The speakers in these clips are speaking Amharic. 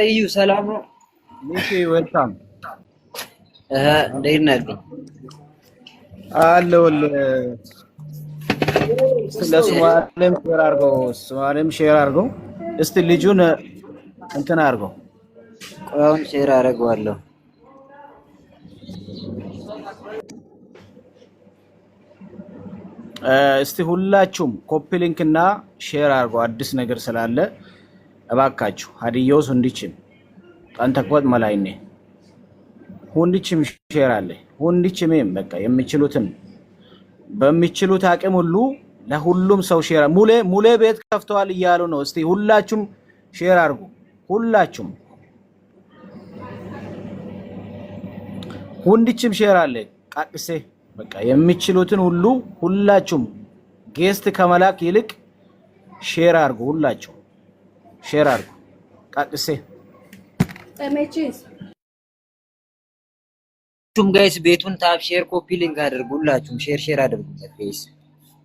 እዩ ሰላም ነው። ሚኪ ዌልካም። እንዴት ነህ? አለሁልህ። ለሶማሌም ሼር አድርገው እስቲ ልጁን እንትን አድርገው። ቆይ አሁን ሼር አደርገዋለሁ። እስቲ ሁላችሁም ኮፒ ሊንክ እና ሼር አድርገው። አዲስ ነገር ስላለ እባካችሁ ሀዲዮስ ሁንዲችም አንተክወት መላይኔ ሁንዲችም ሼር አለ ሁንዲችም በቃ የሚችሉትን በሚችሉት አቅም ሁሉ ለሁሉም ሰው ሼር ሙሌ ቤት ከፍተዋል እያሉ ነው። እስቲ ሁላችሁም ሼር አድርጉ። ሁላችሁም ሁንዲችም ሼር አለ ቃቅሴ በቃ የሚችሉትን ሁሉ ሁላችሁም ጌስት ከመላክ ይልቅ ሼር አድርጉ። ሁላችሁ ሼር አድርጉ። ቃቅሴ ተመችስ ሁላችሁም ጋይስ ቤቱን ታብ ሼር ኮፒ ሊንክ አድርጉ። ሁላችሁም ሼር አድርጉለት ጋይስ።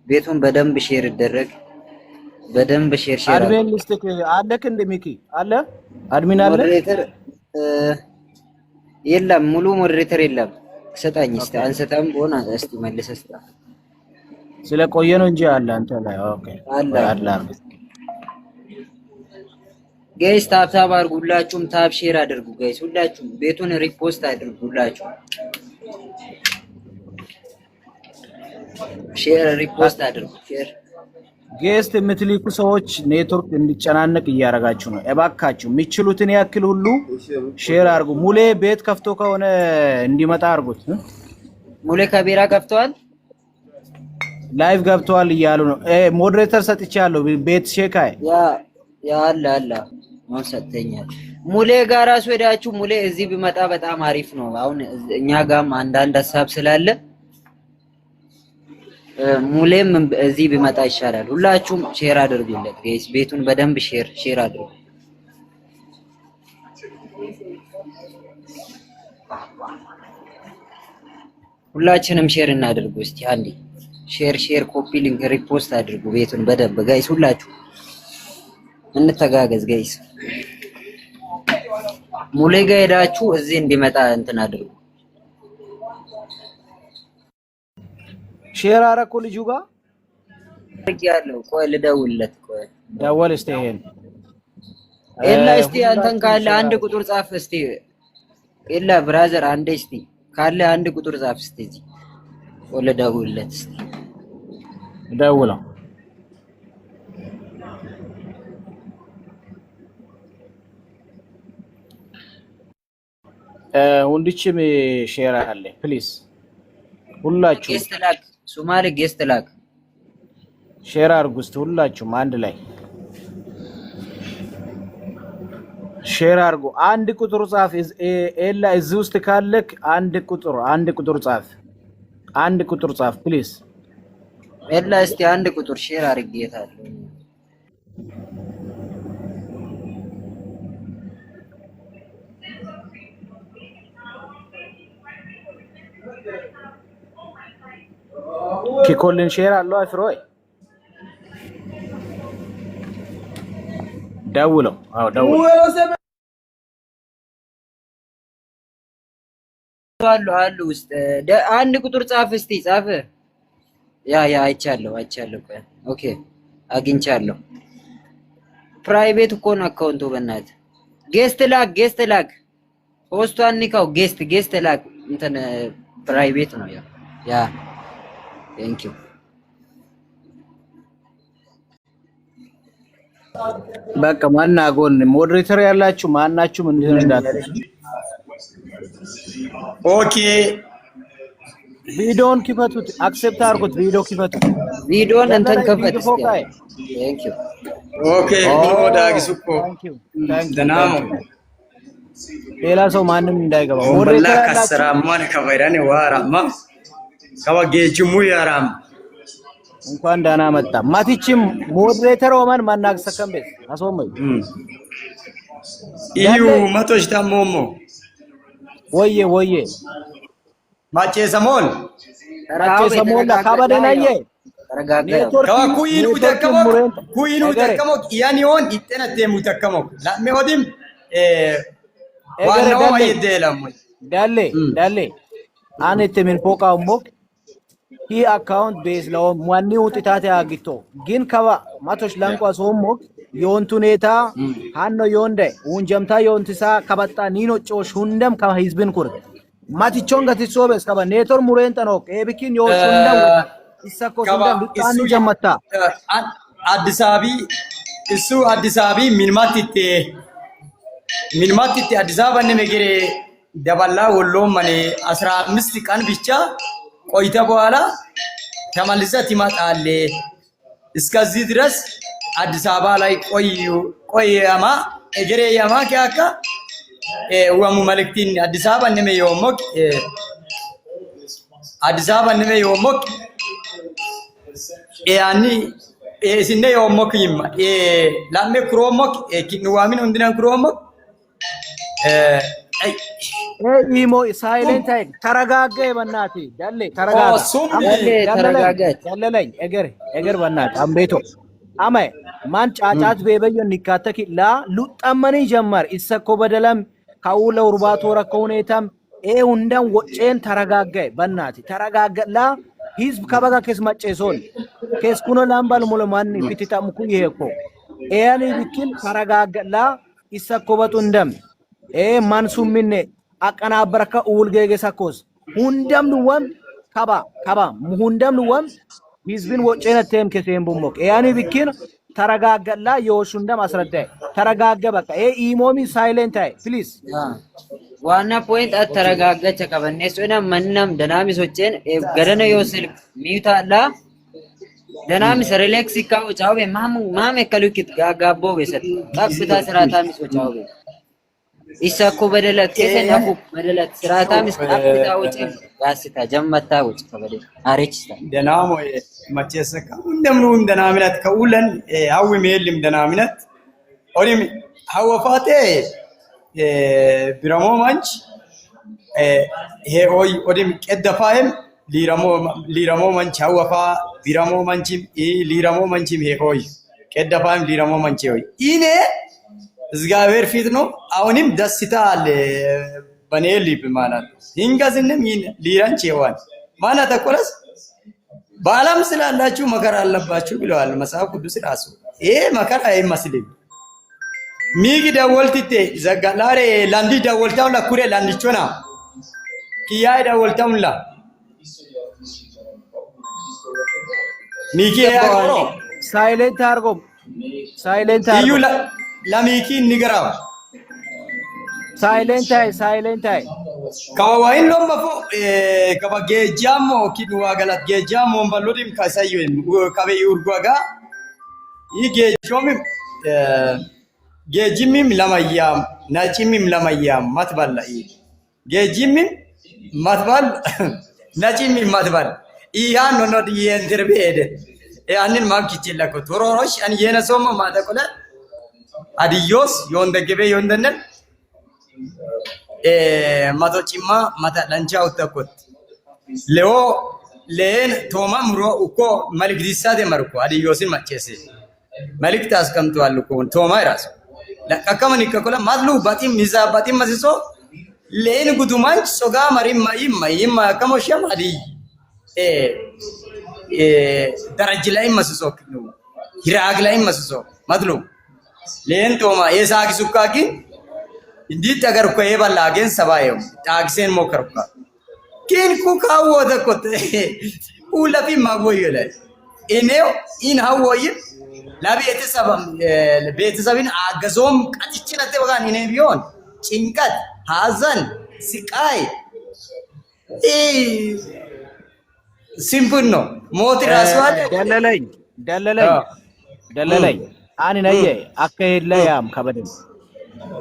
ቤቱን በደንብ ሼር ይደረግ። በደንብ ሼር አድሚን ሊስት አለክ እንደ ሚኪ አለ አድሚን አለ ሞዴሬተር የለም። ሙሉ ሞዴሬተር የለም። ሰጣኝ እስቲ አንሰታም ሆነ እስቲ መልሰህ ስጣ። ስለቆየ ነው እንጂ አለ አንተ ላይ ኦኬ አለ ጋይስ ታብ አድርጉ። ሁላችሁም ታብ ሼር አድርጉ ጋይስ። ሁላችሁም ቤቱን ሪፖስት አድርጉ። ሁላችሁ ሼር ሪፖስት አድርጉ። ሼር ጌስት የምትልኩ ሰዎች ኔትወርክ እንዲጨናነቅ እያረጋችሁ ነው። እባካችሁ የሚችሉትን ያክል ሁሉ ሼር አድርጉ። ሙሌ ቤት ከፍቶ ከሆነ እንዲመጣ አድርጉት። ሙሌ ከቤራ ከፍተዋል፣ ላይቭ ገብተዋል እያሉ ነው። ሞዴሬተር ሰጥቻለሁ። ቤት ሼካይ ያ አለ ነው ሰጥተኛል። ሙሌ ጋር ራሱ ሄዳችሁ ሙሌ እዚህ ቢመጣ በጣም አሪፍ ነው። አሁን እኛ ጋርም አንዳንድ ሀሳብ ስላለ ሙሌም እዚህ ቢመጣ ይሻላል። ሁላችሁም ሼር አድርጉለት ጋይስ። ቤቱን በደንብ ሼር አድርጉ። ሁላችንም ሼር እናድርጉ። እስቲ አንዴ ሼር ኮፒ ሊንክ ሪፖስት አድርጉ። ቤቱን በደንብ ጋይስ። ሁላችሁ እንተጋገዝ ጋይስ። ሙሌ ጋር ሄዳችሁ እዚህ እንዲመጣ እንትን አድርጉ። ሼር አረኩ ልጁ ጋር ያለው ቆይ ልደውልለት። ቆይ ደወል እስቲ ይሄን ኤላ እስቲ አንተን ካለ አንድ ቁጥር ጻፍ እስቲ ኤላ ብራዘር አንዴ እስቲ ካለ አንድ ቁጥር ጻፍ እስቲ እዚህ ቆይ ልደውልለት እስቲ ደውለው ሁንዲችም ሼር አለ ፕሊዝ ሁላችሁ ጌስት ላክ ሶማሌ ጌስት ላክ ሼር አድርጉ እስቲ ሁላችሁም አንድ ላይ ሼር አድርጉ። አንድ ቁጥር ጻፍ ኤላ እዚህ ውስጥ ካለክ አንድ ቁጥር ጻፍ። አንድ ቁጥር ጻፍ ፕሊዝ ኤላ እስቲ አንድ ቁጥር ሼር አድርጌታለሁ። ኪኮልን ሼር አለው አፍሮይ ደውለው አሉ ውስጥ አንድ ቁጥር ጻፍ እስቲ ጻፍ። ያ አይቻለሁ። ቆይ ኦኬ አግኝቻለሁ። ፕራይቬት እኮ ነው አካውንቱ። በእናትህ ጌስት ላክ ሆስቷን ንካው። ጌስት ላክ እንትን ፕራይቬት ነው ያ ቴንክ ዩ። በቃ ማናጎን ሞዴሬተር ያላችሁ ማናችሁም እንዲሆን እንዳትረሱ። ኦኬ ቪዲዮን ክፈቱት። አክሴፕት አድርጉት። ቪዲዮ ክፈቱት። ቪዲዮን እንትን ከፈት እስቲ። ቴንክ ዩ ኦኬ ዳጊሱኮ ደናሞ ሌላ ሰው ማንም እንዳይገባ ሞዴሬተር ከስራማን ከበይራኔ ዋራማ ከወጌጁሙ ያራም እንኳን ደህና መጣ። ማቲችም ሞዴሬተር ወማን ማናክሰከም ቤት አሶመይ እዩ መቶሽ ታሞሞ ወዬ ማቼሰሞን ማቼሰሞን ካባደናዬ ኩይኑ ተከሞ ያኒውን ይተነተ ሙተከሞ ለሚወድም ዋናው አይደለም ዳሌ አኔት ምን ፖቃውሞ ሂ አካውንት ቤዝ ለው ማኒ ውጥታተ አግቶ ግን ከባ ማቶሽ ላንቋ ሶሞ ዮንቱኔታ ሃኖ ዮንደ ወንጀምታ ዮንትሳ ከበጣ ኒኖ ጮሽ ሁንደም ከህዝብን ኩር ማቲቾን ገትሶበስ ከባ ኔትወር ሙሬንተኖ ኤብኪን ዮሹንደም ኢሰኮ ሁንደም ዱጣኒ ጀመታ አዲሳቢ እሱ አዲሳቢ ሚንማቲቴ አዲሳባ ነመገሬ ደባላ ወሎ ማኔ 15 ቀን ብቻ ቆይተ በኋላ ተመልሰ ትመጣለ እስከዚህ ድረስ አዲስ አበባ ላይ ቆየማ እግሬ ያማ ከአካ ወሙ መልክቲን አዲስ አበባ ነመ የወሞቅ ያኒ ሲነ የወሞቅ ይማ ላሜ ክሮሞቅ ኪንዋሚን እንድናን ክሮሞቅ ኢሞ ሳይለንት አይ ተረጋጋ በእናት ዳሌ ተረጋጋ ዳለለኝ እገር በእናት አምቤቶ አማይ ማን ጫጫት ቤበዮ ንካተክ ላ ሉጣመኒ ጀመር ኢሰኮ በደለም ካውለ ኡርባቶ ረከውኔታም ሁንዳን ወጨን ተረጋጋ በእናት ተረጋጋ ላ ህዝብ ከበጋ ከስ ማጨሶን ከስ ኩኖ ላምባል ሙሉ ማን ፊትታምኩ ይሄኮ ያኒ ቢክል ተረጋጋ ላ ኢሰኮ በጡንደም ማንሱምኔ አቀናበረከ ኡልጌጌ ሳኮስ ሁንደም ንወም ካባ ሁንደም ንወም ህዝብን ወጨነተም ከሰም ቦሞክ ያኒ ቢኪን ተረጋጋላ የወሹንደም አስረዳይ ተረጋጋ በቃ ኢሞሚ ሳይለንት አይ ፕሊዝ ዋና ፖይንት አተረጋጋቸ ከበነሱና መናም ደናሚስ ወጨን ገደነ ይወስል ሚውታላ ደናሚስ ሪላክስ ይካው ጫው ማም ከሉኪት ጋጋቦ በሰት ጠብታ ስራታሚስ ወጫው ኢሳኮ በደለት ከሰናኩ በደለት ስራታሚስ ጠብታ ወጭ ጋስታ ጀመታ ወጭ ከበደ አሬችታ ደናሞ ማቸሰካ እንደምኑ ደናሚነት ከውለን አው ሜልም ደናሚነት ኦሪም ሐወፋቴ ቢራሞ ማንች ኦይ ኦሪም ቀደፋይም ሊራሞ ማንች ሐወፋ ቢራሞ ማንችም ሊራሞ ማንችም ሆይ ቀደፋይም ሊራሞ ማንች ሆይ ኢኔ እግዚአብሔር ፊት ነው አሁንም ደስታ አለ በኔልብ ማለት እንጋዝንም ሊራንች ይዋል ማለት ተቆረስ ባላም ስላላችሁ መከራ አለባችሁ ብለዋል መጽሐፍ ቅዱስ ራሱ መከራ አይመስልም ሚግ ደወልቲቴ ዘጋላሬ ላንዲ ደወልታው ለኩሬ ላንዲቾና ኪያ ደወልታው ላ ሚኪ ያቆሮ ሳይለንት አርጎ እዩ ለሚኪ ንገራው ሳይለንት አይ ካዋይን ሎምባፎ ከበጌጃሞ ኪዱዋ ገላት ጌጃሞ ባሎዲም ካሳዩን ከበይ ኡርጓጋ ይጌጆም ጌጂሚም ለማያም ናጪሚም ለማያም ማትባላይ ጌጂሚም ማትባል ናጪሚም ማትባል ያን ነው የኢንተርቪው ያንን ማምኪት ለኮ ቶሮሮሽ አን የነሶም ማተቆለ አዲዮስ የወንደገበ የወንደነን ማቶቺማ ማታዳንቻው ተቆት ለኦ ለን ቶማ ምሮ እኮ መልክዲሳደ መርኮ አዲዮስን ማጨሰ መልክት አስቀምጧል እኮ ቶማ ይራስ ለቀከመን ይከኮለ ማድሉ ባቲም ሚዛ ባቲም መስሶ ለን ጉዱማንች ሶጋ መሪም ማይም ከሞሸም አዲ ደረጅ ላይ መስሶ ሂራግ ላይ መስሶ ማድሉ ለን ቶማ የሳቂ ሱካኪ እንዲት አገር እኮ የባላገን ሰባየው ታክሴን ሞከርኩ ግን ኩካው ወደኮት ሁለፊ ማጎየለ እኔው ኢን ሀወይ ለቤተሰብን አገዞም ቀጥችነተ ወጋን እኔ ቢሆን ጭንቀት ሐዘን ስቃይ ሲምፕል ነው ሞት ራሱ አለ ደለለኝ አኒ ነየ አከሄድ ላይ ያም ከበደም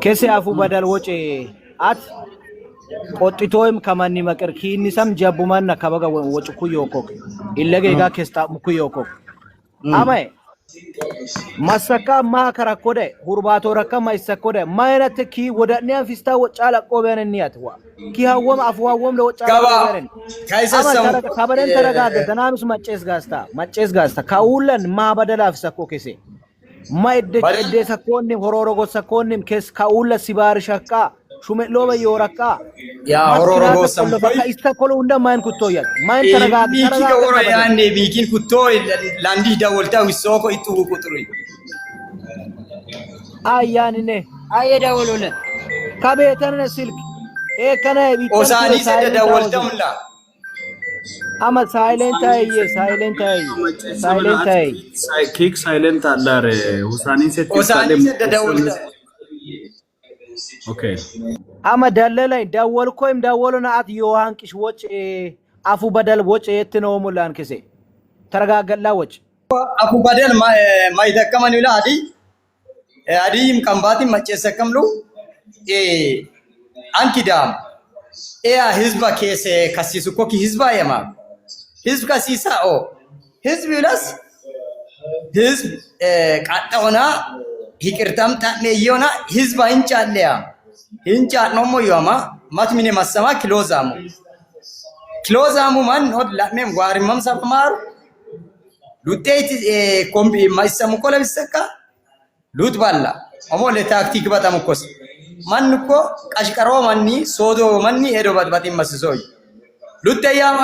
ከሴ አፉ በደል ወጪ አት ቆጥቶይም ከማኒ መቀር ኪኒሰም ጀቡማና ከበጋ ወጭ ኩዮኮክ ኢለገ ጋ ከስታ ኩዮኮክ አማይ مسكا ما كراكودة هرباتو ركما يسكودة ما ينتكي ودنيا فيستا وچالا قوبين النيات هو كي هوم افواوم لو وچالا قوبين كايسسم كابدن ترغاغ دنامس ماچيس غاستا كاولن ما بدلا فسكو كيسي ما يدد سكونم هورورغو سكونم كيس كاولا سيبار شكا شوملوبا يوركا يا هورورغو سم كايستكولو unde main kuttoyat main taraga biki oro yaane bikin kuttoy landi dawolta wisoko itu kuturi ayanine aye dawolole kabetane silk e kana bi osani sede dawolta mulla ama silent ay kick silent allare osani sede dawolta okay ama dallalay dawolkoym dawolona at yohankish woch afu badal woch yetno mulan kese taragagalla woch afu badal ma idakaman ila adim kambati machesakamlu ankidam hizba kese kasisu koki hizba yama hizb kasisa o hizb yulas hizb qattona hikirtam tane yona hizba inchallea hincha nomo yoma matmine masama kilozamu man hod lamem warimam sapmar luteit kombi maisamu kola bisaka lut balla amole taktik batamukos manko qashqaro manni sodo manni edo badbatim massoy lutayam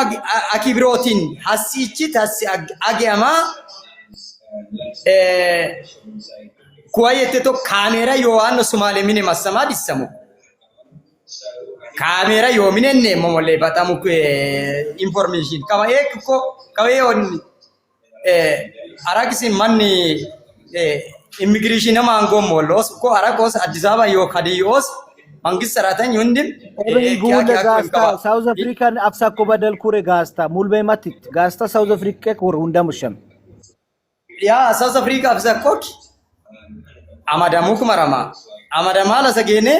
akibrotin hasichi tasi agema kuayete to kamera yoano sumale mine masama disamu kamera yo minenne momole batamu information kama ekko kawe on aragisi manni immigration mango molos ko aragos adisaba yo khadiyos mangis saratan yundim South African afsako badal kure gasta mulbe matit gasta South Africa kur hundamusham ya South Africa afsakok amadamuk marama amadamala sagene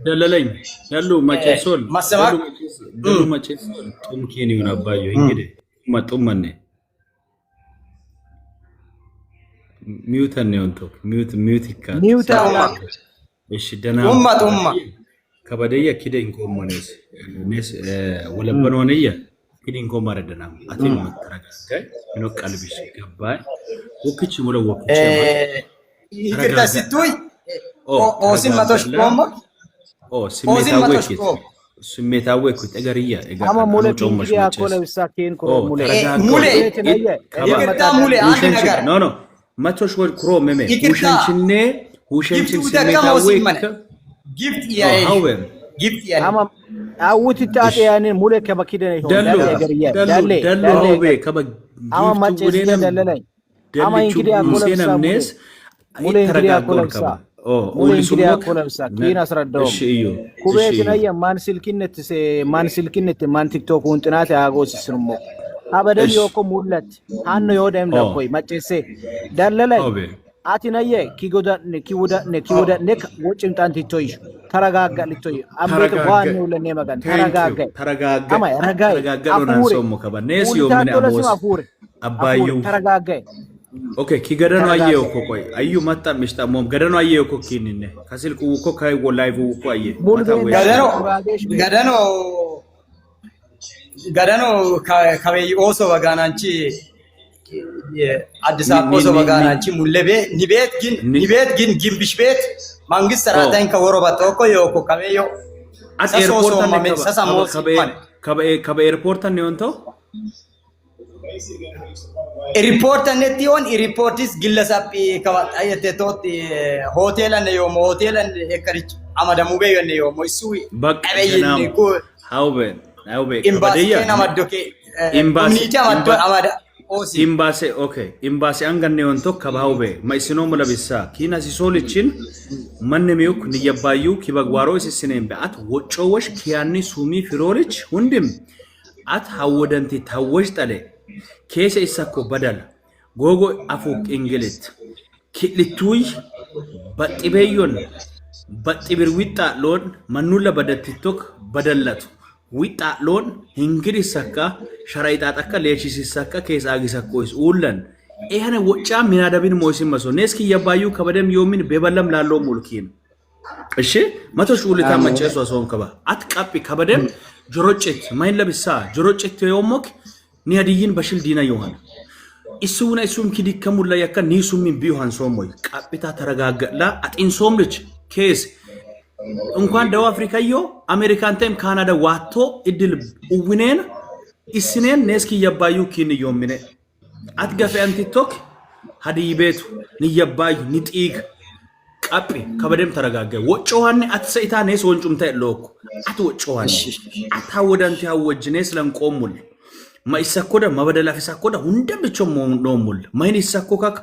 ደለለኝ ያሉ ማጨሶል ማሰማክ ደሉ ማጨሶል ጡምኪኒ ይናባዩ እንግዲህ ማጡመነ ሚውተን ነው እንቶ ሚውት ይካል እሺ ደና ኡማ ከበደየ ኪደኝ ኮሞነስ ነስ ወለበኖነየ ኪደኝ ኮማረ ደና አቲን መተረጋጋ ነው ቀልብሽ ገባይ ወክቺ ወለወክቺ ይቅርታ ሲቱይ ኦሲን ማቶሽ ኮሞ ስሜታዊ ተገሪያ ama mule tumia kola bisakin ko mule ይቅርታ ሙሌ አንድ ነገር ኖ ማቶሽ ወል ክሮ መመ ሁሸንችን ስሜታዊ ጊፍት ያይ ama awuti tate yani mule kabakide ne dalle kaba ama mache dalle ama ingidi akola senamnes mule ingidi akola bisa mule ingidi akola bisa kina sraddo kubeti na ya man silkinnet man tiktok untinate agos sirmo abadal yoko mullat hanno yodem da koy mache dalle atinaye kiwoda ne wocin tanti toy taragaga litoy ambet waani ulane magan taragaga ama ragaga dona somo kabanes yo mene amos abayu taragaga okay ki gadano ayeyo ko koy ayu matta mista mom gadano ayeyo ko kinine kasil ko kay go live ko aye gadano kawe oso wagananchi አዲስ አበባ ወጋናንቺ ሙለቤ ኒቤት ግን ግምብሽ ቤት መንግስት ሰራተኛ ከወሮባቶ ኮዮኮ ከበዮ ኤርፖርት ነው እንቶ ሪፖርት ነቲዮን ሪፖርትስ ግለሰብ ከዋጣየተቶት ሆቴል ሆቴል እከሪች አማዳሙ በዮ ነው ሞይሱ በቀበይን ኮ ሃውበን ኢምባሲ ናማዶኬ ኢምባሲ አማዳ ኢምባሲ okay ኢምባሲ አንገነ ወንቶ ከባውበ ማይስኖ መለብሳ ኪና ሲሶልችን ማንሚውክ ንየባዩ ኪበግዋሮ ሲስነም በአት ወጮወሽ ኪያኒ ሱሚ ፍሮልች ሁንድም አት ሐወደንቲ ታወጅ ጠለ ኬሰ ይሰኮ በደል ጎጎ አፉቅ እንግሊት ኪልቱይ በጥበዮን በጥብር ዊጣ ሎን ማኑለ በደትቶክ በደለቱ ዊጣ ሎን እንግሪ ሰካ ሸራይጣ ተከ ለቺ ሲሰካ ከሳጊ ሰኮስ ኡለን ይሄን ወጫ ሚናዳቢን ሞይሲን መሶ ኔስኪ የባዩ ከበደም ዮሚን በበለም ላለው ሙልኪን እሺ መቶ ሹልታ መጨሶ ሶም ከባ አትቃቢ ከበደም ጆሮጭት ማይን ለብሳ ጆሮጭት የሞክ ኒያዲይን በሽል ዲና ይሆን እሱና እሱም ኪዲከሙላ ያካ ኒሱሚን ቢሆን ሶሞይ ቃቢታ ተረጋገላ አጢን ሶም ልጅ ኬስ እንኳን ደቡብ አፍሪካዮ አሜሪካን ታይም ካናዳ ዋቶ እድል ውኔን እስኔን ኔስኪ የባዩ ኪን ዮሚኔ አትገፈ አንቲቶክ ሀዲይ ቤቱ ንየባዩ ንጢግ ቃቢ ከበደም ተረጋገ ወጮዋኔ አትሰይታ ኔስ ወንጩምታ ለኩ አትወጮዋኔ አታወዳንቲ ያወጅኔስ ለንቆሙል ማይሰኮደ ማበደላ ፍሳኮደ ሁንደም ብቾ ኖሙል ማይን ይሰኮካክ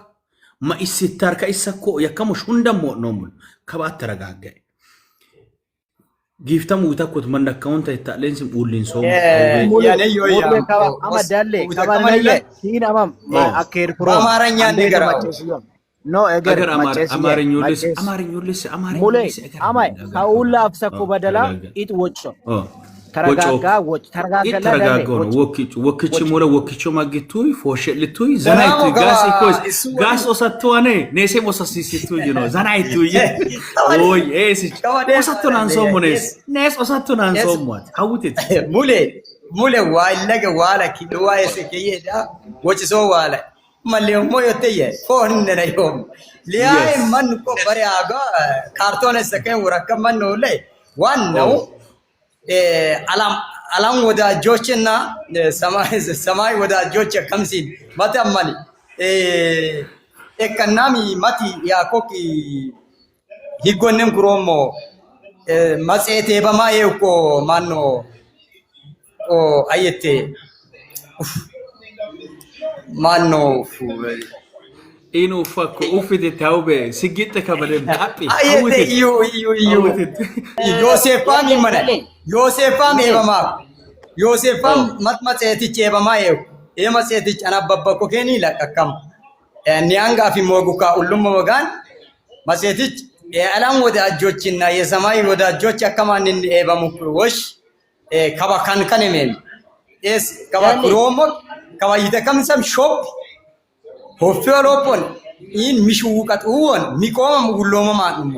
ማይሲታርካ ይሰኮ የከሙሽ ሁንደም ኖሙል ከባት ተረጋገ ጊፍታሙ ውታኮት መንዳካውን ታይታለንስ ቡሊን ሶ ያለዮ አማዳለ ካባናየ ሲናማም አከር ፕሮ አማርኛ ነገራው ኖ እገር አማርኞልስ ሙሌ አማይ ካውላ አፍሰኮ በደላ ኢት ወጮ ተረጋጋ ወጭ ተረጋጋ ወክቺ ሞለ ወክቾ ማግቱይ ፎሸልቱይ ዘናይቱ ጋስ ኢኮስ ጋስ ኦሰቶኔ ኔሴ ሞሰሲሲቱይ ነው ዘናይቱ ኦይ ኤሲ ኦሰቶን አንሶሞኔስ ኔስ ኦሰቶን አንሶሞት አውቲት ሙሌ ዋይለገ ዋላ ኪድዋ ኤሰከየዳ ወጭሶ ዋላ ማሌሞ yotteye fonne yom liay man ko bariaga kartone seken wuraka man le ዋናው አላም ወዳጆችና ሰማይ ወዳጆች ከምሲል ማታማኒ ኤከናሚ ማቲ ያኮኪ ሂጎንም ግሮሞ ማጽኤቴ በማየውኮ ማኖ ኦ አየቴ ማኖ ኢኑ ፈኩ ኡፍት ታውበ ሲግጥ ከበለም ቃቢ አየቴ ዩ ዮሴፋም ይመነ ዮሴፋም ኤበማ ዮሴፋም ማጽኤትቼ በማየው ኤማጽኤትች አናበበኮ ከኒ ለቀከም ኒያንጋ ፊ ሞጉካ ሁሉም ወጋን ማጽኤትች የዓለም ወዳጆችና የሰማይ ወዳጆች አከማንን ኤበሙክ ወሽ ከባካን ከነሜን ኤስ ከባክሮሞ ከባይተከምሰም ሾፕ ሆፍዮሎፖን ኢን ሚሹውቀት ወን ሚቆም ሁሉም ማንሙ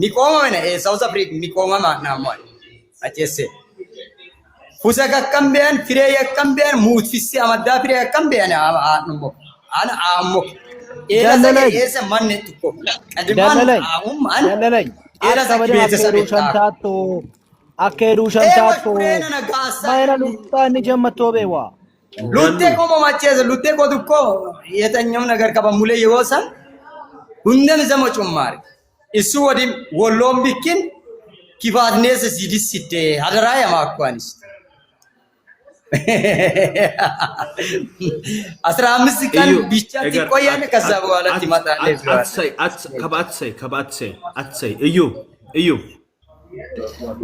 ሚቆም ወነ ሳውዝ አፍሪካ ሚቆም ማናሙ አጨሴ ፉሰከ ከምበን ፍሬ የከምበን ሙት ፍሲ አመዳ ፍሬ የከምበን አንሙ አን አሙ ኤለሰ ማንነትኮ ቀድማን አሁን ማን ኤለሰ ቤተሰብ ሸንታቶ አከዱ ሸንታቶ ማይና ሉጣን ጀመቶ ቤዋ ሉቴ ቆሞ ማጨዘ ሉቴ ቆድኮ የተኛም ነገር ከበሙለ ይወሰን ሁንደም ዘመጩማር እሱ ወዲም ወሎም ቢኪን ኪፋትኔስ ሲዲስቴ አደራ ያማኳንስ 15 ቀን ብቻ ትቆያለህ ከዛ በኋላ ትመጣለህ ከባትሰይ እዩ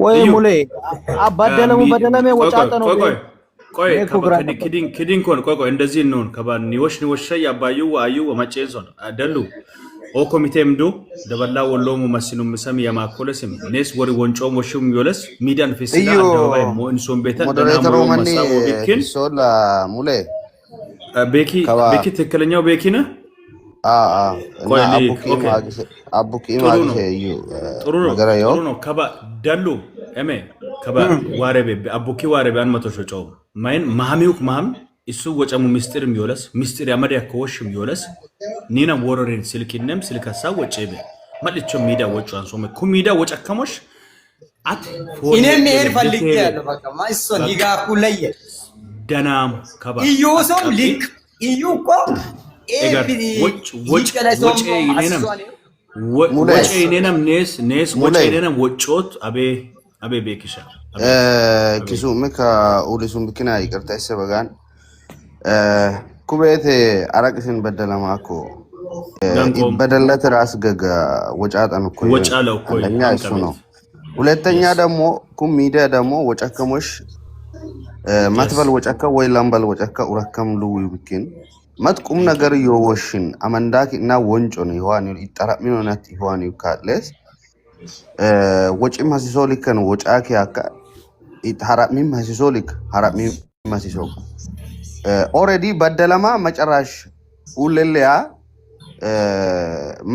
ወይ ሙሌ አባደለሙ በደለሜ ወጫጠ ነው ቆይ ክዲን ኮን ቆይ እንደዚህ ነው ከባን ኒወሽ ያባዩ አዩ ወማጨንሶን አደሉ ኦ ኮሚቴም ዱ ደበላ ወሎሙ መስኑ ምሰም ያማኮለስም ኔስ ወሪ ወንጮም ወሹም ይወለስ ሚዲያን ፌስላ አደባባይ ሞንሶን ቤተ ደናሞ ማሳቦ ቢኪን ሶላ ሙሌ ቤኪ ትክክለኛው ቤኪ ነህ አቡኪ ማለት እዩ ጥሩ ነው ከባ ደሉ ኤሜ ከባ ዋረቤ አቡኪ ዋረቤ አንመቶ ሾጮው ማይን ማህሚውክ ማህም እሱ ወጨሙ ሚስጥር የሚወለስ ሚስጥር ያመዲያ ኮሽ የሚወለስ ኒና ወሮሬን ስልኪንም ስልከሳ ወጨቤ ማልቾ ሚዳ ወጫ አንሶ ኩሚዳ ወጨከሞሽ አት ኢኔም ይሄን ፈልጌያለሁ በቃ ማይሶን ይጋኩ ለየ ደናም ከባ ኢዮሶም ሊክ ኢዩኮ ወጨ ኢኔንም ኔስ ወጨ ኢኔንም ወጮት አቤ ቤኪሻ ኪሱ ምካ ኡሊሱም ብክና ይቅርታ ይሰበጋን ኩቤት አራቅሽን በደለማኮ በደለት ራስ ገጋ ወጫጣን እኮ ወጫለው እኮ አንደኛ እሱ ነው ሁለተኛ ደግሞ ኩሚዳ ደግሞ ወጫከሞሽ ማትበል ወጫካ ወይ ላምበል ወጫካ ኡራከም ሉዊ ብኪን ማትቁም ነገር ይወሽን አመንዳኪ እና ወንጮን ይዋን ይጣራሚኖ ናት ይዋን ይካለስ ወጪም ሀሲሶሊከን ወጫኪ አካ ይታራሚም ሀሲሶሊክ ሀራሚም ሀሲሶ ኦሬዲ በደለማ መጨራሽ ሁሌለያ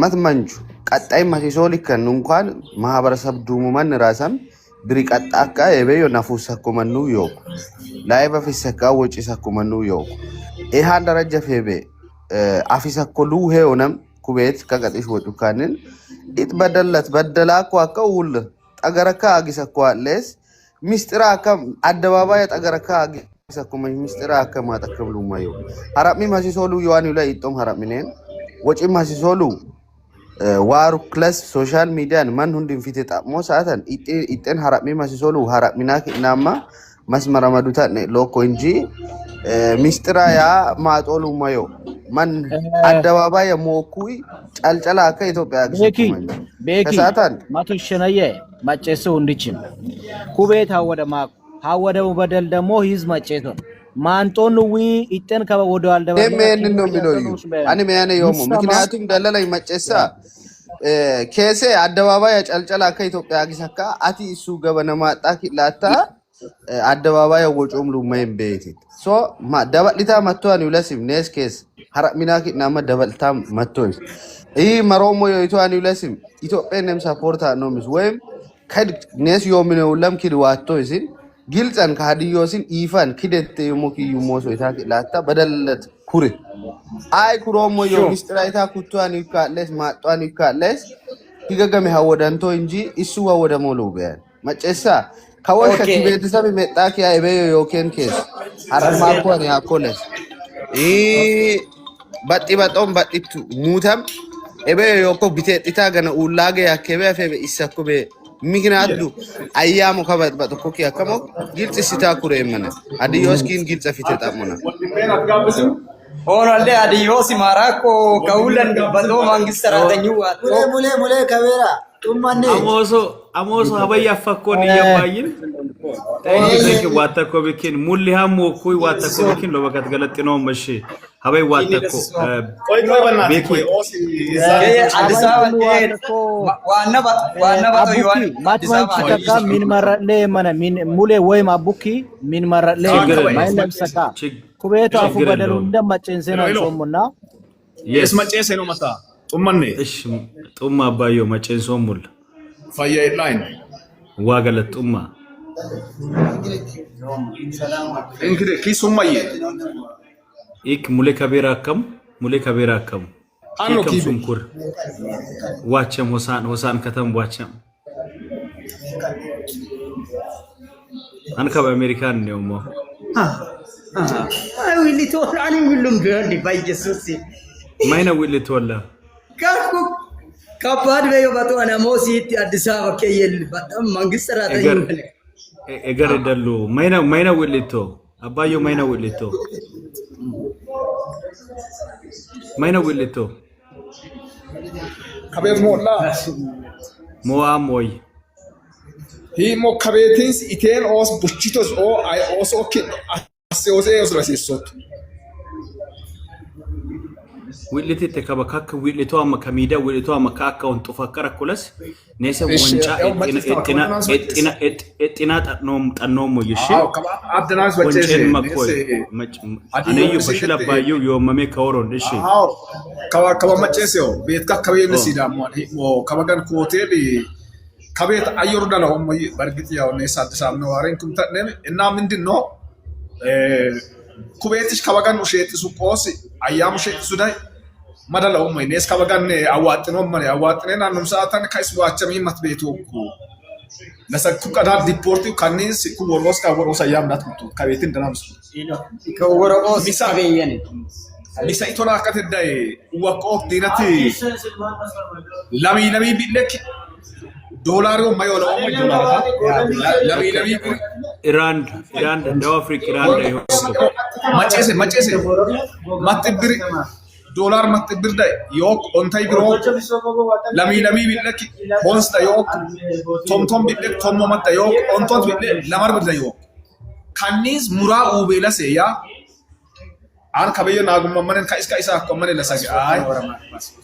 መትመንቹ ቀጣይ ማሲሶሊ ከን እንኳን ማህበረሰብ ዱሙማን ራሰም ብሪቀጣካ የበዮ ናፉሰኮ መኑ ዮኩ ላይቭ አፊሰካ ወጪሰኮ መኑ ዮኩ ኢሃን ደረጃ ፌቤ አፊሰኮ ሉሄ ሆነም ኩቤት ከቀጥሽ ወጡ ካንን ኢትበደለት በደላኮ አከውል ጠገረካ አጊሰኮ አለስ ሚስጥራ አከም አደባባይ ጠገረካ አጊሰኮ ሚስጥራ አከም አጠከብሉ ማዩ ሐራሚ ማሲሶሉ ዮዋን ላይ ኢጦም ሐራሚነን ወጪ ማሲሶሉ ዋሩ ክላስ ሶሻል ሚዲያን ማን ሁንዲን ፊት ጣሞ ሰዓተን ኢጤን ሐራሚ ማሲሶሉ ሐራሚናክ እናማ መስመር አመዱታ ሎኮ እንጂ ሚስጥራ ያ ማጦሉ ማዩ ማን አደባባይ የሞኩይ ጫልጫላ ከኢትዮጵያ ግስኩማኝ ከሳታን ማቶሽነየ ማጨሱ እንድችም ኩቤት ሀወደ በደል ደሞ ሂዝ ማጨቶ ማንጦኑ ዊ ኢጤን ከወደው አልደባ ምን ነው የሚለው አኒ ማያነ የሞ ምክንያቱም ደለላይ ማጨሳ ኬሴ አደባባይ ጫልጫላ ከኢትዮጵያ ግስካ አቲ እሱ ገበነ ማጣቂ ላታ አደባባይ ወጮም ሉማይም ቤት ሶ ደበልታ መጥቷን ይለስም ኔስ ኬስ ሐራሚናኪ ናማ ደበልታ መጥቶይ መሮሞ የኢትዮጵያን ይለስም ኢትዮጵያንም ሰፖርት ነው ምስ ወይም ከድ ኔስ ዮሚነው ለምኪድ ዋቶይ ሲል ግልጸን ካዲዮሲን ኢፋን ክደት የሞኪ ይሞሶ ይታክ ላታ በደለት ኩሪ አይ ኩሮሞ የሚስጥራይታ ኩቷን ይካለስ ማጧን ይካለስ ይገገም ሀወደንቶ እንጂ እሱ ወደ ሞሉ በያን መጨሳ ከወሽ ከቤተሰብ መጣክ ያይበዮ ዮኬን ኬስ አርማኮን ያኮለስ ባጢ ባጦም ባጢቱ ሙታም ኤበዮ ዮኮ ቢቴጢታ ገነ ኡላገ ያከበ አፈበ ኢሰኩበ ምክንያቱ አያሙ ከበት በጥኩክ ያከሞ ግልጽ ሲታኩረ የመነ አዲዮስኪን ግልጽ ፊት ተጣመና ሆኖለ አዲዮስ ማራኮ ከሁለን በሎ መንግስት ሰራተኙ ሙሌ ከበራ ጡማኔ አሞሶ ሀበያ ፈኮን ይያባይን ታይክ ዋተኮ በኪን ሙሊሃም ወኩይ ዋተኮ በኪን ለበከት ገለጥ ነው መሽ ሀበይ ዋተኮ ቆይ በእናትህ ቆይ ኦሲ አዲስ አበባ ዋና ባቶ ይዋን ማትማንቺ ተካ ምን መረለ የመነ ምን ሙሌ ወይ ማቡኪ ምን መረለ ማይለምሰካ ኩቤቱ አፉ በደሉ እንደማጨንሰ ነው ጾሙና የስ መጨንሰ ነው መታ ጡማኔ እሺ ጡማ አባዮ መጨንሶ ሙል ፈየ ላይን ዋገለ ጡማ እንግዲህ ኪሱማዬ ኢክ ሙሌ ከቤራ አከም አኖ ኪሱ ሱንኩር ዋቸም ሆሳን ከተም ዋቸም አንከ በአሜሪካን ነው ሞ አይ ዊሊቶ አኒ ሁሉም ቢሆን ባይጀሱስ ማይና ዊሊቶ ወላ ካኩ ከባድ በዮ ባቶ አናሞሲት አዲስ አበባ ከየል በጣም መንግስት ሰራተኛ እገር ደሉ ማይና ዊሊቶ አባዮ ማይና ዊሊቶ ከቤት ሞላ ሞይ ሂሞ ከቤትስ ኢቴን ኦስ ቡቺቶስ ኦ አይ ኦስ ኦኬ አሴኦሴ ኦስራሲሶት ዊሊቲ ተከበካክ ዊሊቶ አመከሚዳ ዊሊቶ አመካካውን ጡፈከረ ኩለስ ኔሰ ወንጫ እጥና ጠኖም ይሽ አድናስ በጨሴ አንዩ በሽላ ባዩ የመሜ ከወሮን እሺ ከባ መጨሴው ቤት ከከቤል ሲዳሞ ከበገን ሆቴል ከቤት አየሩ ደለው በርግጥ ያው ኔሳ አዲስ አበባ ነዋሪን ኩምተነም እና ምንድነው ኩቤትሽ ከበገን ኡሼት ሱቆስ አያሙ ሼት ሱዳይ መደለው ኔስ ከበገን አዋጥነው ማለ አዋጥነና ነው ሰዓታን ከስዋቸም ይመት ቤቱኩ ለሰኩ ቀዳ ዲፖርቲው ካኒስ ኩወሮስ ካወሮስ አያምናት ምቱ ከቤት እንደናምስ ከወሮስ ከበየን ሚሳይቶና ከተዳይ ወቆት ዲነቲ ለሚ ቢለክ ዶላሩ ማይወለው ለሚ ኢራን ደቡብ አፍሪካ ኢራን ላይ መጨሴ ማጥብር ዶላር ማጥብር ዳይ ዮክ ኦንታይ ብሮ ለሚ ቢለክ ሆንስታ ዮክ ቶምቶም ቢለክ ቶሞ ማታ ዮክ ኦንቶት ቢለክ ለማር ብዳ ዮክ ካኒስ ሙራ ኡቤላሴ ያ አን ከበየ ናጉማ ማንን ካይስካ አቆመነ ለሳግ አይ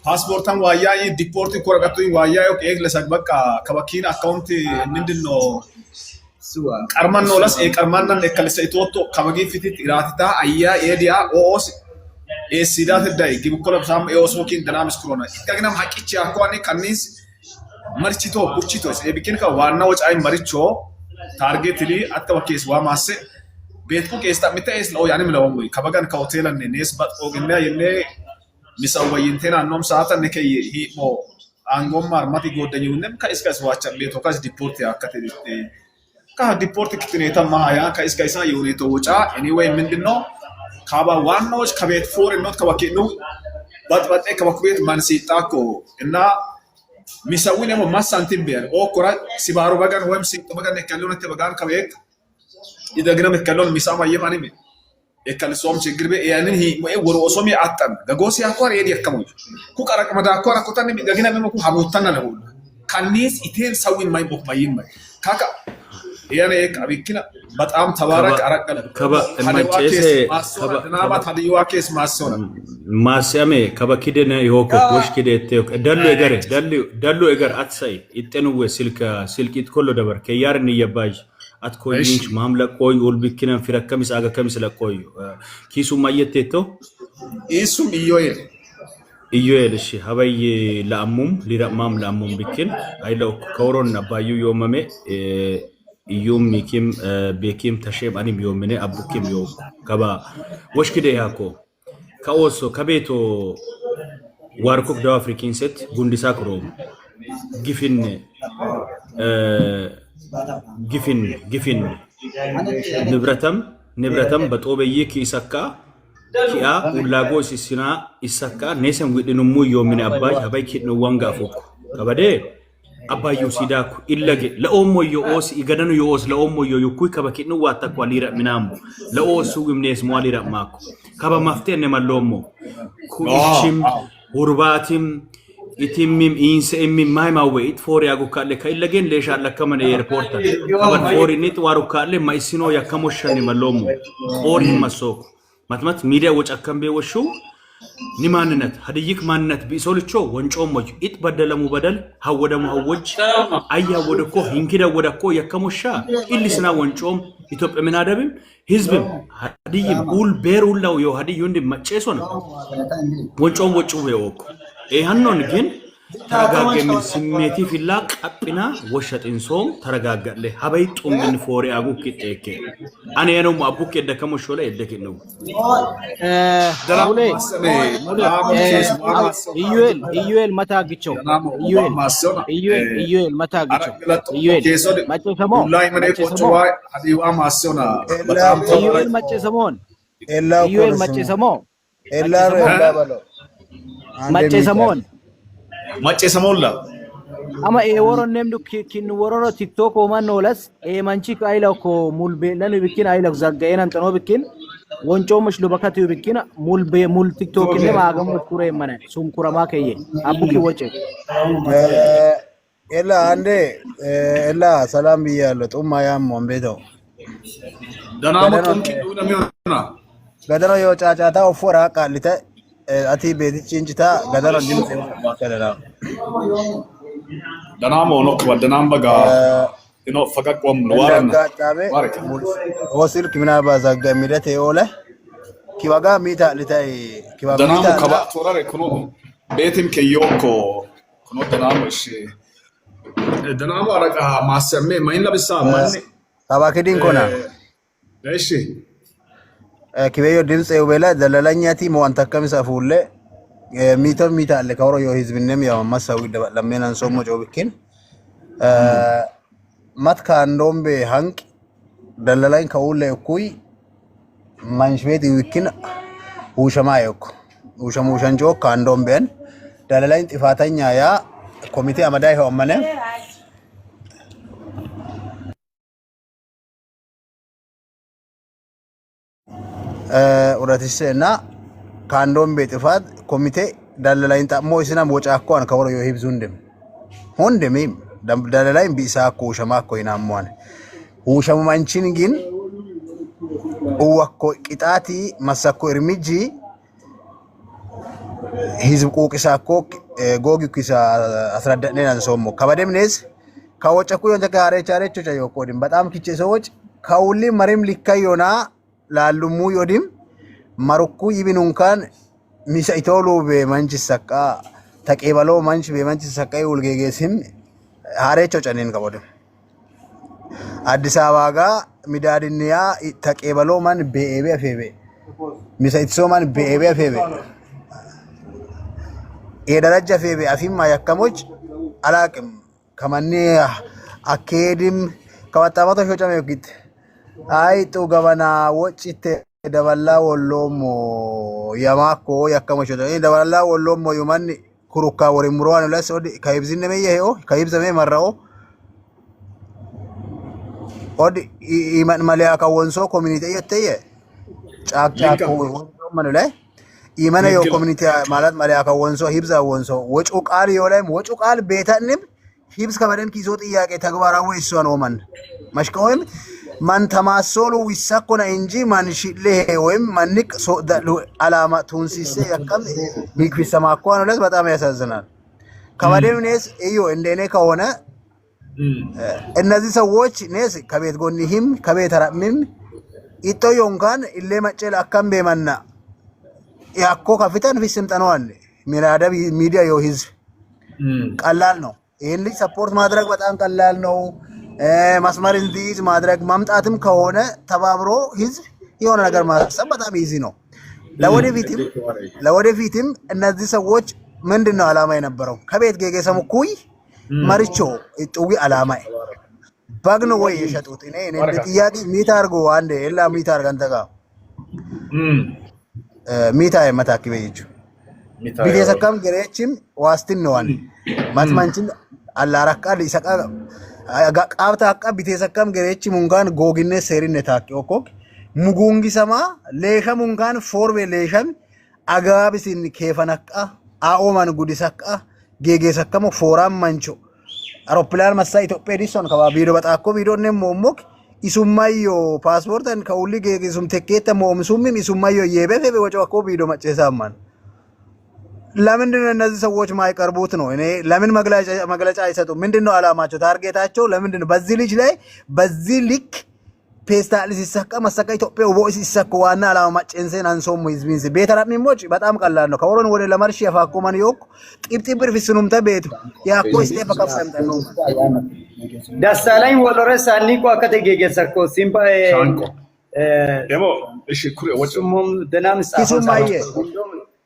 ፓስፖርታን ዋያ ዲፖርት ኮረቀቱ ዋያ ዮክ ኤግ ለሳግ በቃ ከበኪን አካውንት ምንድነው ቀርማን ነው ለስ ቀርማን ለከለሰ ኢቶቶ ከበጊ ፊት ኢራቲታ አያ ኤዲያ ኦስ Sidat dai gibi kolab sam eosokin dinamis corona. Kagnam hakichi akwani kanis marchito buchito e bikin ka wana wach ay maricho target li atta wakis wa masse betku kesta mita es lo yani mlawo kabagan ka hotel ne nes bat oginna yenne misawayintena nom saata ne kay hi mo angom marmati godanyu nem ka iskas wacha beto kas deport ya katete ka deport kitneta ma ya ka iskasa yuneto wucha anyway mindino kaba ዋናዎች ከቤት ፎር ኖት ከወኪሉ በጥበጥ ከወኩቤት ማንሲጣኮ እና ሚሳዊን ነው ማሳንቲም ቢያር ኦኮራ ሲባሩ በጋን ወይም ሲጥ በጋን ከሉነት በጋን ከቤት ይደግነም ከሉን ሚሳማ የማኒ የከልሶም ችግር በ ያንን ወይ ወሮ ኦሶሚ አጣን ገጎሲ አኳር የዲ የከሙ ኩ ቀረቅ መዳ አኳር አቆታን ሚደግነ መኩ ሀሞታና ነው ካኒስ ኢቴን ሳዊን ማይቦክ ማይም ካካ ያኔ አቢኪና በጣም ተባረክ አረቀለ ከበመጨሴ ከበናባት ሀዲዋ ኬስ ማሰውና ማሰሜ ከበኪደነ ይሆኮ ወሽ ኪደቴ ደሉ እገር አትሳይ ይጠኑዌ ስልኪት ኮሎ ደበር ከያርን ይባጅ አትኮይንች ማምለቆይ ወልብኪነን ፍረከምስ አገ ከምስ ለቆይ ኪሱ ማየቴቶ ኢሱም ኢዮኤል እሺ ሀበይ ለአሙም ሊረማም ለአሙም ቢኪን አይለው ከወሮን አባዩ yoomame iyum mikim bekim tashem anim yomene abukim yo kaba washkide yako kaoso kabeto warkok da afrikin set gundisa krom gifin nibratam batobe yiki isakka kiya ulago sisina isakka nesen widinummu yomene abbay habay kidno wanga foko kabade abayu sidaku illage la ommo yo os igadanu yo os la ommo yo yukuy kaba kidno wata kwalira minambo la osu gimnes mwalira mako kaba maftene mallomo ku ichim urbatim itimim inse emim maymawe it fori agu kalle ka illagen lesha lakamane airport kaba fori nit waru kalle maisino yakamoshani mallomo ori masoko matmat media woch akambe woshu nimannet hadiyik mannet bisolcho woncomoj it badalamu badal hawadamu hawoj ayya wodako hinkida wodako yakamosha illisna woncom ኢትዮጵያ ምናደብም ህዝብም hadiyim ul berullaw yo hadiyundi maccesona woncoom woccu beoko hannon ግን ተረጋገም ስሜቲ ፊላ ቀጥና ወሸጥን ሶም ተረጋጋለ ሀበይ ጡምን ፎሪ አጉ ከቴከ አኔ ነው አቡክ የደከሙ ሾላ የደከ ነው ሙሌ ኢዩኤል መታግቸው ኢዩኤል መታግቸው ኢዩኤል ማጨሰሞ ላይ መኔ ቆጭዋ አዲዋ ማሰውና በጣም ኢዩኤል ማጨሰሞን ኢዩኤል ማጨሰሞ ኤላር ባባሎ ማጨሰሞን Macce samolla ama woron nemdu kin wororo tiktok o manolas manchi kaila ko mulbe lanu bikin aila zaggayenan tano bikin woncho mushlu bakati bikin mulbe mul tiktok ne magam kure mane sum kura ma keye abuki woche ela ande ela salam biyalo tumma yam mombedo dana makum kiduna miona gadaro yo chachata ofora qalite ati bedi cinjita gadaro dimse kadara dana mo no kwa dana baga ino fakak wam luarana wasil kimna bazaga midate ole kiwaga mita litai kiwaga dana mo mita kaba torare kuno betim ke yoko kuno dana mo shi dana mo araka masame mainla bisa manne tabakedin kona eshi kibeyo dimse ubela dalalanyati mo antakamisa fulle mita alle kawro yo hizbinem ya masawi lamena somo jobikin matka ndombe hank dalalain kawule kuy manshweti wikin ushamayok ushamushanjo kandomben dalalain tifatanya ya komite amadai ho amane uratisena kandombe tifat komite dalalain ta mo isina mo chakko an kawro yo hibzundem hondemim dalalain bisa ko shama ko inamwan usham manchingin uwakko qitati masakko irmiji hizb ko kisakko gogi kisa asraddenan somo kabademnes kawochaku yonta kare chare chocha yokodim batam kiche soch kawli marim likayona ላሉሙ ዮዲም marukku ibinun kan misa itolu be manchi sakka taqebalo manchi be manchi sakka ulgegesim harecho chanin kabode Addis Ababa ga midadinniya taqebalo man beebe afebe misa itso man beebe afebe daraja febe afimma yakkamoch alaqim kamanni akedim kawatamato shochame git ay to gabana wochite daballa wollomo yamako yakkamoch daballa wollomo yumanni kuruka wori murwan las odi kayibzinne meye o kayibzame marrao odi iman malaka wonso community yeteye chak ko manulay imana yo community malat malaka wonso hibza wonso wocu ቃል yolayም wocu ቃል ቤታንም ሂብስ ከመደም ኪሶ ጥያቄ ተግባራዊ እሷን ወመን ማሽቀውም ማን ተማሶሉ ይሳኮና እንጂ ማን ሽለ ወይም ማንቅ አላማ ቱንሲሴ ያቀም ቢክሪ ሰማኳን ለስ በጣም ያሳዝናል ከመደም ነስ እዩ እንደኔ ከሆነ እነዚህ ሰዎች ነስ ከቤት ጎንሂም ከቤት አራምም ኢቶዮንካን ኢሌ መጨል አከም በመና ያኮ ከፍተን ፊስም ጠነዋል ሚራዳብ ሚዲያ ዮ ህዝብ ቀላል ነው ይሄን ልጅ ሰፖርት ማድረግ በጣም ቀላል ነው መስመር እንዲዝ ማድረግ ማምጣትም ከሆነ ተባብሮ ህዝብ የሆነ ነገር ማሰብ በጣም ኢዚ ነው ለወደፊትም እነዚህ ሰዎች ምንድነው አላማ የነበረው ከቤት ገገሰም ኩይ ማርቾ ጥዊ አላማ ባግኖ ወይ የሸጡት እኔ እንደ ጥያቄ ሚት አርጎ አንዴ እላ ሚት አርጋን ተጋ ሚታ የመታክ በይጁ ቢተሰከም ገሬችም ዋስትን ነዋን ማትማንችን አላራቃል ይሰቃ ቃብታ አቃ ቢተሰከም ገሬችም እንጋን ጎግነ ሰሪነ ታቂኦኮ ሙጉንጊ ሰማ ለሸም እንጋን ፎርቤ ለሸም አጋብሲን ከፈነቃ አኦማን ጉዲሰቃ ጌጌሰከም ፎራም ማንቾ አውሮፕላን መሳ ኢትዮጵያ ዲሶን ከባ ቪዲዮ በጣኮ ቪዲዮ ነሞሞክ ኢሱማዮ ፓስፖርትን ከውሊ ጌጌሱም ተከተ ሞምሱም ኢሱማዮ የበፈበ ወጫኮ ቪዲዮ መጨሳማን ለምንድነው እነዚህ ሰዎች ማይቀርቡት ነው እኔ ለምን መግለጫ አይሰጡም ምንድነው አላማቸው ታርጌታቸው ለምንድነው በዚህ ልጅ ላይ በዚህ ልክ ፔስታል ሲሰካ መሰካ ኢትዮጵያ ወቦስ ሲሰካ ዋና አላማ ማጨንሰን አንሶም ህዝብን ቤተራሚሞች በጣም ቀላል ነው ከወሮን ወደ ለማርሽ ያፋቆ ማን ይወቅ ጢብጢብር ፍስኑም ተቤቱ ያኮ ስቴፕ ከፈምተ ነው ደሳለኝ ወሎረስ አኒቆ አከተገገሰኮ ሲምባ ደሞ እሺ ኩሪ ወጭሞም ደናምስ ኪሱማየ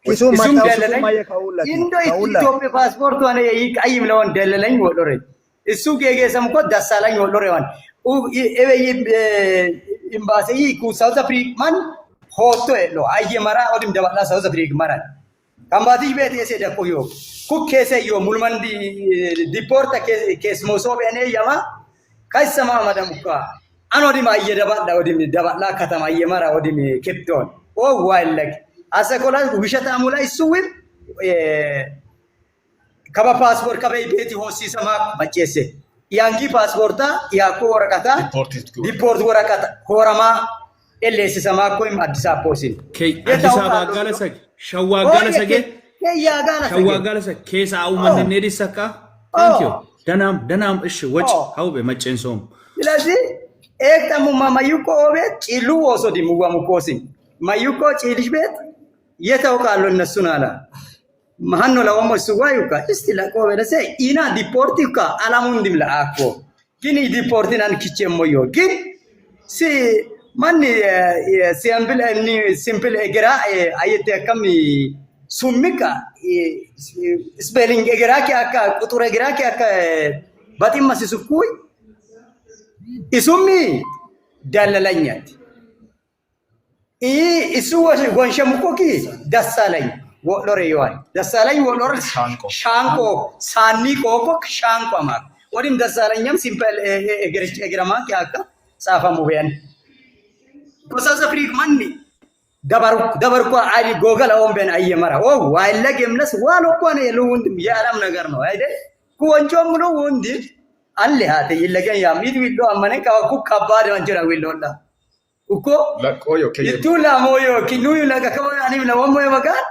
ኪሱማየ ካውላ ኢንዶ ኢትዮጵያ ፓስፖርት ሆነ ይቃይም ነው እንደለለኝ ወሎረ እሱ ገገሰምኮ ደሳለኝ ወሎረዋን ኢምባሲ ኩ ሳውዝ አፍሪካ ማን ሆቶ ነው አየመራ ኦድም ደባላ ሳውዝ አፍሪካ ማራ ካምባቲ ቤት የሰደ ቆዮ ኩኬሰ ዮ ሙልማንዲ ዲፖርታ ኬስ ሞሶ በኔ ያማ ካይሰማ ማደምካ አኖዲማ እየደባላ ኦድም ደባላ ከተማ አየመራ ኦድም ኬፕቶን ኦ ዋይለክ አሰኮላ ውሸታሙ ላይ ሱዊም ከባ ፓስፖርት ከበይ ቤት ሆሲሰማ ባጨሰ ያንጊ ፓስፖርታ ያኮ ወረቀታ ዲፖርት ወረቀታ ሆራማ ኤልኤስ ሰማኮም አዲስ አፖሲን አዲስ አበባ ጋለሰግ ሸዋ ጋለሰግ ሸዋ ጋለሰግ ኬሳው ማንነ ዲሰካ ታንኪዩ ደናም እሺ ወጭ ሀውበ መጨንሶም ስለዚህ ኤክተሙ ማማዩኮ ቤት ጭሉ ወሶዲ ሙዋሙኮሲን ማዩኮ ጭልሽ ቤት የተውቃሉ እነሱን አላ ማን ነው ለወሞ ሱዋዩካ እስቲ ለቆበለሰ ኢና ዲፖርቲካ አላሙን ዲምላ አኮ ግን ዲፖርቲናን ኪቸሞዮ ግን ሲ ማን ሲምፕል እኒ ሲምፕል እግራ አይተ ከሚ ሱሚካ ስፔሊንግ እግራ ከአካ ቁጥር እግራ ከአካ ባቲማስ ሱኩይ ኢሱሚ ዳለላኛት ኢሱ ወንሸሙኮኪ ደሳለኝ ወሎሬ ይዋል ደሳለኝ ወሎሬ ሻንቆ ሳኒ ኮኮ ሻንቆ ማክ ወዲም ደሳለኝም ሲምፕል እግረማ ከአካ ጻፋሙ ቢያን ኮሳስ አፍሪክ ማን ደበርኩ አሊ ጎገል አውን በን አየመራ ኦ ዋይለገምለስ ዋሎኮ ነው የሉንድም ያለም ነገር ነው አይደል ኩወንጆም ነው ወንድ አለ ያተ ይለገን ያሚት ዊሎ አመነ ካኩ ከባድ ወንጀራ ዊሎላ እኮ ለቆዮ ከየ ይቱላ ሞዮ ኪኑዩ ለከከው አኒም ለወሞ ይመጋል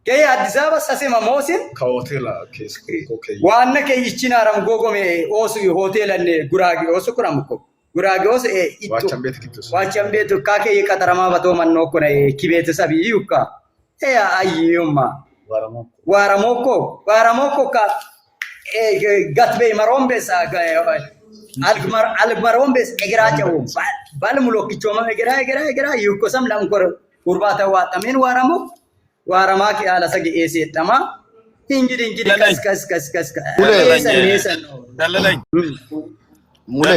ከየ አዲስ አበባ ሰሴማ ሞሲን ከሆቴል ኬስ ኮኬ ዋና ከይቺና አረም ጎጎሜ ኦሱ ሆቴል አለ ጉራጊ ኦሱ ኩራምኮ ጉራጌውስ ኢቱ ዋቻም ቤት ካኬ የቀጠረማ በቶ ማን ነው ኮነ ኪቤተሰብ ይዩካ አዩማ ዋራሞኮ ካ ጋትቤ ማሮምቤሳ አልግማሮምቤስ እግራቸው ባልሙሎ ኪቾማ እግራ ይዩኮሰም ላምኮር ቁርባታ ዋጣሜን ዋራማ ያለ ሰግ ኤሴጠማ እንግዲህ ከስ ደለለኝ ሙሌ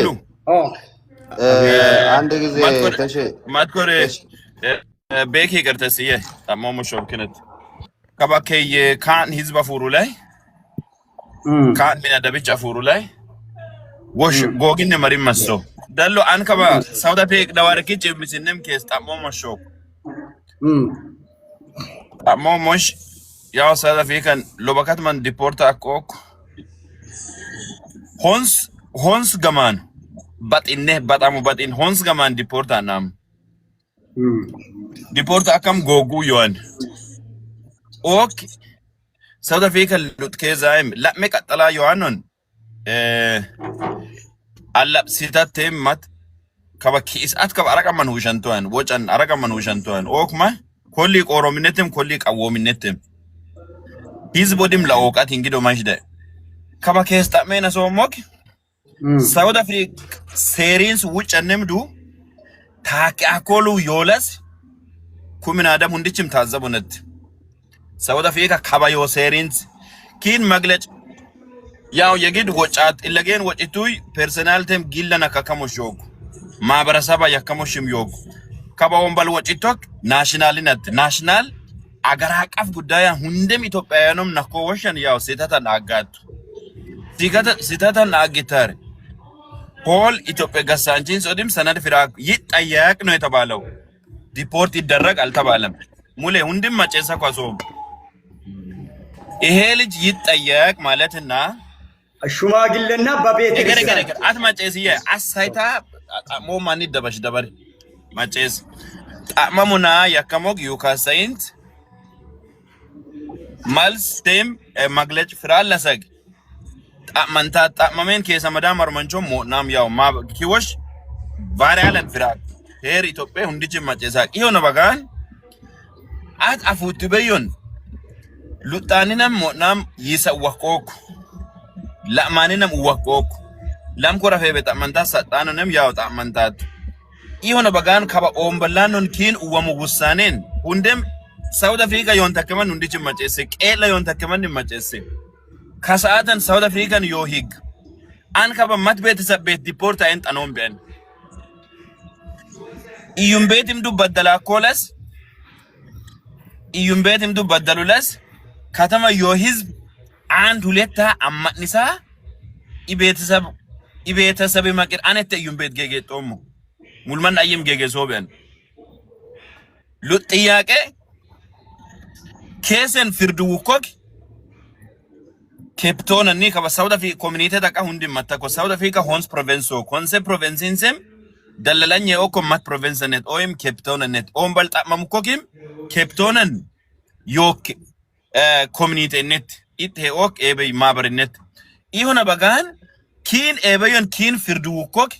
አንድ ጊዜ ተሽ ማትኮር ቤኪ ቀርተስየ ታማሙ ሾብክነት ከባከየ ካን ህዝብ አፉሩ ላይ ካን ሚና ደብጫ አፉሩ ላይ ወሽ ጎግን መሪ መስሶ ደሎ አንከባ ሳውዳ ፔክ ዳዋርኪ ጭምስንም ኬስ ታማሙ ሾክ ታማሙሽ ያው ሳውዳ ፔከን ሎባካት ማን ዲፖርት አቆክ ሆንስ ገማን ባጥኔ በጣም ባጥን ሆንስ ገማን ዲፖርት አናም ዲፖርት አካም ጎጉ ዮን ኦክ ሳውት አፍሪካ ሉት ከዛይም ለሜ ቀጠላ ዮአኖን አላብ ሲታተም ማት ከበኪስ አትከብ አረቀመን ሁሸንቶን ወጨን አረቀመን ሁሸንቶን ኦክማ ኮሊ ቆሮሚነትም ኮሊ ቀወሚነትም ሂዝቦዲም ለኦቃት እንግዶ ማሽደ ከበከስ ታመና ሶሞክ ሳውት አፍሪካ ሴሪንስ ውጭንም ታቂ አኮሉ ዮለስ ኩምን አደም ሁንድችም ታዘቡነት ሳውት አፍሪካ ካባዮ ሴሪንስ ኪን መግለጭ ያው የግድ ወጫት ኢለገን ወጭቱይ ፐርሰናልተም ጊለና ከከሞሽ ዮጉ ማህበረሰባ ያከሞሽም ዮጉ ካባውን ባል ወጭቶክ ናሽናልነት ናሽናል አገር አቀፍ ጉዳያ ሁንደም ኢትዮጵያውያንም ነኮወሽን ያው ሲታታን አጋቱ ሲታታን አግታር ፖል ኢትዮጵያ ጋሳንቺን ሶዲም ሰነድ ፍራቅ ይጠየቅ ነው የተባለው ዲፖርት ይደረግ አልተባለም ሙሌ ሁንድም ማጨሳ ኳሶ ይሄ ልጅ ይጠየቅ ማለትና ሽማግሌና በቤት ገረ አትማጨስዬ አሳይታ ሞማኒ ደበሽ ደበር ማጨስ ጣማሙና ያከሞግ ዩካሳይንት ማልስ ቴም ማግለጭ ፍራለሰግ ጣማንታ ጣማሜን ከሰመዳ ማርመንቾ ሞናም ያው ማ ኪወሽ ቫሪያለን ፍራቅ ሄር ኢትዮጵያ ሁንድጅ ማጨሳ ይሆነ በጋን አፉት በዮን ሉጣኒናም ሞናም ይሰወቆኩ ለማንንም ወቆኩ ለምኮራፈ በጣማንታ ሰጣኑንም ያው ጣማንታት ይሆነ በጋን ከባ ኦምበላኑን ኪን ወሙ ውሳኔን ሁንደም ሳውት አፍሪካ ዮን ተከመን ሁንድጅ ማጨስ ቄላ ዮን ተከመን ማጨስ ከሰዓተን ሳውት አፍሪካን ዮሂግ አንከባ ማት ቤተሰብ ቤት ዲፖርት አይንጣኖም ቢያን ኢዩም ቤትም ዱ በደላ ኮለስ ኢዩም ቤትም ዱ በደሉለስ ከተማ ዮሂዝብ አንድ ሁለታ አማኒሳ ኢቤተሰብ ማቅር አነተ ኢዩም ቤት ገገ ጦሙ ሙልማን አይም ገገ ሶበን ሉጥ ጥያቄ ኬሰን ፍርዱ ውኮክ ኬፕቶን እኒ ከሳውት አፍሪካ ኮሚኒቲ ተቃ ሁንዲ ማታኮ ሳውት አፍሪካ ሆንስ ፕሮቪንሶ ኮንሴ ፕሮቪንሲንሰም ደለላኝ ኦኮ ማት ፕሮቪንስነት ኦይም ኬፕቶንነት ኦምበል ጣማሙኮኪም ኬፕቶንን ዮክ ኮሚኒቲነት ኢት ኦክ ኤበይ ማበርነት ይሁን በጋን ኪን ኤበዮን ኪን ፍርዱ ውኮክ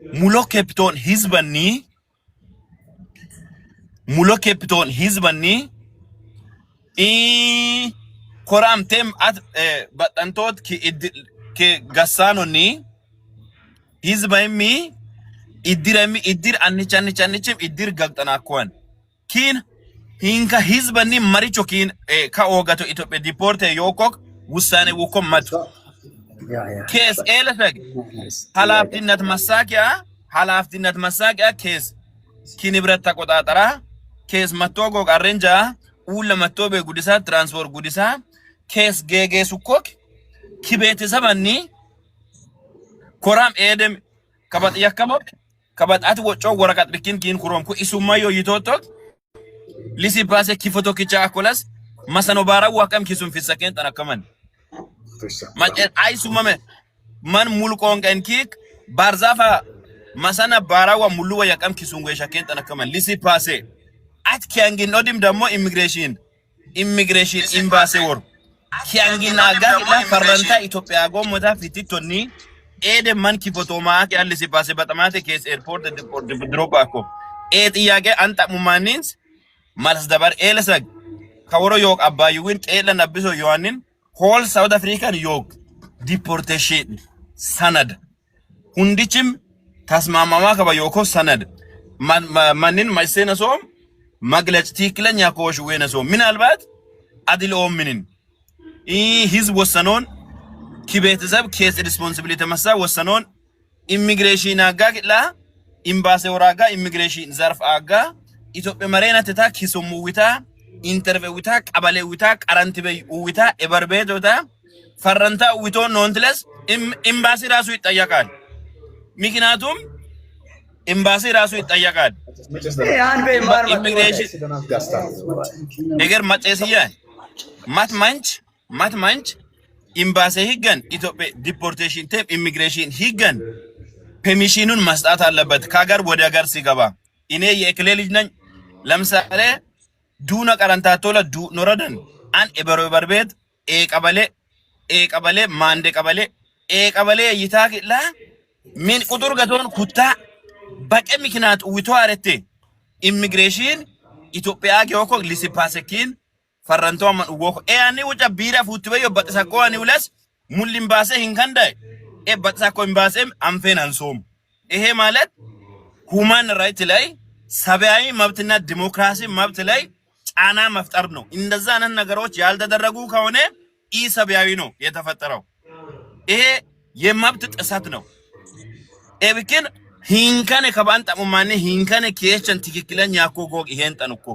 ሙሎ ኬፕቶን ሂዝበኒ ኮራምቴም አት በጣንቶት ኪ ጋሳኖኒ ሂዝባይሚ ኢድር አንቻንቻንችም ኢድር ጋግጠናኮን ኪን ሂንካ ሂዝበኒ መሪቾ ኪን ከኦጋቶ ኢትዮጵያ ዲፖርት ዮኮክ ውሳኔ ውኮም መጡ ኬስ ኤለፈግ ኃላፊነት መሳቂያ ኬስ ኪንብረት ተቆጣጠራ ኬስ መቶጎ አረንጃ ኡለ መቶበ ጉዲሳ ትራንስፖርት ጉዲሳ ኬስ ጌጌ ሱኮክ ኪቤተሰብኒ ኮራም ኤደም ከባት ያከሞክ ከባት ወጮ ወረቀት ብኪን ኪን ኩሮምኩ ኢሱማዮ ይቶቶክ ሊሲ ፓሴ ኪፎቶ ኪቻ አኮላስ ማሰኖ ባራው አቀም ኪሱን ፍሰከን ተናከመን ማጨ አይሱማመ ማን ሙልቆን ቀንኪክ ባርዛፋ ማሰና ባራው ሙሉወ ያቀም ኪሱን ወይሻከን ተናከመን ሊሲ ፓሴ አትኪያንጊን ኦዲም ደሞ ኢሚግሬሽን ኢምባሲ ወር ኪያንጊን አጋ ፈረንታ ኢትዮጵያ ጎሞታ ፊቲቶኒ ኤደ ማን ኪፎቶማ ያለ ሲባሴ በጣማቴ ኬስ ኤርፖርት ድሮፕ አኮ ጥያቄ አንጣሙማኒንስ ማልስ ደበር ኤለሰግ ከወሮ ዮቅ አባዩን ጤለን አብሶ ዮሐንን ሆል ሳውት አፍሪካን ዮቅ ዲፖርቴሽን ሰነድ ሁንዲችም ተስማማማ ከበዮኮ ሰነድ ማንን ማይሰነሶም መግለጽ ትክክለኛ ኮሽ ወይነሶ ምናልባት አድልኦምንን ህዝብ ወሰኖን ኪቤተሰብ ኬስ ሪስፖንሲቢሊቲ ተመሳ ወሰኖን ኢሚግሬሽን አጋግላ ኢምባሲ ወራጋ ኢሚግሬሽን ዘርፍ አጋ ኢትዮጵያ መሬናተታ ኪሶሙዊታ ኢንተርቪውታ ቀበሌውታ ቀራንቲበይ ኡዊታ ኤበርቤቶታ ፈረንታ ኡዊቶ ኖንትለስ ኢምባሲ ራሱ ይጠየቃል። ምክንያቱም ኤምባሲ ራሱ ይጠየቃል። ኢሚግሬሽን ነገር ማጨሲያ ማትማንች ኤምባሲ ህገን ኢትዮጵያ ዲፖርቴሽን ቴፕ ኢሚግሬሽን ህገን ፐርሚሽኑን መስጣት አለበት ከሀገር ወደ ሀገር ሲገባ። እኔ የእክሌ ልጅ ነኝ ለምሳሌ ዱና ቀራንታቶላ ዱ ኖረደን አን ኤበርቤት ቀበሌ ማንደ ቀበሌ ይታክላ ምን ቁጥር ገቶን ኩታ በቀ ምክንያት ዊቶ አረቴ ኢሚግሬሽን ኢትዮጵያ ጌኮ ሊሲፓሰኪን ፈረንቶ ማን ወኮ ያኔ ወጫ ቢራ ፉትበዮ በጥሳቆ አኒ ውለስ ሙሊም ባሰ ሂንከንዳይ በጥሳቆ ኢምባሲም አንፌን አንሶም ይሄ ማለት ሁማን ራይት ላይ ሰብአዊ መብትና ዲሞክራሲ መብት ላይ ጫና መፍጠር ነው። እንደዛ አይነት ነገሮች ያልተደረጉ ከሆነ ኢሰብአዊ ነው የተፈጠረው። ይሄ የመብት ጥሰት ነው። ኤብኪን ሂንከነ ከባንጣ ሙማኔ ሂንከነ ኬቸን ትክክለኛ ኮጎ ይሄን ጠንኮ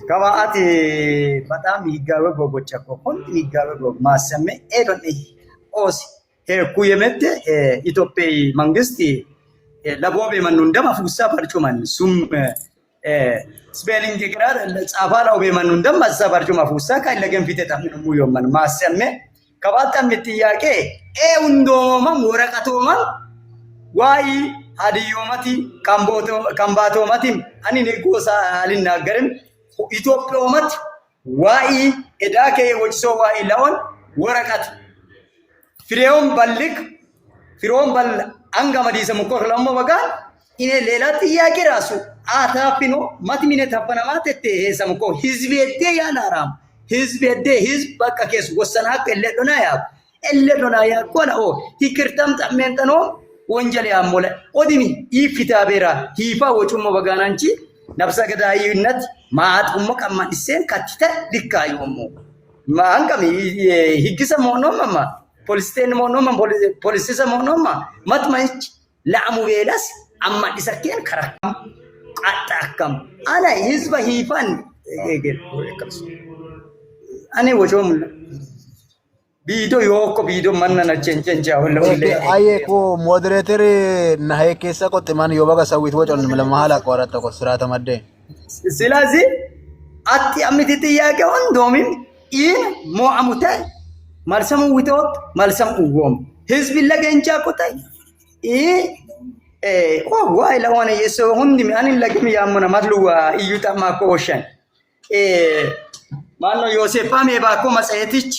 ከባአት በጣም ይጋበ ጎጎቸኮ ሁን ይጋበ ጎ ማሰመ ኤዶን ኦስ ኩየመት ኢትዮጵያ መንግስት ለቦቤ ማኑ እንደማ ፉሳ ባርጩማን ሱም ስፔሊንግ ግራር ጻፋላው በማኑ እንደማ ዛባርጩማ ፉሳ ካይለገን ፊት ተጣምኑ ሙዮማን ማሰመ ከባጣም ጥያቄ ኤውንዶማን ወረቀቶማን ዋይ ሀዲዮማቲ ካምባቶማቲ አኒ ንጎሳ አልናገርም ኢትዮጵያውማት ዋይ እዳከ ወጭሶ ዋይ ላውን ወረቀት ፍሬውን በል አንጋማዲሰ ሙኮር ለሞ በጋን ኢኔ ሌላ ጥያቄ ራሱ አታፊኖ ማትሚኔ ተፈናማት እቴ ሰምኮ ህዝቤቴ ያናራም ህዝቤቴ ህዝብ በቃ ከስ ወሰና እለዶና ያ ቆላኦ ይክርተም ተመንተኖ ወንጀል ያሞለ ኦዲሚ ይፍታቤራ ሂፋ ወጩሞ በጋናንቺ ነፍሰ ገዳይነት ማአጥሞ ቀማዲሰን ከትተ ዲካዩሞ ማንቀም ህግሰ ሞኖማ ፖሊስቴን ሞኖማ ፖሊስሰ ሞኖማ ማትማንች ለአሙ ቤላስ አማ ዲሰከን ከራም ቃጣከም አላ ህዝብ ሂፋን አኔ ወጆም ቢዶ ዮኮ ቢዶ ማንና ቸንቸንቻ ሁሉ አየኮ ሞዴሬተር ናሄ ከሰ ቆጥማን ዮባጋ ሰዊት ወጮን ለማhala ቆራጠ ቆ ስራ ተመደ ስለዚህ አቲ አምቲ ጥያቄውን ዶሚን ኢን ሞአሙተ ማልሰሙ ዊቶት ማልሰሙ ወም ህዝብ ለገንጫ ቆጣይ ዋይ ለሆነ የሰው ሁንዲ ማን ለግም ያመነ ማትሉዋ እዩጣማ ኮሽን ማኖ ዮሴፋም የባኮ መጽሔትች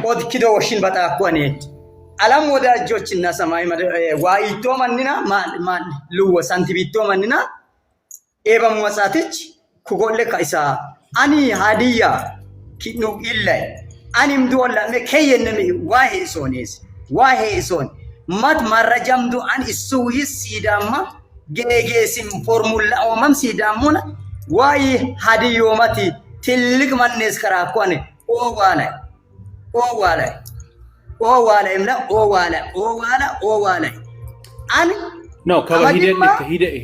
ኦድ ኪዶ ወሽን በጣኮኔ አላም ወዳጆችና ሰማይ ዋይቶ ማንና ማን ሉወ ሳንቲቢቶ ማንና ኤበም መጻትች ኩጎለ ካይሳ አኒ ሃዲያ ኪኑ ኢላይ አኒም ዶላ መከየነም ዋሄ ሶን ማት ማረጃም ዱ አን ኢሱዊስ ሲዳማ ጌጌሲም ፎርሙላ ኦማም ሲዳሙና ዋይ ሃዲዮ ማቲ ትልቅ ማነስ ከራኳኔ ኦዋላ እምላ ኦዋላ አን ነው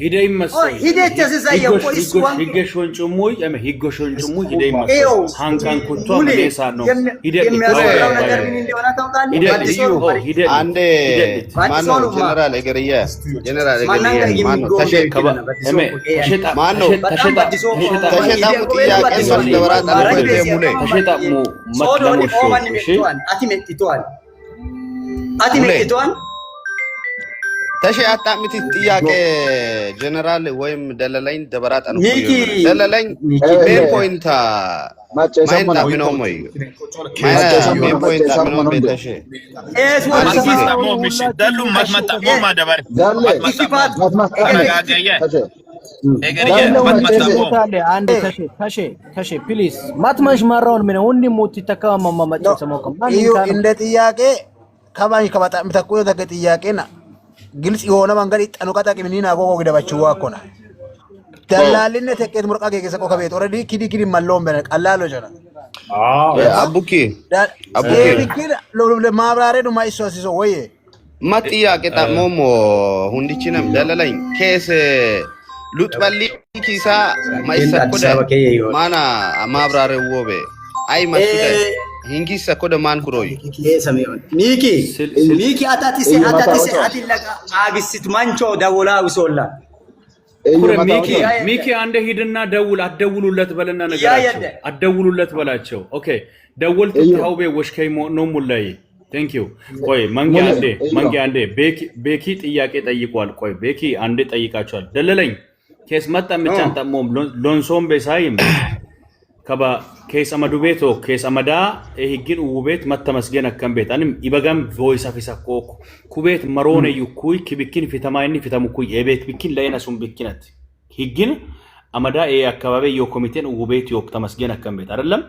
ሂደ ይመስል ሂደት ተሰሳየ ቆይስ ዋን ሂገሾን ጭሙይ ሂገሾን ጭሙይ ሂደ ይመስል ሃንካን ኩቶ ለሳ ነው ሂደ የሚያስፈራው ነገር ምን እንደሆነ ታውቃለህ? አንዴ ማነው ጀነራል እገሪያ ማነው ተሸከባ ማነው ተሸጣሙ ጥያቄ ነው ለወራጣ ሙሌ ተሸጣሙ መክለሞሽ እሺ አቲሜቲቷን ተሸ አጣምቲ ጥያቄ ጀነራል ወይም ደለላይን ደበራጣ ነው ደለላይን ሜን ፖይንታ Main tak minum moy. Main point tak minum betashe. Mas tamo mishi dalu mas mata mo dabar. Mas tamo. Agagaya. Egeriye mas tamo. አንድ ከሼ ፕሊዝ ማትማሽ ማራውን ምን ሁንዲ ሙት ተከማ ማማጭ ሰሞከም እዩ እንደ ጥያቄ ከባኝ ከበጣም ተቆ ተገ ጥያቄና ግልጽ የሆነ መንገድ ይጠኑ ቀጣቂ ምንና ጎጎ ግደባችሁ ዋኮና ደላልነት ተቀት ሙርቃ ገገሰ ቆ ከቤት ኦሬዲ ኪዲ ማለውን በነ ቀላሎ ጀና አቡኪ ማብራሪያ ነው ማይሶሲሶ ወይ ጥያቄ ታሞሞ ሁንዲችንም ደለለኝ ኬስ ሉጥበሊ ኪሳ ማይሰኮደ ማና ማብራሪያ ወበ አይ መስደ hingi sakoda man kuroy miki atati se atilla agisit mancho dawla usolla ኩረ ሚኪ አንደ ሂድና ደውል አትደውሉለት በለና ነገራቸው አትደውሉለት በላቸው ኦኬ ደውልት ታውቤ ወሽከይ ነው ሙላይ ቴንክ ዩ ቆይ መንጌ አንዴ ቤኪ ጥያቄ ጠይቋል ቆይ ቤኪ አንዴ ጠይቃቸዋል ደለለኝ ኬስ መጣ ምቻን ተሞም ሎንሶም በሳይም ከባ ኬስ አመዱቤቶ ኬስ አመዳ ይህግን ውቤት መተመስገን አከምቤት አንም ይበጋም ቮይስ አፊሳኮ ኩቤት መሮነ ይኩይ ክብኪን ፊተማይኒ ፊተሙኩይ የቤት ቢኪን ለይነሱም ቢኪነት ይህግን አመዳ አካባቢ የኮሚቴን ውቤት ይወቅ ተመስገን አከምቤት አይደለም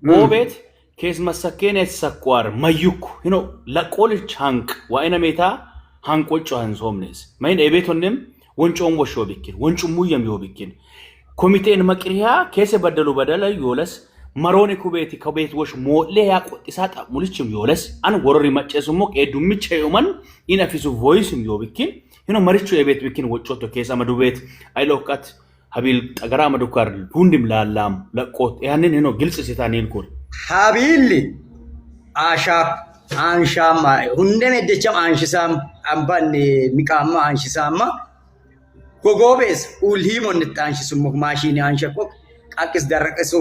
ውቤት ኬስ መሰከነ ተሰቋር ማዩኩ ለቆል ቻንክ ዋይነ ሜታ ሃንቆጮ አንሶምነስ ማይን የቤቶንም ወንጮም ወሾ ቢኪን ወንጩም ሙየም ይወብኪን ኮሚቴን መቅሪያ ከሰ በደሉ በደለ ይወለስ መሮኒ ኩቤቲ ከቤት ወሽ ሞለ ያቆጥሳ ጣሙልችም ይወለስ አን ወሮሪ መጨሱሞ ቀዱምቼ ይመን ኢነፊሱ ቮይስ ይወብኪን መሪቹ የቤት ቢኪን ወጮቶ ከሰ መዱቤት አይሎካት ሀቢል ጠገራ መዱካር ሁንድም ላላም ለቆት ያንን ግልጽ ሲታኔን ኮል ሀቢል አሻ አንሻማ ሁንደም ደቸም አንሽሳም አምባን ሚቃማ አንሽሳማ ጎጎቤስ ኡልሂሞን ንጣንሽሱም ማሽኒ አንሸኮ ቃቅስ ደረቀሱ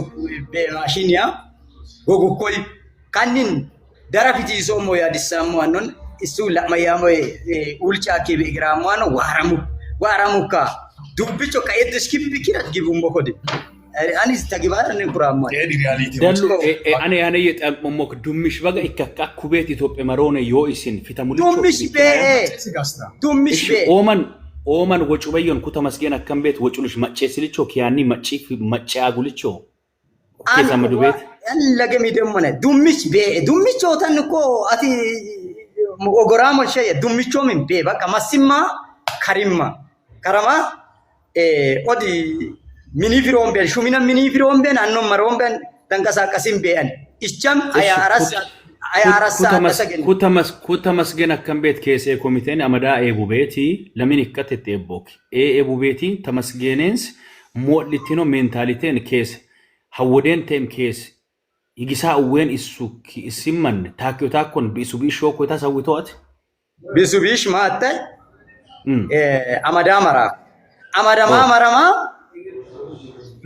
በማሽኒያ ጎጎኮይ ካንን ደራፊቲ ሶሞ ያዲሳሙ አኖን እሱ ለማያሞ ኡልጫኪ በግራሙ ነው ዋራሙካ ዱብቾ ከየድስኪ ቢኪራት ጊቡም በኮዲ አኒስ ተግባር ንኩራማ ደሉ አኔ ያኔ የጠመሞክ ዱምሽ በጋ ይከካ ኩቤት ኢትዮጵያ መሮነ ዮኢሲን ፊተሙልቾ ዱምሽ ቤ ኦማን ወጩ በየን ኩተ መስገን አከምቤት ወጩልሽ መጨ ሲልቾ ኪያኒ መጨ አጉልቾ ከዘመዱ ቤት ለገሚ ደሞነ ዱምቾ ተንኮ አቲ ኦጎራሞ ሸየ ዱምቾ ምን ቤ በቃ ማሲማ ከረማ ኦዲ ሚኒፊሮም ቤ ሹሚና ሚኒፊሮም ቤ አኖ መሮም ቤ ተንቀሳቀሲም ቤን እቻም ኩተመስገን አከምቤት ከሴ ኮሚቴን አመዳ ኤቡቤቲ ለምን ይከተት ኤቦክ ኤቡቤቲ ተመስገኔንስ ሞልቲኖ ሜንታሊቲን ኬስ ሐወደን ቴም ኬስ ይግሳ ወን ኢሱክ ኢሲመን ታኪዮታኮን ቢሱቢሽ ሾኮ ታሳውቶት ቢሱቢሽ ማተ አመዳ መራማ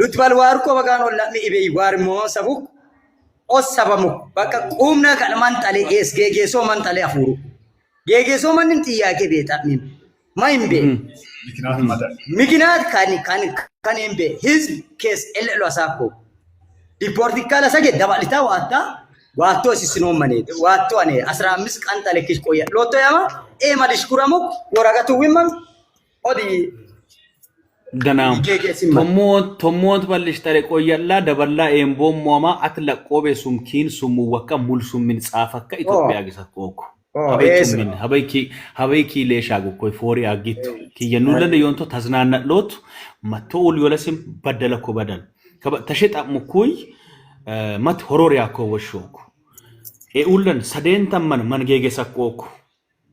ሉትባል ዋርኮ በጋኖ ለሚ ኢቤይ ዋርሞ ሰቡክ ኦሰበሙ በቃ ቁምና ከለማን ጣለ ጌጌሶ ማን ጣለ አፉሩ ጌጌሶ ማንን ጥያቄ ቤታሚም ማይምቤ ምክንያት ካኒምቤ ህዝብ ኬስ ኤልሎ አሳኮ ዲፖርቲካላ ሰገ ደባልታ ዋቶ ሲስኖ ማኔ ዋቶ አኔ 15 ቀን ጣለክሽ ቆያ ሎቶ ያማ ማዲሽኩራሙ ወራጋቱ ዊማም ኦዲ ደናም ቶሞት ባልሽ ተሬ ቆያላ ደበላ ኤምቦም ሞማ አትለቆቤ ሱምኪን ሱሙ ወካ ሙልሱም ምን ጻፈከ ኢትዮጵያ ግሰኮኩ ሀበይኪ ሌሻጉ ኮይ ፎሪ አጊት kiyenulle yonto taznana lot matul yolesim badalako badal tasheta mukuy mat horor yako washoko e ullan sadenta man gege sakoko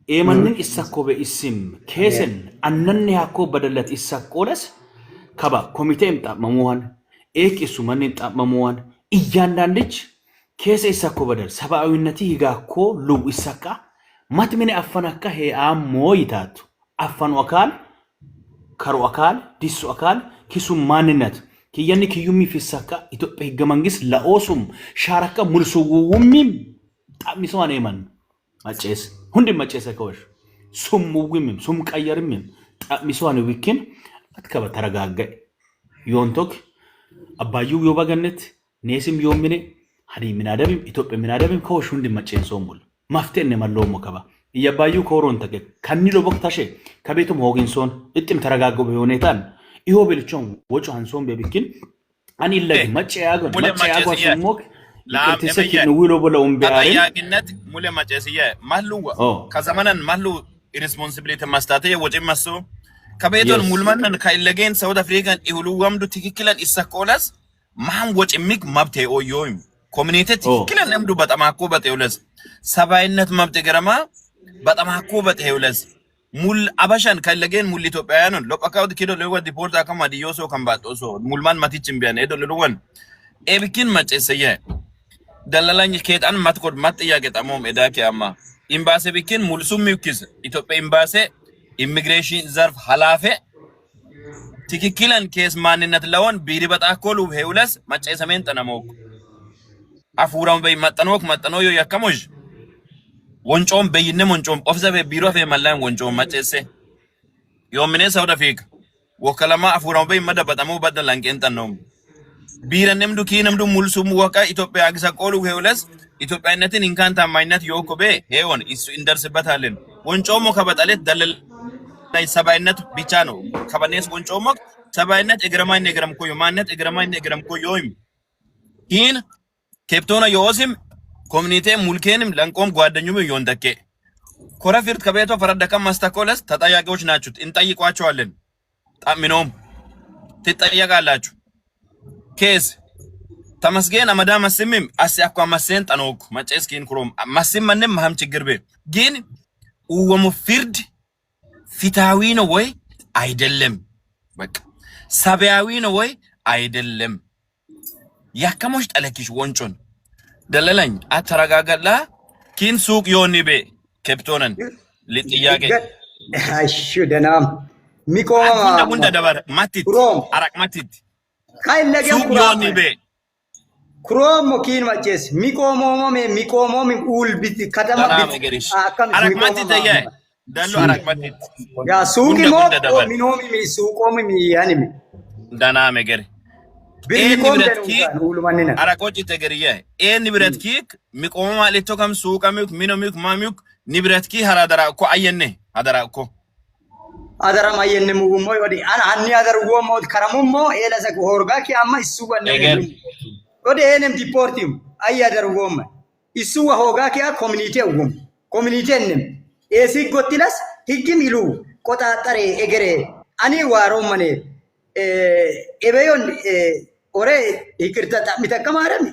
e manin isakobe isim kesen annanne yako badalat isakolas kaba komite imtamamuwan ekisu manin tamamuwan iyandandich kese isako badal sabaawinati higako lu isaka matmine afanaka he ammo yitatu afan wakal karu akal disu akal kisum maninat kiyani kiyumi fisaka itophe higga mangis laosum sharaka mulsu wumim tamiso aneman maches hundi maches akosh sum wumim sum qayarimim tamiso ane wikin atkaba taragaga yontok abayu yobagannet ኔስም ዮሚኔ ሀዲ ምናደብም ኢትዮጵያ ምናደብም ከወሹ እንዲመጨን ሶሙል ማፍቴን ነመለው ሞከባ እያባዩ ኮሮን ተገ ከኒሎ ቦክታሼ ከቤቱም ሆጊንሶን እጥም ተረጋግቦ በሁኔታን ይሆ በልቾን ወጮ አንሶን በብኪን አኒለግ መጨያጎን ሶሞክ ለአምተሰኪን ውሎ ብለውም ቢያረን አያቂነት ሙለ ማጨስየ ማሉዋ ከዘመናን ማሉ ሪስፖንሲቢሊቲ ማስታተ ወጪ ማሶ ከቤቶን ሙልማንን ካይለገን ሳውት አፍሪካን ይሁሉ ወምዱ ትክክለን ይሰቆላስ ማን ወጪ ሚግ ማብቴ ኦዮም ኮሚኒቲ ትክክለን ለምዱ በጣማኮ በቴውለስ ሰባይነት ማብቴ ገረማ በጣማኮ በቴውለስ ሙል አባሻን ካይለገን ሙል ኢትዮጵያውያንን ሎቃካውት ኪዶ ለወድ ዲፖርት አከማ ዲዮሶ ከምባጦሶ ሙልማን ማቲችም ቢያን ሄዶ ለወን ኤብኪን ማጨሰየ ደላላኝ ከጣን ማትቆድ ማጥያቄ ጠሞም እዳከ አማ ኢምባሲ ቢኪን ሙልሱም ይክስ ኢትዮጵያ ኢምባሲ ኢሚግሬሽን ዘርፍ ሐላፊ ትክክለን ኬስ ማንነት ለወን ቢሪ በጣኮሉ ሄውለስ ማጨሰሜን ጠነሞክ አፉራም በይ ማጠኖክ ማጠኖዮ ያከሞሽ ወንጮም በይነም ወንጮም ኦፍዘበ ቢሮ ፈ ማላን ወንጮም ማጨሰ ዮምኔ ሳውት አፍሪካ ወከለማ አፉራም በይ መደ በጣሙ በደላን ቀንጠነው ቢረንም ዱኪንም ዱ ሙልሱም ወቃ ኢትዮጵያ አግሰቆሉ ሄውለስ ኢትዮጵያነትን እንካን ታማኝነት yokobe ሄውን እሱ እንደርስበታለን ወንጮሞ ከበጣለት ደለል ላይ ሰባይነት ብቻ ነው ከበኔስ ወንጮሞ ሰባይነት እግረማኝ ነገርም ኮዮ ማንነት እግረማኝ ነገርም ኮዮይም ይህን ኬፕቶና ዮሲም ኮሚኒቲ ሙልኬንም ለንቆም ጓደኙም ይወንደከ ኮረፊርት ከቤቶ ፈረደከም ማስተኮለስ ተጠያቂዎች ናችሁ እንጠይቋቸዋለን ጣሚኖም ትጠየቃላችሁ ኬስ ተመስገን አመዳ መስምም አስያኳ ማሰን ጠኖክ ማጨስኪን ክሮም ማስመንም ማህም ችግር በ ግን ወሙ ፍርድ ፊታዊ ነው ወይ አይደለም በቃ ሰባያዊ ነው ወይ አይደለም ያከሞሽ ጠለኪሽ ወንጮን ደለላኝ አተረጋጋላ ኪን ሱቅ ዮኒቤ ኬፕቶነን ለጥያቄ እሺ ደናም ሚቆማ ሙንዳ ደባር ማቲት አራቅ ማቲት ካይለገም ዮኒቤ ክሮም ሞኪን ማጨስ ሚቆሞም ኡልቢት ከተማ ቢት አከም አራቅ ማቲት ያ ዳሉ አራቅ ማቲት ያ ሱቂ ሞ ሚኖሚ ሚ ሱቆም ሚ ያኒም ዳና መገር ቢልኮም ደኑ ማንነ አራቆጭ ተገርየ ንብረትኪ ሚቆሞ ማለቶ ከም ሱቃሚክ ሚኖሚክ ማሚክ ንብረትኪ ሀራደራ እኮ አየነ አደራ እኮ አደራ ማየነ ሙሞ ወዲ አኒ አደር ወሞ ከረሙሞ ኤለሰክ ሆርጋኪ አማ እሱ ወነ ወዲ ኤንም ዲፖርቲም አያደር ወሞ እሱ ወሆጋኪ ኮሚኒቲ ወም ኮሚኒቲንም ኤሲ ጎትለስ ህግም ይሉ ቆጣጠሬ እገሬ አኒ ዋሮ ማኔ ኤበዮን ኦሬ ይቅርታ ሚተከማረም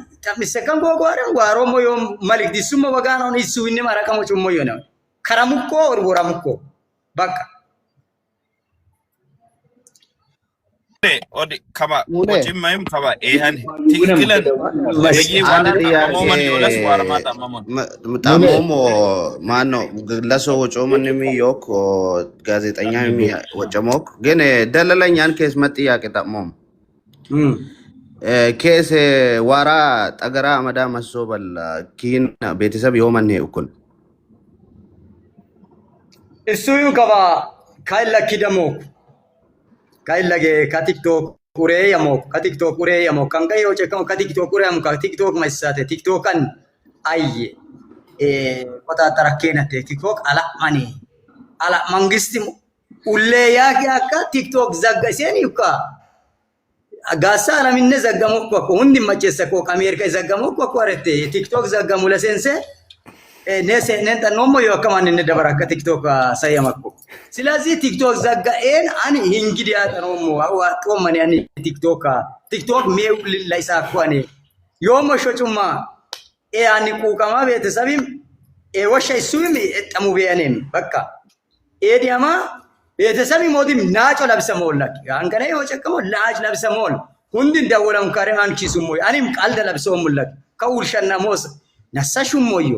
ሚሰከም ጎጓረም ዋሮ ሞዮ መልክ ዲሱሞ ወጋናውን እሱ ይነ ማራቀሞቹ ሞዮ ነው ከረሙኮ ወራሙኮ በቃ ኦዲ ከባ ወጪማይም ከባ ኤሃን ትክክለን ለየ ዋና ሞመን ዮለስ ዋርማታ ማሞን ምጣሞሞ ማኖ ለሶ ወጮመን የሚዮክ ጋዜጠኛ ወጨሞክ ግን ደለለኛን ኬስ መጥያቄ ጠሞም ኬስ ዋራ ጠገራ አመዳ መሶበል ኪን ቤተሰብ የሆመን ይኩን እሱ ከባ ካይላኪ ደሞክ ካይላጌ ከቲክቶክ ቁሬ ያሞክ ከቲክቶክ ቁሬ ያሞክ ካንጋዮ ጨከም ከቲክቶክ ቁሬ ያሞክ ቲክቶክ ማይሳተ ቲክቶክን አየ ቆጣጠራ ከነተ ቲክቶክ አላ መንግስት ኡሌያ ያካ ቲክቶክ ዘጋሴን ይካ ጋሳ አለምነ ዘጋሞክ ኮ ሁንዲ ማጨሰኮ አሜሪካ ዘጋሞክ ኮ አረተ ቲክቶክ ዘጋሙ ለሰንሰ ነሰ ነንተ ኖሞ ይወከማን እንደበራ ከቲክቶክ ሳይማኮ ስለዚህ ቲክቶክ ዘጋኤን አኒ እንግዲያ ተኖሞ አዋጦ ማን ያኒ ቲክቶክ ሜው ላይሳኳኔ ዮሞ ሾጩማ አኒ ቁቀማ ቤተሰብም ወሻይ ሱሚ እጠሙ ቢያኔም በቃ ዲያማ ቤተሰብ ሞዲም ናጮ ለብሰሞላክ አንገኔ ወጨከሞ ላጅ ለብሰሞል ሁንዲ እንደወለም ካሬ አንቺሱሞ አኒም ቃልደ ለብሰሞላክ ከውርሸና ሞስ ነሳሹሞዮ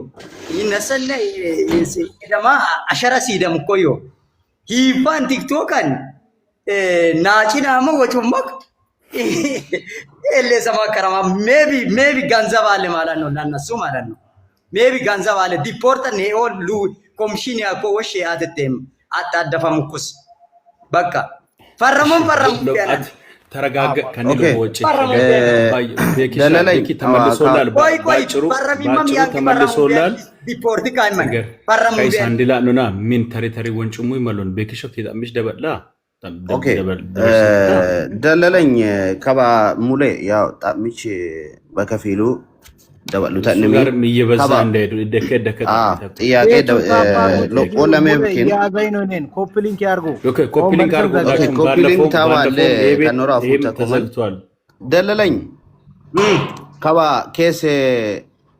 ይነሰለ ደማ አሸራሲ ደም ኮዮ ሂፋን ቲክቶክን ናጪናሞ ወጩመክ ኤሌ ሰማ ከረማ ሜቢ ገንዘብ አለ ማለት ነው ለነሱ ማለት ነው ሜቢ ገንዘብ አለ ዲፖርት ነው ሉ ኮሚሽን ያኮ ወሽ ያተተም አጣደፈምኩስ በቃ ፈረሙ ያለ ተረጋጋ ከኔ ኦኬ ለወጭ ደለለኝ ቤኪ ተመልሶላል ባጭሩ ተመልሶላል ዲፖርት ካይመን ነገር በረሙ ከይስ አንድላ ኑና ምን ተሪተሪ ወንጭሙ ይመሉን ቤኪ ሾፍት ይጣምሽ ደበላ ኦኬ ደለለኝ ከባ ሙሌ ያው ጣምች በከፊሉ ደበሉ ተንሚ ጋር ይየበዛ እንደሄዱ ደከ ጥያቄ ሎቆ ለመብኪን ያዘኝ ነው እኔን ኮፒ ሊንክ ያርጉ ኦኬ ኮፒ ሊንክ አርጉ ኮፒ ሊንክ ታባለ ከኖራ ፉታ ተዘግቷል ደለለኝ ከባ ኬስ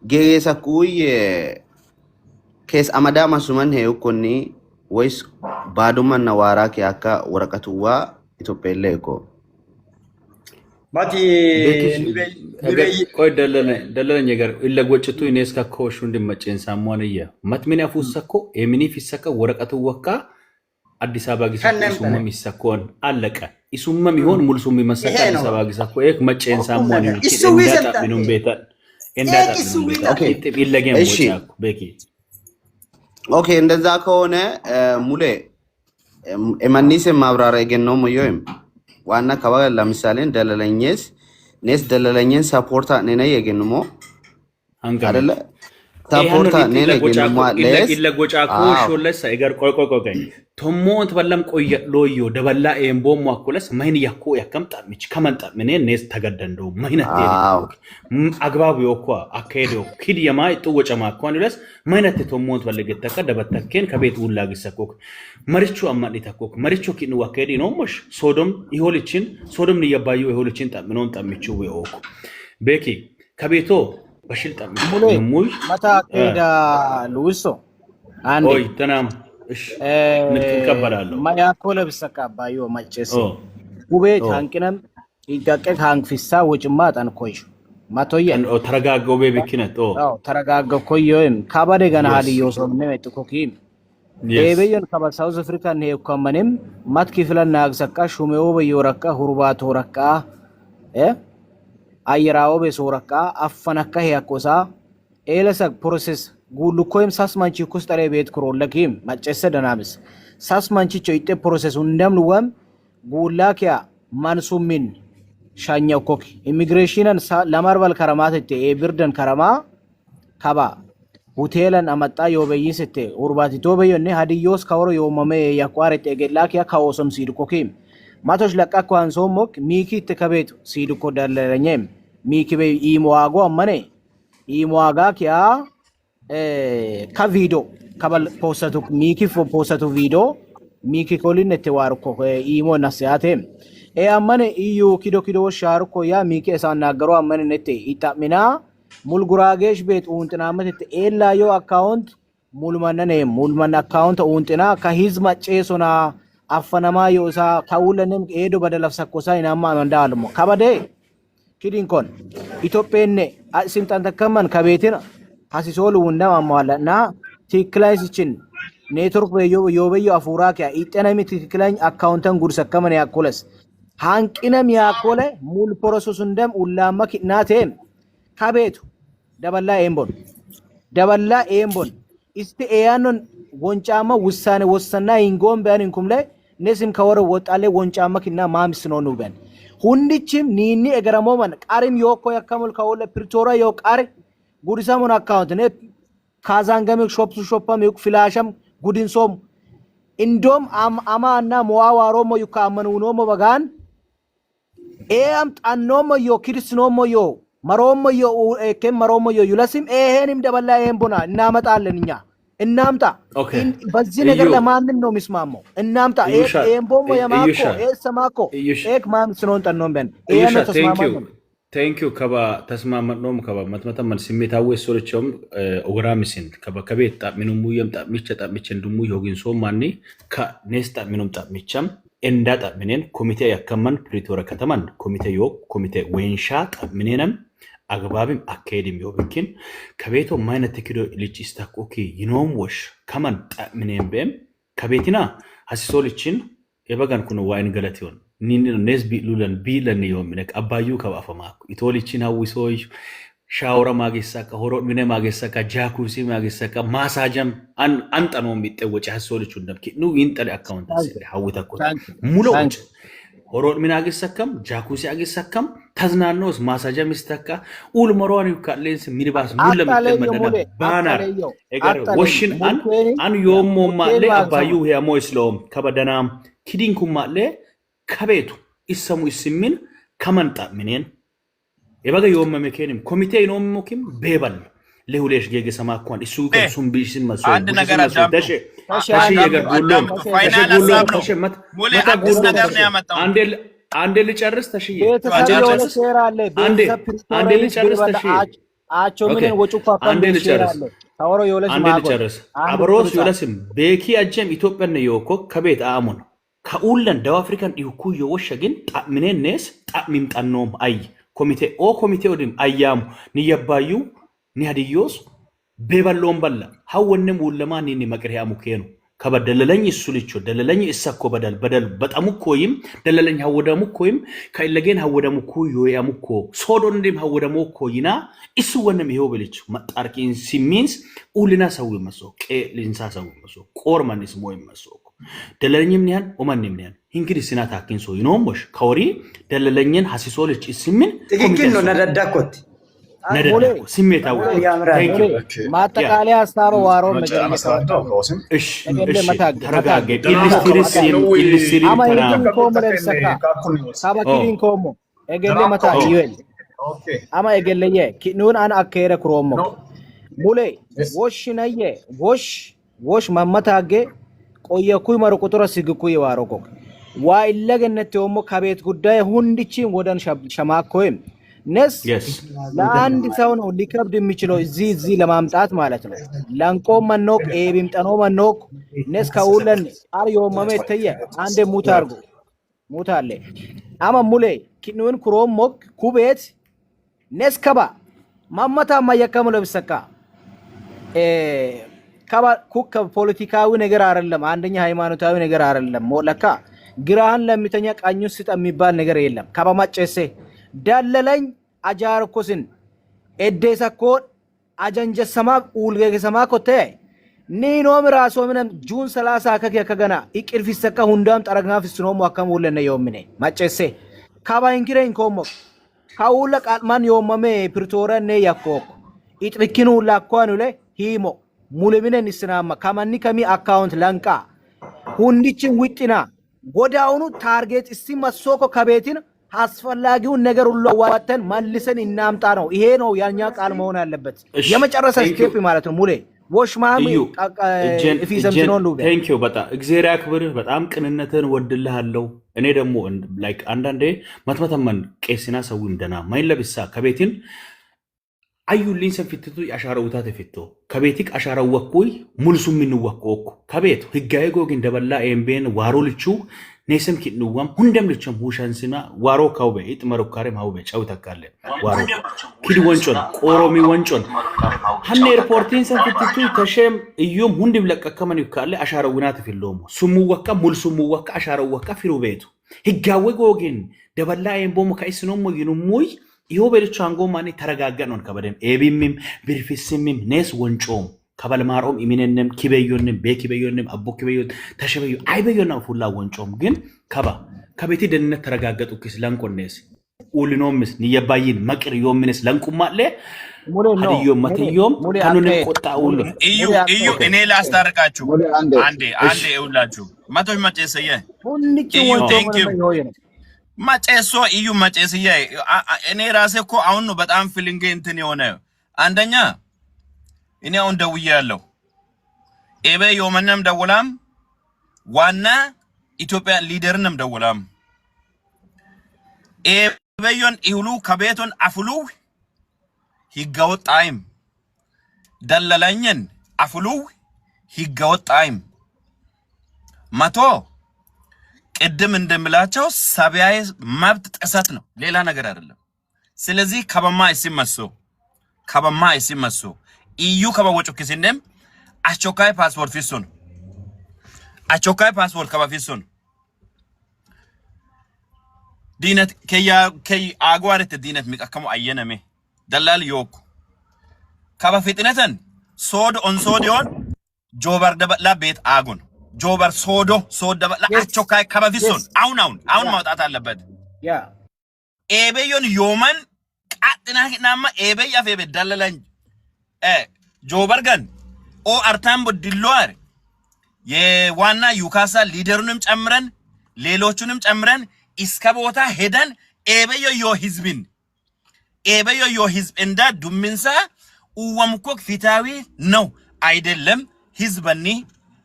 ጌሳ ኩይ ኬስ አማዳማ ሱመን ሄ ኮኒ ወይስ ባዱማ ነዋራ ከያካ ወረቀቱዋ ኢትዮጵያ ለኮ ማቲ ቆይ ደለለኝ ነገር ኢለጎጭቱ ኢኔስካ ኮሹ እንድመጨን ሳሞንየ ማትምን ያፉሰኮ ኤሚኒ ፊሰከ ወረቀቱ ወካ አዲስ አበባ ጊዜሱም የሚሰኮን አለቀ ኢሱም ይሆን ሙልሱም ይመሰካ አዲስ አበባ ጊዜኮ ኤክ መጨን ሳሞን እንዳጣ ምንም ቤታ እንዳጣ ኦኬ ኢለገም ወጫኩ ቤኪ ኦኬ እንደዛ ከሆነ ሙሌ ኤማኒስ ማብራሪያ ገነው ሞዮም ዋና ከባ ለምሳሌ ደለለኝስ ኔስ ደለለኝን ሰፖርታ ነነ የገንሞ አይደለ ሰፖርታ ነነ የገንሞ ለስ ኢለጎጫኩ ሾለስ አይገር ቆይ ቶሞንት በለም ቆይ ሎዮ ደበላ ኤምቦ ማኩለስ ማይን ያኩ ያከምጣ ምች ከመንጣ ምን ኔስ ተገደንዶ ማይነት አግባብ ይወኳ አካሄዶ ኪድ የማይ ጥወጨ ማኳን ለስ ማይነት ቶሞንት በለገ ተከደበተከን ከቤት ውላግ ሰኮክ መርቹ አማዲ ተኮክ መርቹ ኪን ወከዲ ነው መሽ ሶዶም ንየባዩ ይሆልችን ጠምኖን ጠምቹ ይወኩ ቤኪ ከቤቶ በሽል ጠምቹ ሙይ መታ ከዳ ሉሶ አንዴ ኦይ ተናም እሺ ምን ተቀበላለሁ ማያኮለ በሰካባዩ ማጨስ ውቤ ታንቅነም ይጋቀ ታንክፊሳ ወጭማ ጠንኮይ ማቶየን ተረጋጋው ቤቢኪነት ተረጋጋው ኮይም ካባደ ገና ሀዲዮ ሶምነ መጥኮኪም ኤበየን ከባ ሳውዝ አፍሪካ ነው ከመንም ማትኪፍለና አግሰካ ሹሜው በየወረካ ሁርባቶ ረካ አየራው በሶረካ አፈነካ ያቆሳ ኤለሰክ ፕሮሰስ ጉልኮይም ሳስማንቺ ኩስጠሬ ቤት ክሮለኪም ማጨሰ ደናምስ ሳስማንቺ ቾይጤ ፕሮሰሱ እንደምልወም ጉላኪያ ማንሱሚን ሻኛው ኮክ ኢሚግሬሽንን ለማርበል ከረማት ኤብርደን ከረማ ካባ ሆቴልን አመጣ ዮበይስቴ ኡርባቲ ቶበየኔ ሀዲዮስ ካወሮ ዮመመ ያቋረጥ ኤገላኪያ ካወሰም ሲድኮኪም ማቶሽ ለቃ ኳንሶሞክ ሚኪ ተከቤት ሲድኮ ደለለኝም ሚኪ በ ኢሞዋጎ አመኔ ኢሞዋጋ ኪያ ከቪዲዮ ከበል ፖስተቱ ሚኪ ፖስተቱ ቪዲዮ ሚኪ ኮሊን ተዋርኮ ኢሞ ነስያቴም አመኔ ኢዩ ኪዶ ሻርኮ ያ ሚኪ እሳናገሩ አመኔ ነቴ ኢጣሚና ሙልጉራጌሽ ቤት ኡንጥናመት ኤላዮ አካውንት ሙልመን አካውንት ኡንጥና ከሂዝ ማጨሶና አፈነማ ዮሳ ካውለንም ኤዶ በደለፍሰኮሳ ኢናማ መንዳልሞ ከበደ ኪዲንኮን ኢትዮጵያኔ ሲምጣን ተከመን ከቤትና ሀሲሶሉ እንደማማለና ቲክላይስችን ኔትወርክ በዮበዮ አፉራኪያ ኢጤናሚ ትክክለኛ አካውንተን ጉርሰከመን ያኮለስ ሃንቂነም ያኮለ ሙል ፕሮሰስ እንደም ኡላማ ኪናቴም ከቤቱ ደበላ ኤምቦን እስቲ ኤያኖን ወንጫማ ውሳኔ ወሰና ይንጎም በያንንኩም ላይ ነስም ከወረ ወጣለ ወንጫማ ኪና ማምስ ነው ኑበን ሁንዲችም ኒኒ እገረሞመን ቃሪም ዮኮ ያከሙል ከወለ ፕሪቶራ ዮ ቃሪ ጉዲሳሙን አካውንት ነ ካዛንገም ሾፕም ዩክ ፍላሽም ጉዲንሶም እንዶም አማና ሞዋዋሮሞ ዩካመኑ ኖሞ በጋን ኤም ጣኖሞ ዮ ክሪስኖሞ ዮ መሮሞ ዮ ኤከም መሮሞ ዮ ዩለሲም ኤሄንም ደበላ ኤምቦና እናመጣለን እኛ እናምጣ በዚህ ነገር ለማንም ነው የሚስማማው እናምጣ ኤምቦሞ የማኮ ኤሰማኮ ኤክ ማምስ ነው ጠኖም በን ኤነ ተስማማው Thank you kaba tasmamat nom kaba matmataman simitawe sorichom ogramisen kaba kabet ta minum muyam ta micha ta michen dumu yogin so manni ka nesta minum ta micham enda ta minen komite yakkaman pritora kataman komite wensha ta minenem agbabim akedim yobikin kabeto mayna tekido lichista koki yinom wosh kaman ta minen bem kabetina hasisolichin yebagan kuno wain galation ኒን ነስቢ ሉለን ቢለን ይወምነክ አባዩ ከባፈማኩ ኢቶሊቺና ዊሶይ ሻውራ ማገሰካ ሆሮ ምን ማገሰካ ጃኩሲ ማገሰካ ማሳጀም አንጠኖ የሚጠወጭ ሐሶልቹ እንደምኪ ኑ ኢንተር አካውንት አስሪ ሐውታኩ ሙሉ ሆሮን ምን አገሰከም ጃኩሲ አገሰከም ተዝናኖስ ማሳጃ ሚስተካ ኡል መሮን ይካሌንስ ሚኒባስ ሙሉ ለምተመደደ ባናር እገር ወሽን አን ዮሞ ማለ አባዩ ያሞ እስሎም ከበደናም ኪዲንኩ ማለ ከቤቱ ይሰሙ ይስሚን ከመንጣ ምንን የበገ ዮሞ መከንም ኮሚቴ ነው ሞክም ቤበል ለሁሌሽ ጌገ ሰማኳን እሱ ከሱም ቢሽን መስሎ አንድ ነገር አዳም ታሽ የገር ሁሉም ፋይናል ሀሳብ ነው ሙሌ አዲስ ነገር ነው ያመጣው አንዴ ልጨርስ ተሽዬ አንዴ ልጨርስ ተሽዬ አቸው ምን ወጭፋ አንዴ ልጨርስ አብሮስ ዮለስም ቤኪ አጀም ኢትዮጵያ ነው የኮ ከቤት አሙን ከኡለን ደቡብ አፍሪካን ዲኩ የወሸ ግን ጣምኔነስ ጣሚም ጠኖም አይ ኮሚቴ ኦዲም አያም ንየባዩ ኒያዲዮስ ቤበሎን በላ ሀወንም ውለማን ኒ መቅሪያ ሙከኑ ከበደለለኝ እሱ ልቾ ደለለኝ እሰኮ በደል በጣም ኮይም ደለለኝ ሀወደሙ ኮይም ከይለገን ሀወደሙ ኩዮ ያሙኮ ሶዶን እንዲም ሀወደሙ ኮይና እሱ ወንም ይሄው በልች መጣርኪን ሲሚንስ ኡልና ሰው መሶ ቄሊንሳ ሰው መሶ ቆርማንስ ሞይ መሶ ደለለኝም ኒያን ኦማንም ኒያን እንግዲህ ሲናታኪን ሶ ይኖምሽ ከወሪ ደለለኝን ሐሲሶ ልጭ ሲሚን ትክክል ነው ነዳዳኮት ስሜታው ማጠቃለያ ሀሳብ ዋሮ ነገር እሺ ተረጋጋ ኢሊስትሪ ካባኪሪን ኮሞ ኤገሌ መታ ይወል አማ ኤገሌየ ኪኑን አን አከረ ክሮሞ ሙሌ ወሽ ነየ ወሽ ማመታገ ቆየኩይ ማሩ ቁጥር ሲግኩይ ዋሮኮ ዋይለገነት ዮሞ ከቤት ጉዳይ ሁንዲቺን ወደን ሸማኮይም ነስ ለአንድ ሰው ነው ሊከብድ የሚችለው እዚህ ለማምጣት ማለት ነው ላንቆ መኖክ ኤቢም ጠኖ መኖክ ነስ ከውለን አር yommame ተየ አንዴ ሙታለ አማ ሙሌ ኪኑን ክሮሞክ ኩቤት ነስ ከባ ማማታ ማየከሙ ለብሰካ ከባ ኩክ ፖለቲካዊ ነገር አይደለም አንደኛ ሃይማኖታዊ ነገር አይደለም ሞለካ ግራህን ለሚተኛ ቃኙን ስጥ የሚባል ነገር የለም ከባ ማጨሴ ደለለኝ አጃርኮስን ኤዴሰኮ አጀንጀሰማ ኡልገሰማ ኮቴ ኒኖም ራሶ ምንም ጁን 30 ከገና ይቅርፊሰካ ሁንዳም ጠረግናፍ ስኖም አከም ወለነ yommine ማጨሴ ካባ እንግረኝ ኮሞ ካውለ ቃልማን yommame ፕሪቶሪያ ነ ያኮክ ይጥብኪኑ ላኳኑ ለ ሂሞ ሙለሚነን ይስናማ ከማኒ ከሚ አካውንት ላንቃ ሁንዲችን ውጥና ጎዳውኑ ታርጌት ሲመሶኮ ከቤቲን አስፈላጊውን ነገር ሁሉ አዋተን ማልሰን እናምጣ ነው ይሄ ነው ያኛ ቃል መሆን ያለበት የመጨረሻ ስቴፕ ማለት ነው ሙሌ ወሽማም ኢፊዘም ነው ሉባ ቴንክ ዩ በጣም እግዚአብሔር ያክብርህ በጣም ቅንነትን ወድልሃለሁ እኔ ደግሞ ላይክ አንዳንዴ ማትመተመን ቄስና ሰው እንደና ማይለብሳ ከቤቲን አዩልኝ ሰፊትቱ ያሻራውታ ተፈቶ ከቤቲክ አሻራው ወኩይ ሙልሱ ምን ወኮክ ከቤት ህጋይ ጎግ እንደበላ ኤምቤን ዋሮልቹ ኔሰም ኪንዋም ሁንደም ልቸም ሁሻንስና ዋሮ ካውበ ኢጥመሩካሬም ሃውበ ጫውታካለ ዋሮ ኪድ ወንጮን ቆሮሚ ወንጮን ሀኔ ሪፖርቲን ሰፊትቱ ተሸም እዩም ሁንድም ለቀከመን ይካለ አሻራውና ተፈሎም ሱሙ ወካ ሙልሱ ወካ አሻራው ወካ ፊሩ ቤቱ ህጋዊ ጎግን ደበላ ኤምቦም ካይስኖም ይኑሙይ ይሄው በልቹ አንጎ ማኔ ተረጋጋነን ከበደም ኤቢምም ብርፊስምም ኔስ ወንጮም ከበልማሮም ኢሚነንም ኪበዩንም ቤኪበዩንም አቦኪበዩን ተሸበዩ አይበዩና ፉላ ወንጮም ግን ከቤቲ ደህንነት ተረጋገጡ ክስ ለንቆነስ ኡልኖምስ ንየባይን መቅር ዮምንስ ለንቁማለ ሀዲዮ መተዮም ካኑን ቆጣውሉ እዩ እኔ ላስታርቃችሁ አንዴ እውላችሁ ማቶች መጨሰየ ቴንክ ዩ ማጨሶ እዩ ማጨስየ እኔ ራሴ እኮ አሁን ነው በጣም ፊሊንግ እንትን የሆነ አንደኛ እኔ አሁን ደውያለሁ ኤቤ ዮመንም ደውላም ዋና ኢትዮጵያ ሊደርንም ደውላም ኤቤዮን ይሁሉ ከቤቶን አፍሉ ይጋወጣይም ደለለኝን አፍሉ ይጋወጣይም መቶ ቅድም እንደምላቸው ሰብያዊ መብት ጥሰት ነው ሌላ ነገር አይደለም ስለዚህ ከበማ ይሲመሱ ኢዩ ከበወጩ ከሲንደም አቾካይ ፓስፖርት ፊሱን አቾካይ ፓስፖርት ከበፊሱን ዲነት ከይ አጓረት ዲነት ሚቀከሙ አየነሜ ደላል ዮክ ከበፊጥነተን ሶድ ኦን ሶዲዮን ጆበር ደበላ ቤት አጉን ጆበር ሶዶ ለአቾካይ ከበፊሱን አሁን ማውጣት አለበት Yeah. ኤቤዮን ዮመን ቃጥና ሂናማ ኤቤያ ፌቤ ዳለላኝ ጆበር ገን ኦ አርታም ቦዲሎር የዋና ዩካሳ ሊደሩንም ጨምረን ሌሎቹንም ጨምረን እስከ ቦታ ሄደን ኤቤዮ ህዝብ እንዳ ዱምንሳ uwamkok fitawi ነው አይደለም ህዝበኒ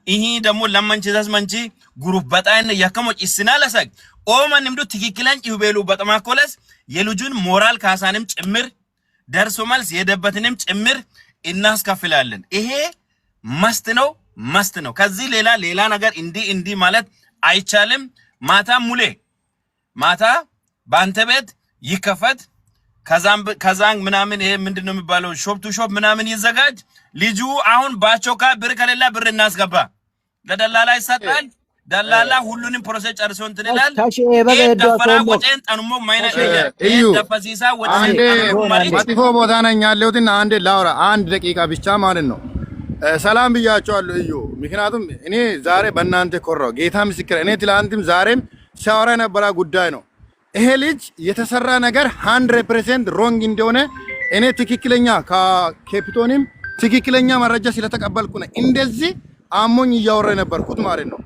ይሄ ደግሞ ለማንቸስተር መንቺ ግሩፕ በጣን ያከሞች ይስናለሰግ ኦማን ንምዱ ትክክለኛ ይበሉ በጣማኮለስ የልጁን ሞራል ካሳንም ጭምር ደርሶ መልስ የደበትንም ጭምር እናስከፍላለን ይሄ መስት ነው ከዚህ ሌላ ነገር እንዲ ማለት አይቻልም ማታ ባንተ ቤት ይከፈት ከዛን ምናምን ይሄ ምንድነው የሚባለው ሾፕ ቱ ሾፕ ምናምን ይዘጋጅ ልጁ አሁን ባቾካ ብር ከሌላ ብር እናስገባ ለደላላ ይሰጣል ደላላ ሁሉንም ፕሮሰስ ጨርሶ እንትን ይላል ደፈራ ወጪን ጠንሞ ማይነቀየ ደፈሲሳ ወጪ ማጥፎ ቦታ ነኝ ያለሁትና አንድ ላውራ አንድ ደቂቃ ብቻ ማለት ነው ሰላም ብያቸዋለሁ እዩ ምክንያቱም እኔ ዛሬ በእናንተ ኮራው ጌታ ምስክር እኔ ትላንትም ዛሬም ሲያወራ የነበረ ጉዳይ ነው ይሄ ልጅ የተሰራ ነገር 100% ሮንግ እንደሆነ እኔ ትክክለኛ ከኬፕቶንም ትክክለኛ መረጃ ስለተቀበልኩ ነው እንደዚህ አሞኝ እያወራ ነበርኩት ማለት ነው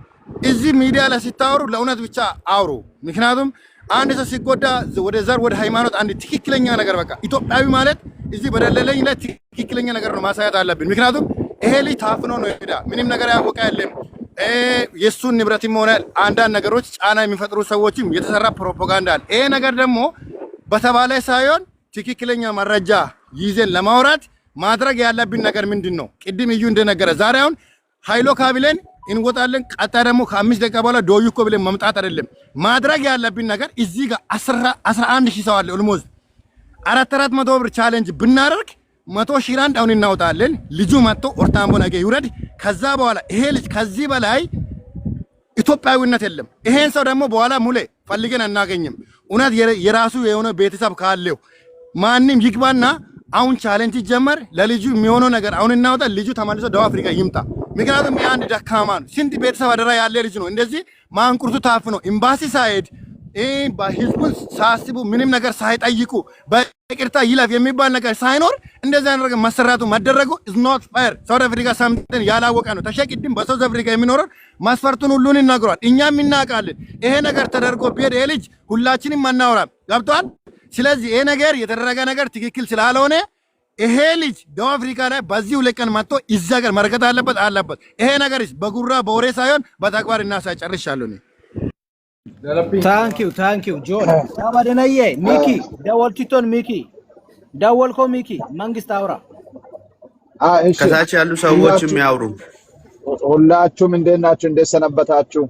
እዚህ ሚዲያ ላይ ሲታወሩ ለእውነት ብቻ አውሩ ምክንያቱም አንድ ሰው ሲጎዳ ወደ ዘር ወደ ሃይማኖት አንድ ትክክለኛ ነገር በቃ ኢትዮጵያዊ ማለት እዚህ በደለለኝ ላይ ትክክለኛ ነገር ነው ማሳየት አለብን ምክንያቱም ይሄ ልጅ ታፍኖ ነው ሄዳ ምንም ነገር ያወቀ የለም የሱን ንብረትም ሆነ አንዳንድ ነገሮች ጫና የሚፈጥሩ ሰዎችም የተሰራ ፕሮፓጋንዳ አለ ይሄ ነገር ደግሞ በተባለ ሳይሆን ትክክለኛ መረጃ ይዘን ለማውራት ማድረግ ያለብን ነገር ምንድነው ቅድም እዩ እንደነገረ ዛሬ አሁን ሃይሎ ካቢለን እንወጣለን ቀጣ ደግሞ ከ5 ደቂቃ በኋላ ዶዩኮ ብለን መምጣት አይደለም ማድረግ ያለብን ነገር እዚህ ጋር 11000 ሰው አለ ኦልሞስት 400 ብር ቻሌንጅ ብናደርግ 100 ሺህ ራንድ አሁን እናውጣለን ልጁ መጥቶ ኦርታምቦ ነገ ይውረድ ከዛ በኋላ ይሄ ልጅ ከዚህ በላይ ኢትዮጵያዊነት የለም ይሄን ሰው ደግሞ በኋላ ሙሌ ፈልገን እናገኝም እውነት የራሱ የሆነ ቤተሰብ ካለው ማንንም ይግባና አሁን ቻሌንጅ ጀመር ለልጁ የሚሆነው ነገር አሁን እናውጣ ልጁ ተመልሶ ደቡብ አፍሪካ ይምጣ ምክንያቱም አንድ ደካማ ነው ስንት ቤተሰብ አደራ ያለ ልጅ ነው እንደዚህ ማንቁርቱ ታፍኖ ኤምባሲ ሳይሄድ በህዝቡን ሳስቡ ምንም ነገር ሳይጠይቁ በቅርታ ይለፍ የሚባል ነገር ሳይኖር እንደዛ ነገር መሰራቱ መደረጉ is not fair ሳውት አፍሪካ ሳምንትን ያላወቀ ነው ተሸቅድም በሳውት አፍሪካ የሚኖረው ማስፈርቱን ሁሉን ይናገራል እኛም እናቃለን ይሄ ነገር ተደርጎ ቢሄድ ይሄ ልጅ ሁላችንም ማናወራ ገብቷል ስለዚህ ይሄ ነገር የተደረገ ነገር ትክክል ስላልሆነ ይሄ ልጅ ደቡብ አፍሪካ ላይ በዚህ ለቀን መጥቶ ይዘገር መረከት አለበት ይሄ ነገርስ በጉራ በወሬ ሳይሆን በተግባር እናሳጨርሻለሁ ነው Thank you John ታባደናዬ ሚኪ ደወልቲቶን ሚኪ ደወልኮ ሚኪ መንግስት አውራ እሺ ከታች ያሉ ሰዎችም ያውሩ ሁላችሁም እንዴት ናችሁ እንዴት ሰነበታችሁ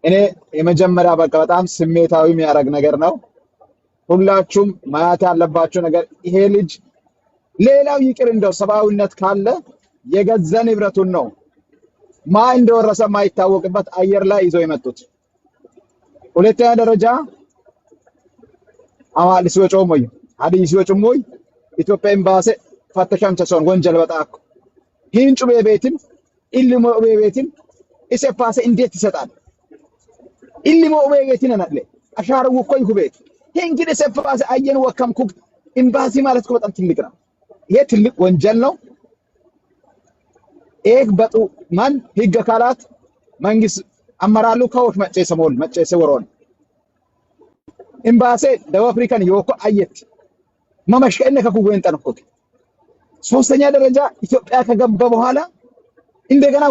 እኔ የመጀመሪያ በቃ በጣም ስሜታዊ የሚያረግ ነገር ነው ሁላችሁም ማያት ያለባችሁ ነገር ይሄ ልጅ ሌላው ይቅር እንደው ሰባዊነት ካለ የገዛ ንብረቱን ነው እንደወረሰ ማይታወቅበት አየር ላይ ይዞ የመጡት ሁለተኛ ደረጃ አማል ሲወጮሞይ አዲ ሲወጮሞይ ኢትዮጵያ ኤምባሲ ፈተሻም ተሰውን ወንጀል በጣኩ ሂንጩ በቤትም ኢልሞ በቤትም ኢሰፋሰ እንዴት ይሰጣል ኢልሞ በቤትን ነናለ አሻረው እኮ ይሁቤት ሂንግደ ሰፋሰ አየን ወከምኩ ኤምባሲ ማለት እኮ በጣም ትልቅ ነው ይሄ ትልቅ ወንጀል ነው ኤክ በጡ ማን ህግ አካላት መንግስት አመራሉ ከወት መጨሰ ወሮን ኤምባሲ ደቡብ አፍሪካን ይወኮ አየት ማመሽከነ ከኩጎን ጠንቆት ሶስተኛ ደረጃ ኢትዮጵያ ከገባ በኋላ እንደገና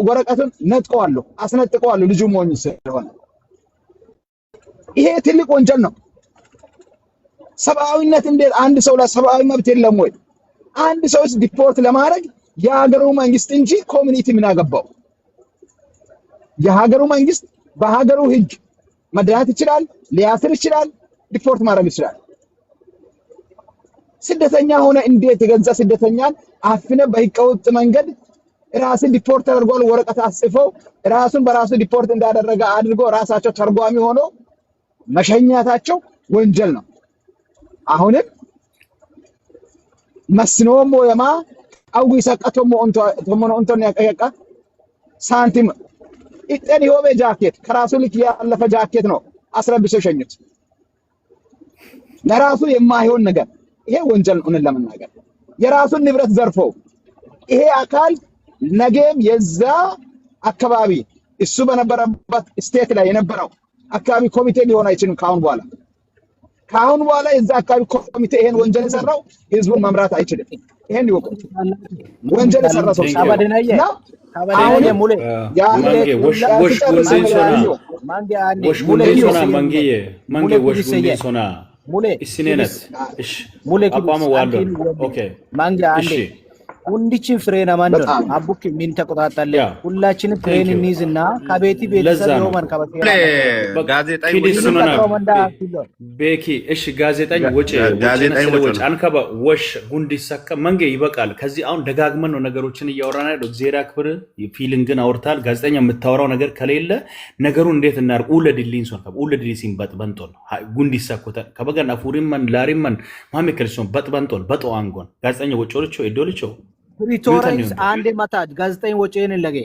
ወረቀቱን ነጥቀዋለሁ አስነጥቀዋለሁ ልጁ ሞኝ ስለሆነ ይሄ ትልቅ ወንጀል ነው ሰብአዊነት እንዴት አንድ ሰው ለሰብአዊ መብት የለም ወይ አንድ ሰውስ ዲፖርት ለማድረግ የሀገሩ መንግስት እንጂ ኮሚኒቲ ምን አገባው የሀገሩ መንግስት በሀገሩ ህግ መድራት ይችላል ሊያስር ይችላል ዲፖርት ማድረግ ይችላል ስደተኛ ሆነ እንዴት የገዛ ስደተኛን አፍነ በህገወጥ መንገድ ራስን ዲፖርት አድርጎ ወረቀት አጽፈው ራሱን በራሱ ዲፖርት እንዳደረገ አድርጎ ራሳቸው ተርጓሚ ሆኖ መሸኛታቸው ወንጀል ነው አሁንም መስኖሞ የማ አውይ ሰቀቶሞ እንቶ ያቀየቃ ሳንቲም ኢጤን ዮቤ ጃኬት ከራሱ ልክ ያለፈ ጃኬት ነው አስረብሰው ሸኙት። ለራሱ የማይሆን ነገር ይሄ ወንጀል ነው ለመናገር የራሱን ንብረት ዘርፎ ይሄ አካል ነገም የዛ አካባቢ እሱ በነበረበት ስቴት ላይ የነበረው አካባቢ ኮሚቴ ሊሆን አይችልም። ካሁን በኋላ የዛ አካባቢ ኮሚቴ ይሄን ወንጀል የሰራው ህዝቡን መምራት አይችልም። ይሄን ይወቁ። ወንጀል የሰራ ሰው ካባደናየ ሙሌ ያ ሙሌ ኢስኔነት እሺ ሙሌ አቋም ዋለው ኦኬ ማንጋ አንዴ ሁንዲችን ፍሬና ማንደር አቡክ ምን ተቆጣጣለ ሁላችንም ፍሬን እንይዝና ከቤቲ ቤተሰብ ነው ከበቴ ጋዜጣኝ ቤኪ እሺ ጋዜጣኝ ወጪ ወጪ አንከባ ወሽ ጉንዲሰከ መንገ ይበቃል። ከዚህ አሁን ደጋግመን ነው ነገሮችን እያወራን ያለው። እግዚአብሔር አክብር ፊሊንግን አውርታል። ጋዜጠኛ የምታወራው ነገር ከሌለ ነገሩ እንዴት እናርቅ? ኡለዲሊን ሶን ኡለዲሊሲን በጥበንጦን ጉንዲሰኩተ ከበገና ፉሪመን ላሪመን ማሚከልሶን በጥበንጦን በጠዋንጎን ጋዜጠኛ ወጪዎቹ እዶልቾ ፕሪቶራይስ አንዴ ማታጅ ጋዜጠኝ ወጪን ለገ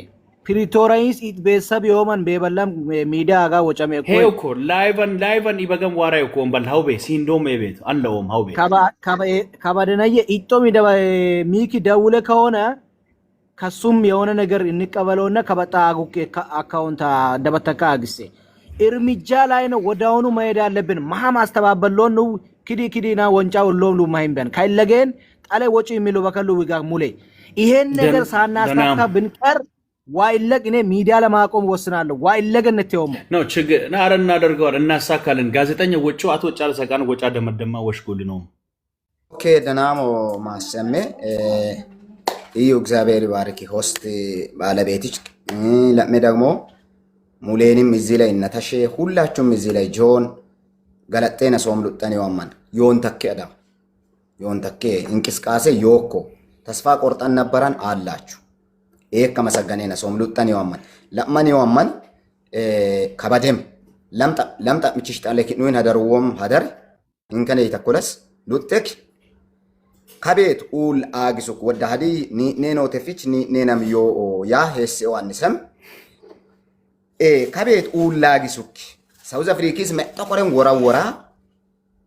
ፕሪቶራይስ ኢት ቤተሰብ የሆመን በበላም ሚዲያ ጋር ወጨም እኮ ሄኮ ላይቨን ይበገም ዋራይ እኮ እንበል ሀውቤ ሲንዶም የቤት አለውም ሀውቤ ካባደናየ ኢጦም ሚኪ ደውለ ከሆነ ከሱም የሆነ ነገር እንቀበለውና ከበጣ አጉቄ አካውንት ደበተካ አግሴ እርምጃ ላይ ነው ወዳውኑ መሄድ ያለብን። ማሃም አስተባበሎን ነው ኪዲና ወንጫው ሎሉ ማይምበን ካይለገን ጣለ ወጪ የሚሉ በከሉ ይጋ ሙሌ ይሄን ነገር ሳናሳካ ብንቀር ዋይለግ እኔ ሚዲያ ለማቆም ወስናለሁ። ዋይለግ እንተውም ነው ችግር ናረ እናደርገዋል እናሳካለን። ጋዜጠኛ ወጪው አቶ ጫለ ሰቃን ወጫ ደመደማ ወሽጎል ነው ኦኬ ደናሞ ማሰሜ እዩ እግዚአብሔር ይባርክ ሆስት ባለቤትሽ ለሜ ደግሞ ሙሌንም እዚህ ላይ እናታሽ ሁላችሁም እዚህ ላይ ጆን ገለጤና ሶም ሉጠን ይዋማን ዮን ተከዳ ዮን ተከ እንቅስቃሴ ዮኮ ተስፋ ቆርጠን ነበረን አላችሁ ኤከ መሰገኔና ሶም ሉጠን ይዋማን ለማን ይዋማን ከበደም ለምጣ ምችሽ ጣለክ ኑን ሀደርዎም ሀደር እንከነ ይተኮለስ ሉጠክ ከቤት ኡል አግሱክ ወደ ሀዲ ኔኖ ተፊች ኔናም ዮ ያ ሄሴው አንሰም ከቤት ኡል አግሱክ ሳውዝ አፍሪካስ መጣቆረን ወራ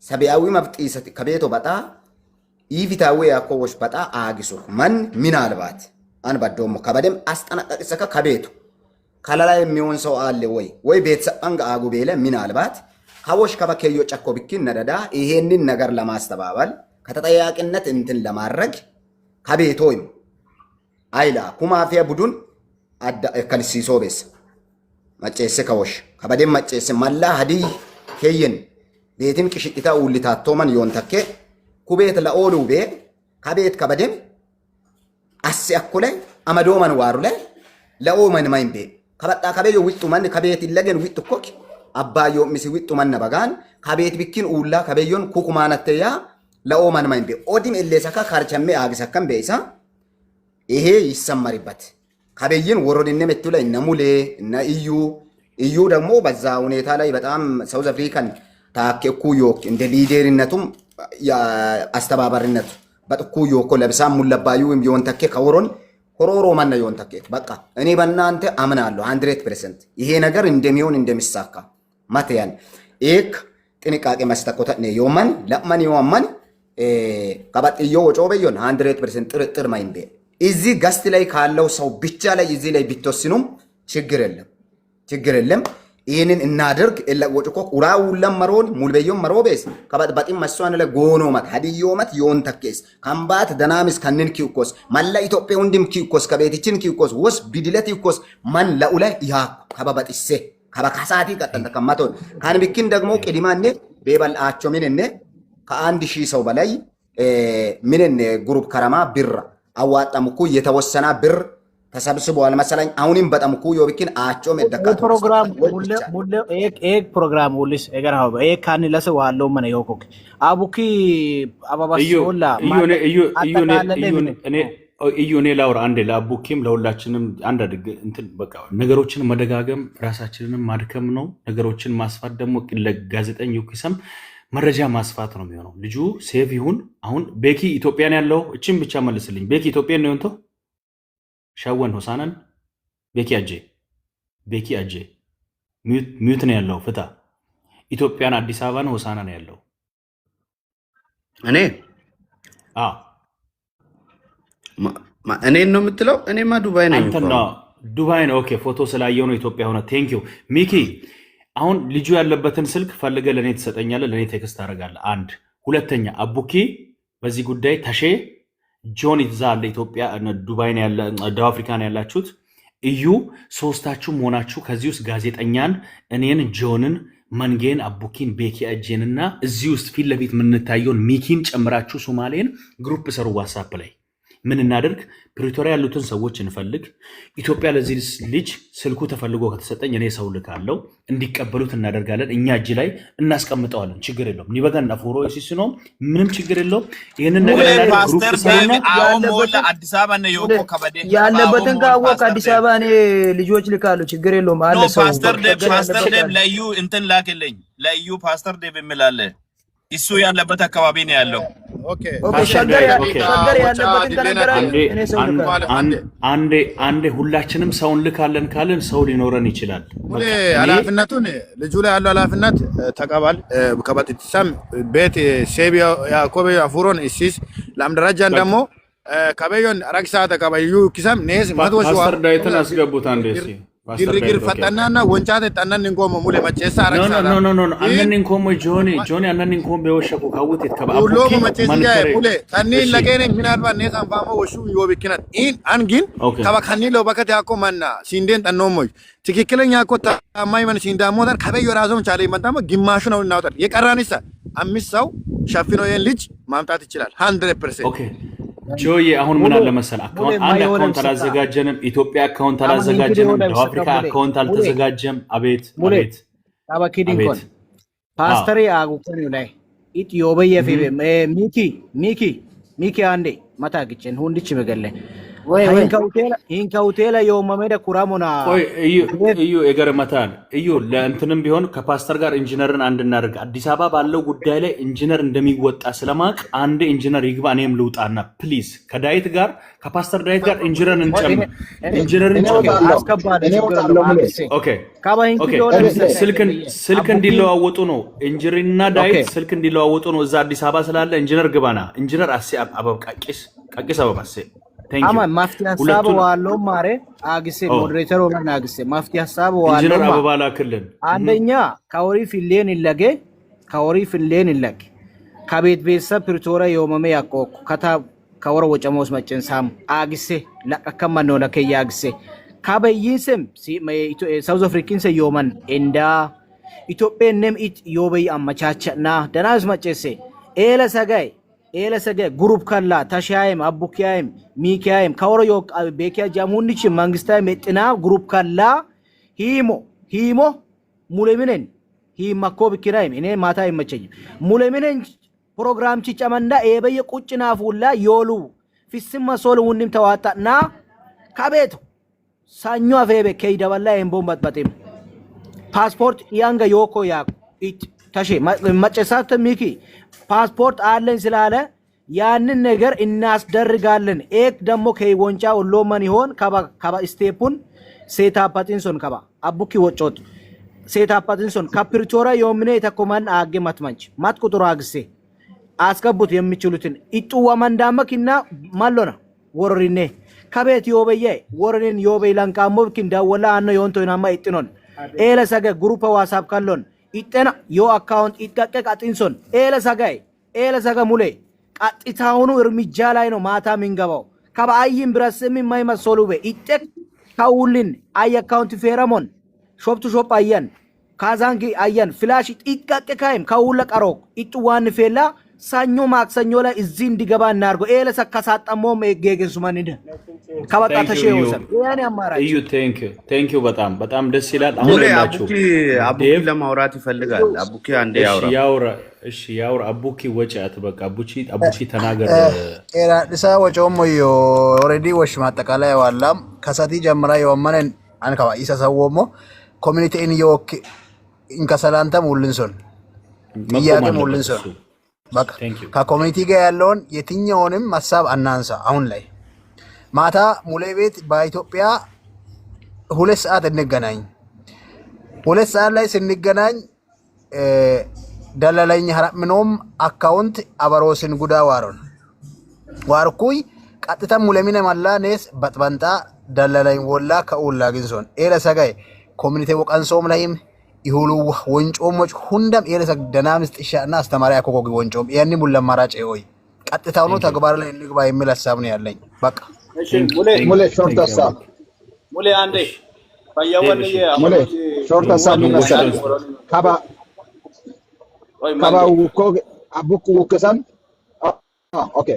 ሰቢያዊ መብጥይሰት ከቤቱ በጣ ይቪታዊ ያኮዎች በጣ አግሱ ማን ምናልባት አንባዶም ከበደም አስጠነቀቅሰከ ከቤቱ ካላላ የሚሆን ሰው አለ ወይ ቤተሰብ አንጋ አጉቤለ ምናልባት ካዎች ከበከዮ ጨኮ ቢኪን ነደዳ ይሄንን ነገር ለማስተባበል ከተጠያቂነት እንትን ለማድረግ ከቤቶይም አይላ ኩማፊያ ቡዱን አዳ ከልሲሶ ቤስ መጨሰ ካዎች ከበደም መጨሰ ማላ ሀዲ ሄየን ቤትም ቅሽቅታ ውልታቶመን ዮንተከ ኩቤት ለኦሉ ቤ ከቤት ከበደም አስ ያኩለ አመዶመን ዋሩለ ለኦመን ማይምቤ ከበጣ ከበዮ ውጡ ማን ከቤት ይለገን ውጡ ኮክ አባዮ ሚሲ ውጡ ማን ባጋን ከቤት ቢኪን ኡላ ከበዮን ኩኩማነተያ ለኦመን ማይምቤ ኦዲም እሌሰካ ካርቸሜ አግሰከም ቤሳ ይሄ ይሰመርበት ከበይን ወሮድነ መጥቶ ላይ ነሙሌ እና እዩ ደግሞ በዛ ሁኔታ ላይ በጣም ሳውዝ አፍሪካን ታከኩ ዮክ እንደ ሊደርነቱም አስተባባሪነቱ በጥኩ ዮኮ ለብሳም ሙለባዩ ዮንተከ ከወሮን ሆሮሮ ማን ዮንተከ በቃ እኔ በእናንተ አምናለሁ 100% ይሄ ነገር እንደሚሆን እንደሚሳካ ማተያን ኤክ ጥንቃቄ መስጠት ነው ዮማን ለማን ዮማን ከበጥዮ ወጮ በዮን 100% ጥርጥር ማይንቤ እዚህ ጋስት ላይ ካለው ሰው ብቻ ላይ እዚህ ላይ ቢተወስኑም ችግር የለም ይሄንን እናድርግ ለወጭኮ ቁራው ለመሮን ሙልበዮም መሮቤስ ከበጥባጢም መስዋን ለጎኖ ማት ሀዲዮማት ዮንተከስ ካምባት ደናምስ ከነን ኪውኮስ ማላ ኢትዮጵያ ወንድም ኪውኮስ ከቤትችን ኪውኮስ ወስ ቢድለት ኪውኮስ ማን ለኡላ ያ ከበባጢሴ ከበካሳቲ ቀጠን ተከማቶን ካን ቢኪን ደግሞ ቅዲማኔ ቤበልአቸው ምንነ ከ1000 ሰው በላይ ምንነ ግሩፕ ከረማ ብር አዋጣምኩ የተወሰና ብር ተሰብስበዋል መሰለኝ አሁንም በጣም እኮ ዮብኪን አጮም የደካቱ ፕሮግራም ሙለ ኤክ ፕሮግራም ወልስ እገራው ኤክ ካን ለሰው አለው ማን ይወኮክ አቡኪ አባባሶላ እኔ ላውራ አንዴ ለአቡኪም ለሁላችንም አንድ አድግ እንትን በቃ ነገሮችን መደጋገም ራሳችንንም ማድከም ነው። ነገሮችን ማስፋት ደግሞ ለጋዜጠኛ ይከሰም መረጃ ማስፋት ነው የሚሆነው። ልጁ ሴቭ ይሁን። አሁን ቤኪ ኢትዮጵያን ያለው እቺን ብቻ መልስልኝ። ቤኪ ኢትዮጵያን ነው እንቶ ሻወን ሆሳናን ቤኪ አጄ ቤኪ አጄ ሚዩት ነው ያለው። ፍታ ኢትዮጵያን አዲስ አበባ ነው ሆሳና ነው ያለው። እኔ እኔን ነው የምትለው? እኔማ ዱባይ ነኝ። አንተና ዱባይ ነው። ኦኬ ፎቶ ስላየው ነው ኢትዮጵያ ሆነ። ቴንክ ዩ ሚኪ። አሁን ልጁ ያለበትን ስልክ ፈልገ ለኔ ትሰጠኛለህ፣ ለኔ ቴክስት ታደርጋለህ። አንድ ሁለተኛ አቡኪ በዚህ ጉዳይ ተሼ ጆን ይዛል ኢትዮጵያ ዱባይ ነው ያለ ደቡብ አፍሪካ ነው ያላችሁት። እዩ ሶስታችሁ ሆናችሁ ከዚህ ውስጥ ጋዜጠኛን እኔን ጆንን መንጌን አቡኪን ቤኪ አጄንና እዚህ ውስጥ ፊት ለፊት የምንታየውን ሚኪን ጨምራችሁ ሶማሌን ግሩፕ ሰሩ ዋትስአፕ ላይ ምን እናደርግ? ፕሪቶሪያ ያሉትን ሰዎች እንፈልግ። ኢትዮጵያ ለዚህ ልጅ ስልኩ ተፈልጎ ከተሰጠኝ እኔ ሰው ልካለው እንዲቀበሉት እናደርጋለን። እኛ እጅ ላይ እናስቀምጠዋለን። ችግር የለውም። ኒበጋን አፎሮ ሲስኖ ምንም ችግር የለውም። ይሄንን ነገር ፓስተር ዴቪድ አሁን ሞላ አዲስ አበባ ነው የወቆ ከበደ ያለበትን ካወቅ አዲስ አበባ እኔ ልጆች ልካሉ። ችግር የለውም አለ ሰው ፓስተር ዴቪድ ለዩ እንትን ላክልኝ። ለዩ ፓስተር ዴቪድ ምላለ እሱ ያለበት አካባቢ ነው ያለው። ኦኬ ሸገር ያለበትን ከነገራኝ እኔ ሰው አንዴ ሁላችንም ሰውን ልካለን ካለን ሰው ሊኖረን ይችላል። ኃላፊነቱን ልጁ ላይ ያለው ኃላፊነት ተቀበል። ከበጥሳም ቤት ሴቢያ ያኮብ አፉሮን እሲስ ላምደረጃን ደግሞ ከበዮን አራክሳ ተቀበዩ ኪሳም ኔስ ማድወሽ ፓስተር ዳይትን አስገቡት አንዴ እሺ ግርግር ፈጠናና ወንጫት ጠናን እንቆም ሙለ መጨሳ አራክሳ ኖ አነን እንቆም ጆኒ አነን እንቆም በወሸቁ ካውት የተከባቡ ሁሉ መጨሳ ሙለ ጠኒ ለገኔ ምናልባት ኔስ አንፋማ ወሹ ይወብክናት ኢን አንጊን ከበከኒ ለበከት ያቆማና ሲንዴን ጠኖሞይ ትክክለኛ እኮ ታማኝ ማን ሲንዳሞታን ከበዮ ራሱን ቻለ ይመጣማ ግማሹ ነው እናውጣል። የቀራንሳ አምስት ሰው ሸፍኖ የን ልጅ ማምጣት ይችላል 100%። ኦኬ ጆዬ አሁን ምን አለ መሰል አንድ አካውንት አላዘጋጀንም። ኢትዮጵያ አካውንት አላዘጋጀንም። ደቡብ አፍሪካ አካውንት አልተዘጋጀም። አቤት ታባኪዲንኮን ፓስተር ያጉኮን ላይ ኢትዮጵያ የፈበ ሚኪ አንዴ ማታግጭን ሁንድች መገለ ኢንካውቴላ የውመመደ ኩራሞና እዩ የገረመታል እዩ ለእንትንም ቢሆን ከፓስተር ጋር ኢንጂነርን አንድ እናደርግ። አዲስ አበባ ባለው ጉዳይ ላይ ኢንጂነር እንደሚወጣ ስለማቅ አንድ ኢንጂነር ይግባ። እኔም ልውጣና ፕሊዝ ከዳዊት ጋር ከፓስተር ዳዊት ጋር ኢንጂነርን እንጨምር። ኢንጂነርን ስልክ እንዲለዋወጡ ነው። ኢንጂነርና ዳዊት ስልክ እንዲለዋወጡ ነው። እዛ አዲስ አበባ ስላለ ኢንጂነር ግባና ኢንጂነር አሴ አበብ ቃቂስ አበባ አሴ ama mafti hasabu wallo mare agise moderator ወና agise mafti hasabu wallo ኢንጂነር አበባ ላክልን። አንደኛ ካወሪ ፊሌን ይለገ ከቤት ቤተሰብ ፕሪቶሪያ የወመመ ያቆቁ ከታ ካወረ ወጨሞስ መጨንሳም agise ለቀከማ ነው ለከያ agise ካበይስም ሳውዝ አፍሪካን ሰዮመን እንዳ ኢትዮጵያንም ኢት ዮበይ አመቻቸና ደናስ መጨሴ ኤለሰገ ግሩፕ ከላ ተሻይም አቡኪያይም ሚኪያይም ካወሮ ዮ ቤኪያ ጃሙንቺ መንግስታዊ መጥና ግሩፕ ከላ ሂሞ ሙለሚነን ሂማኮ ብኪራይም እኔ ማታ ይመቸኝ ሙለሚነን ፕሮግራም ጭጨመንዳ ኤበየ ቁጭና ፉላ ዮሉ ፊስማ ሶል ወንድም ተዋጣና ካቤቱ ሳኞ አፈበ ከይደበላ ኤምቦም ባጥባቴም ፓስፖርት ያንጋ ዮኮ ያ ታሼ መጨሳት ሚኪ ፓስፖርት አለን ስላለ ያንን ነገር እናስደርጋለን። ኤክ ደሞ ከይወንጫ ወሎማን ይሆን ካባ ስቴፑን ሴታፓቲንሶን ካባ አቡኪ ወጮት ሴታፓቲንሶን ካፕሪቶሪያ የምኔ ተኮማን አገ ማትማንች ማት ቁጥሩ አግሴ አስከቡት የሚችሉትን ኢጡዋ መንዳመክና ማሎና ወሮሪኔ ከቤት ዮበየ ወሮሪን ዮበይ ላንቃሞ ኪንዳ ወላ አኖ የontoናማ ኢጥኖን ኤለሰገ ግሩፕ ዋትስአፕ ካሎን ኢጠና ዮ አካውንት ኢጥቀቅ አጥንሶን ኤለሰገ ሙሌ ቃጥታውኑ እርምጃ ላይ ነው ማታ ሚንገባው ከባይም ብራስም የማይመሰሉ ኢጠቅ ካውልን አይ አካውንት ፌረሞን ሾፕ ቱ ሾፕ አያን ካዛንጊ አያን ፍላሽ ኢጥቀቅ ካይም ካውለ ቀሮ ኢጥዋን ፌላ ሳኞ ማክሰኞ ላይ እዚህ እንዲገባ እናርጎ ኤለሰ ከሳጠሞ መገገሱማን እንደ ከበቃ ተሸውሰን ያኔ አማራጭ እዩ ቴንክ ዩ በጣም ደስ ይላል። አሁን ያላችሁ አቡኪ ለማውራት ይፈልጋል። አቡኪ አንዴ ያውራ አቡኪ ወጪ አትበቃ አቡኪ ተናገር። ኤራ ድሳ ወጪውም ዮ ኦሬዲ ወሽ ማጠቃላይ ዋላም ከሰቲ ጀምራ የወመነን አንከባ ኢሰሰወሞ ኮሚኒቲ ኢን ዮክ ኢንከሰላንተም ሁሉንሶን ይያደም ሁሉንሶን በቃ ከኮሚኒቲ ጋር ያለውን የትኛውንም ሐሳብ አናንሳ። አሁን ላይ ማታ ሙሌ ቤት በኢትዮጵያ 2 ሰዓት እንገናኝ። ሁለት ሰዓት ላይ ስንገናኝ ደለለኝ ሀራምኖም አካውንት አበሮስን ጉዳ ዋሮን ዋርኩይ ቀጥታ ሙለሚነ ማላኔስ በጥበንጣ ደለለኝ ወላ ከኡላ ግንሶን ኤለ ሰጋይ ኮሚኒቲ ወቀንሶም ላይም ይሁሉ ወንጮሞች ሁንደም ኤለ ሰግ ደናምስ ጥሻና አስተማሪ አኮኮግ ወንጮም ያኒ ሙለ ማራጭ ሆይ ቀጥታው ነው ተግባር ላይ እንግባ የሚል ሐሳብ ነው ያለኝ። በቃ እሺ ሙሌ ሾርት ሐሳብ ሙሌ አንዴ ፈያወን ሙሌ ሾርት ሐሳብ ምን መሰለህ ካባ ውኮ አቡኩ ውከሰን ኦኬ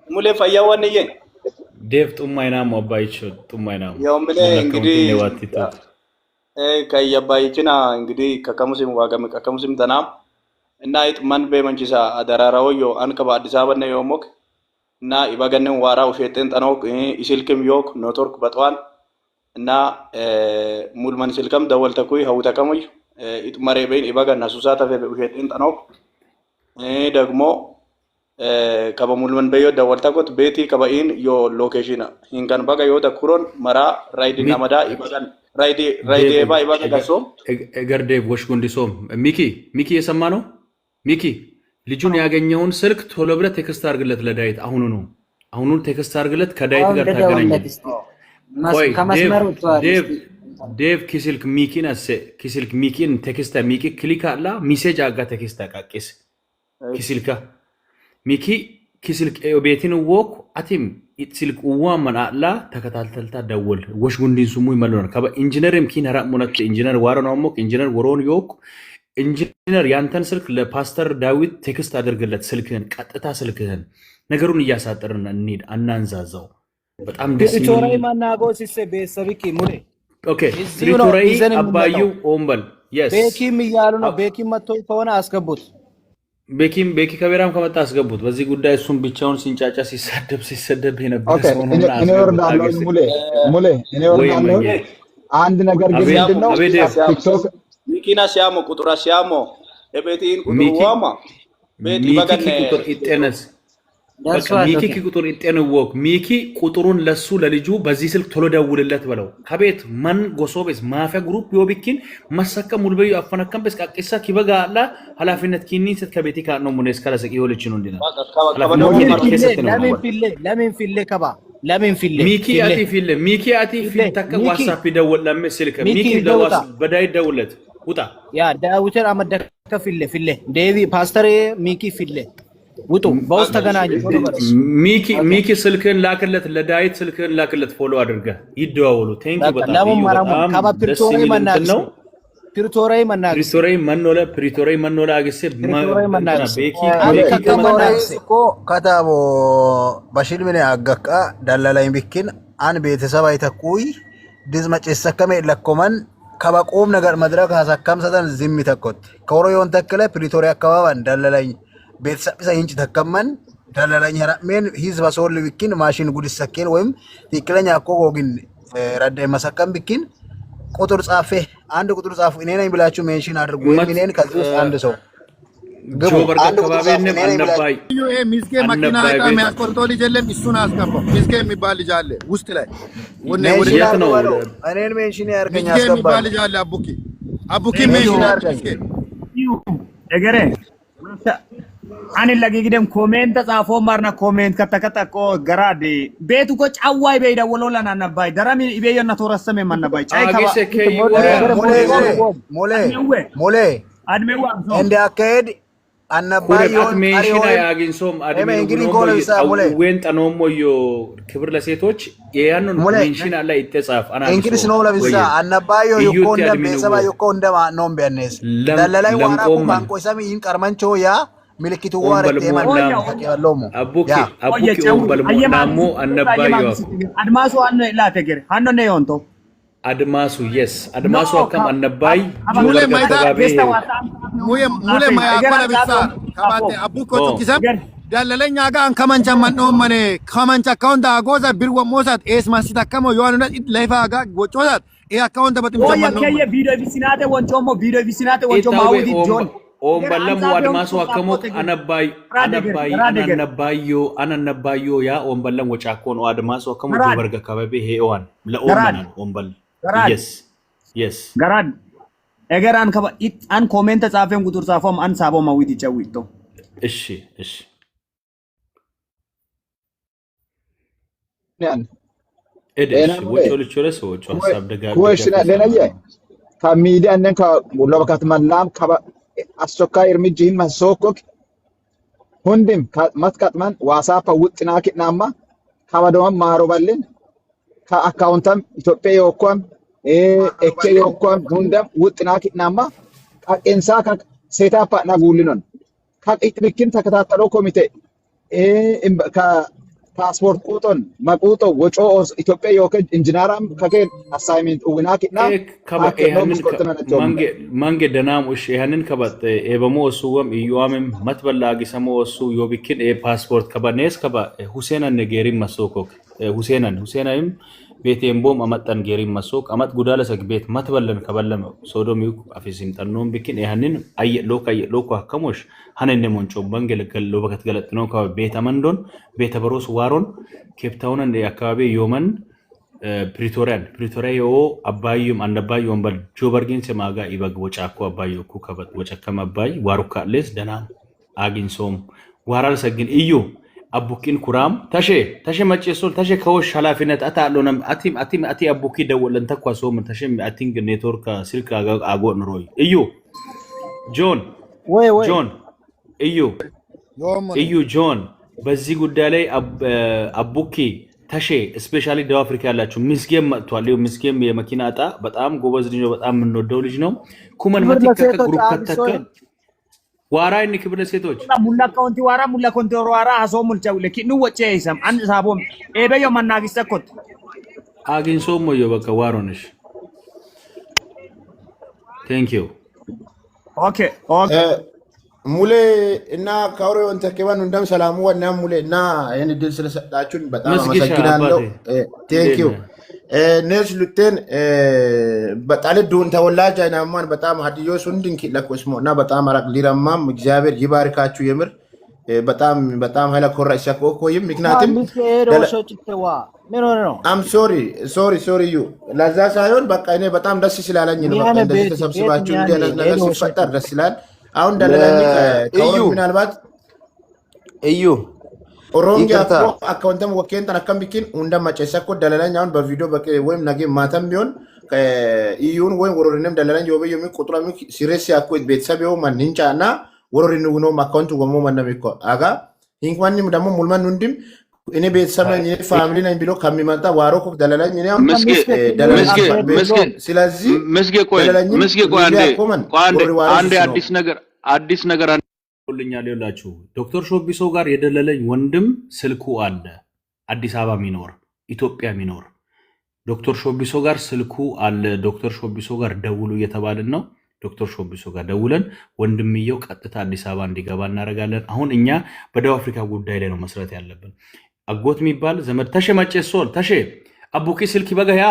ሙሌ ፈያወን ዴቭ ጡማይና ሞባይቾ ጡማይና ያው ሙሌ እንግዲህ ከያባይችና እንግዲህ ከከሙሲም ዋጋም ከከሙሲም ተናም እና ይጥማን በመንጂሳ አደራራውዮ አንከባ አዲስ አበባ ነው የሞክ እና ይባገነን ዋራው ሸጤን ጠናው ይስልክም ዮክ ኔትወርክ በጧን እና ሙልማን ስልከም ደወልተኩይ ሀውተከሙይ ይጥማሬ በይን ይባገና ሱሳታ ሸጤን ጠናው ደግሞ ከበሙልማን በዮ ደወልተኩት ቤቲ ከበኢን ዮ ሎኬሽን ሂንካን ባጋ ዮ ተኩሮን መራ ራይድ ናመዳ ይባገን ራይድ ባ ይባጋ ጋሶም እገርዴ ወሽጉንዲሶም ሚኪ የሰማ ነው ሚኪ ልጁን ያገኘውን ስልክ ቶሎ ብለህ ቴክስት አድርግለት ለዳዊት አሁኑ ቴክስት አድርግለት ከዳዊት ጋር ታገናኝ ዴቭ ኪስልክ ሚኪን ቴክስት ሚኪ ክሊክ አላ ሚሴጅ አጋ ቴክስት አቃቂስ ኪስልካ ሚኪ ኪስልክ ቤቲን ወክ አቲም ኢትስልክ ዋማን አላ ተከታተልታ ደወል ወሽ ጉንዲን ስሙ ይመለና ከበ ኢንጂነርም ኪን ራ ሙነት ኢንጂነር ዋረናው ሞክ ኢንጂነር ወሮን ዮክ ኢንጂነር ያንተን ስልክ ለፓስተር ዳዊት ቴክስት አድርግለት ስልክህን ቀጥታ ስልክህን ነገሩን እያሳጠርን እንሂድ አናንዛዛው በጣም ደስ ይላል ፕሪቶሪያ ማናጎስ ቤተሰብኪ ሙሌ ኦኬ ፕሪቶሪያ አባዩ ኦምበል ቤኪም እያሉ ነው ቤኪም መጥቶ ከሆነ አስገቡት ቤኪ ከቤራም ከመጣ አስገቡት በዚህ ጉዳይ እሱም ብቻውን ሲንጫጫ ሲሰደብ የነበረ ሰው ነው እኔ ወርዳለሁ ሙሌ እኔ ወርዳለሁ አንድ ነገር ግን ምንድነው ቲክቶክ ሚኪና ሲያሞ ቁጥራ ሲያሞ እቤቲን ቁጥሩ ዋማ ቤቲ ባገነ ቁጥር ኢጤነስ ሚኪ ቁጥር ኢጤነወክ ሚኪ ቁጥሩን ለሱ ለልጁ በዚህ ስልክ ቶሎ ደውልለት በለው ከቤት ማን ጎሶቤስ ማፊያ ግሩፕ ዮቢኪን ማሰከ ሙልበዩ አፈነከም በስቃቂሳ kibaga ኃላፊነት ኪኒን ስት ከቤቲ ካ ነው ሙኔስ ካለሰቂ ይወልች ነው እንዲና ለምን ፊለ ከባ ለምን ፊለ ሚኪ አቲ ፊል ተከ ዋትስአፕ ይደውል ለምስልከ ሚኪ ደዋስ በዳይ ደውለት ውጣ ያ ዳዊትን አመደከ ፊለ ዴቪ ፓስተር ሚኪ ፊለ ውጡ በውስጥ ተገናኙ ሚኪ ስልክን ላክለት ለዳዊት ስልክን ላክለት ፎሎ አድርገ ይደዋወሉ ቴንክ ዩ በጣም ካባ ፕሪቶሪያ መናገር አገሰ ቤኪ እኮ ከታቦ በሽል ምን ያገቃ ደላላይ ቢኪን አን ቤተሰብ አይተኩይ ድዝ መጨሰከመ ለኮመን ከበቆም ነገር መድረክ ሀሳካም ሰደን ዝም ተኮት ኮሮዮን ተከለ ፕሪቶሪያ አካባቢ ደላላይ ቤተሰብ ሳይንጭ ተከመን ደላላይ ራሜን ህዝብ አሶል ቢኪን ማሽን ጉድስ ሰከን ወይም ትክክለኛ ኮጎግን ረዳይ መሰከም ቢኪን ቁጥር ጻፈ አንድ ቁጥር ጻፉ እኔ ነኝ ብላችሁ ሜንሽን አድርጉ ወይ እኔን ከዚህ ውስጥ አንድ ሰው ጆበር ከከባቢንም አንባይ ይሄ ሚስኬ መኪና ላይ የሚያስቆርጦ ልጅ የለም እሱን አስገባው ሚስኬ የሚባል ልጅ አለ ውስጥ ላይ ወደ ነው እኔን ሜንሽን ያርገኛ አስገባው ሚስኬ የሚባል ልጅ አለ አቡኪ ሜንሽን አርገኝ እገረ አን ለጊግደም ኮሜንት ጻፎ ማርና ኮሜንት ከተከተቆ ገራዲ ቤቱ ኮ ጫዋይ በይዳ ወሎላና ነባይ ደራሚ ኢቤየና ተወረሰመ ማነባይ ጫይ ሞሌ አድሜዋ እንደ አከድ አነባዩ አሪሽና ያግንሶም አድሜ ወን ጠኖሞዮ ክብር ለሴቶች ያንን ሜንሽን አለ ይተጻፍ አና እንግዲህ ነው ለብሳ አነባዩ ይኮንደ ቤተሰባ ይኮንደ ነው ቢያነስ ደለላይ ዋራቁ ባንቆ ሰሚ ይንቀርመንቾ ያ ምልክቱ ወርቅ የማን ያለውሙ አቡኪ ኦምበል ሞናሞ አነባዩ አድማሱ አነ ላተገር አነ ነው ይonto አድማሱ yes አድማሱ አከም አነባይ ሙሌ ማያቆለ ቢሳ ካባቴ አቡኮ ቱኪሰም ዳለለኛ ጋር ከመንቻ ነው ማኔ ከመንቻ አካውንት አጎዛ ቢርወ ሞሳት ኤስ ማሲታ ከሞ yohanuna ላይፋ ጋር ወጮታት ይሄ አካውንት በጥም ጀመር ነው ወይ ቪዲዮ ቢሲናተ ወንጮሞ ቪዲዮ ቢሲናተ ወንጮሞ አውዲ ጆን ኦምበለም አድማሱ አከሞ አነባይ አነባዮ ያ ኦምበለም ወጫኮ ነው አድማሱ አከሞ ጆበርጋ ካባቢ ሄዋን ለኦምበል Garad. Yes. Garad. Eger an comment ጻፈን ቁጥር ጻፈም an sabo mawidi ጨዊቶ እሺ ኤደሽ ወጮልቾለ ሰዎች ሐሳብ ደጋግ ኩዌሽን ለነየ ከሚዲያ እነን ከሎበካት መላም አስቸኳይ እርምጃን ማሶኮክ ሁንድም ማትቃጥማን ዋሳፓ ውጥና ከናማ ከበደም ማሮባልን ከአካውንታም ኢትዮጵያ የወኳም ኤኬ የወኳም ሁንደም ውጥና ከናማ ቃቄንሳ ከሴታፓ ናጉልኖን ከጥቅምኪን ተከታተለው ኮሚቴ ፓስፖርት ቁጦን መቁጦ ወጮ ኢትዮጵያ የወከ ኢንጂነራም ከከ አሳይመንት ኡግናኪና ማንጌ ደናም እሺ ያንን ከበጥ ኤበሞ ወሱወም ኢዩአምም መትበላጊ ሰሞ ወሱ ዮቢኪን ፓስፖርት ከበኔስ ከበ ሁሴናን ነገሪ መስኮክ ሁሴናም ቤቴምቦም አመጣን ገሪ መስኮክ አመት ጉዳለ ሰግ ቤት መትበለን ከበለም ሶዶም ይኩ አፊሲም ጠኖም ቢኪን ያንን አየሎካ ከሞሽ ሀነነ ሞንጮ ባንገለከል ሎበከት ገለጥ ነው ከቤት አመንዶን ቤተ በሮስ ዋሮን ኬፕታውን እንደ አካባቢ ዮመን ፕሪቶሪያ ዮ አባዩም አንደባዩ ወንበል ጆበርጊን ሰማጋ ይበግ ወጫኮ አባዩ ኩ ከበት ወጨከም አባይ ዋሩካሌስ ደና አጊንሶም ዋራል ሰግን እዩ አቡኪን ኩራም ተሸ መጨሶል ተሸ ከወሽ ኃላፊነት አታሎንም አቲ አቡኪ ደወለን ተኳሶም ተሸ አቲንግ ኔትወርክ ስልክ አጎ ንሮይ እዩ ጆን ጆን እዩ ጆን በዚህ ጉዳይ ላይ አቡኪ ተሼ ስፔሻሊ ደቡብ አፍሪካ ያላችሁ ምስጌም መጥቷል። ይኸው ምስጌም የመኪና እጣ በጣም ጎበዝ ልጅ ነው። በጣም የምንወደው ልጅ ነው። ኩመን መቲከከ ግሩፕ ከተከ ዋራ እኒ ክብረ ሴቶች ሙላ ኮንቲ ዋራ አሶ ሙልቻው ለኪኑ ወጪ ይሰም አንድ ሳቦም ኤበዮ ማናጊስ ተኮት አግንሶም ነው በቃ ዋሮንሽ ቴንክ ዩ ኦኬ ሙሌ እና ካውሬውን ተከባን እንደም ሰላሙ ወና ሙሌ እና ይሄን ድል ስለሰጣችሁን በጣም አመሰግናለሁ። ቴንክ ዩ ነስ ሉቴን በጣም ዱን ተወላጅ አይናማን በጣም ሀዲዮ ሱንድን ለኮስሞ እና በጣም አራቅ ሊራማም እግዚአብሔር ይባርካችሁ። የምር በጣም ኃይለ ኮራ ይሰኮኮይም ምክንያቱም አም ሶሪ ዩ ለዛ ሳይሆን በቃ እኔ በጣም ደስ ስላለኝ ነው። በቃ እንደዚህ ተሰብስባችሁ እንደዚህ ነገር ሲፈጠር ደስ ይላል። አሁን ደለለኝ ከወሩ ምናልባት እዩ ኦሮንጊ አካውንተም ወኬን ተነከም ቢኪን እንደማጨሰኮ ደለለኝ አሁን በቪዲዮ በቃ ወይም ነገ ማተም ቢሆን ኢዩን ወይም ወሮሪንም ደለለኝ ዮበ የሚ ቁጥራሚ ሲሪየስ ያኮ ቤተሰብ ይው ማንንጫና ወሮሪኑ ነው አካውንቱ ወሞ ማነሚኮ አጋ ኢንኳንም ደግሞ ሙልማን እንድም እኔ ቤተሰብ ነኝ እኔ ፋሚሊ ነኝ ብሎ ከሚመጣ ዋሮኮ ደለለኝ እኔ ስለዚህ መስጌ ቆይ አንዴ አዲስ ነገር ልኛል ይላችሁ ዶክተር ሾቢሶ ጋር የደለለኝ ወንድም ስልኩ አለ አዲስ አበባ ሚኖር ኢትዮጵያ ሚኖር ዶክተር ሾቢሶ ጋር ስልኩ አለ ዶክተር ሾቢሶ ጋር ደውሉ እየተባልን ነው ዶክተር ሾቢሶ ጋር ደውለን ወንድምየው ቀጥታ አዲስ አበባ እንዲገባ እናረጋለን አሁን እኛ በደቡብ አፍሪካ ጉዳይ ላይ ነው መስራት ያለብን አጎት የሚባል ዘመድ ተሸመጨ ሶል ተሸ አቡኪ ስልኪ በጋያ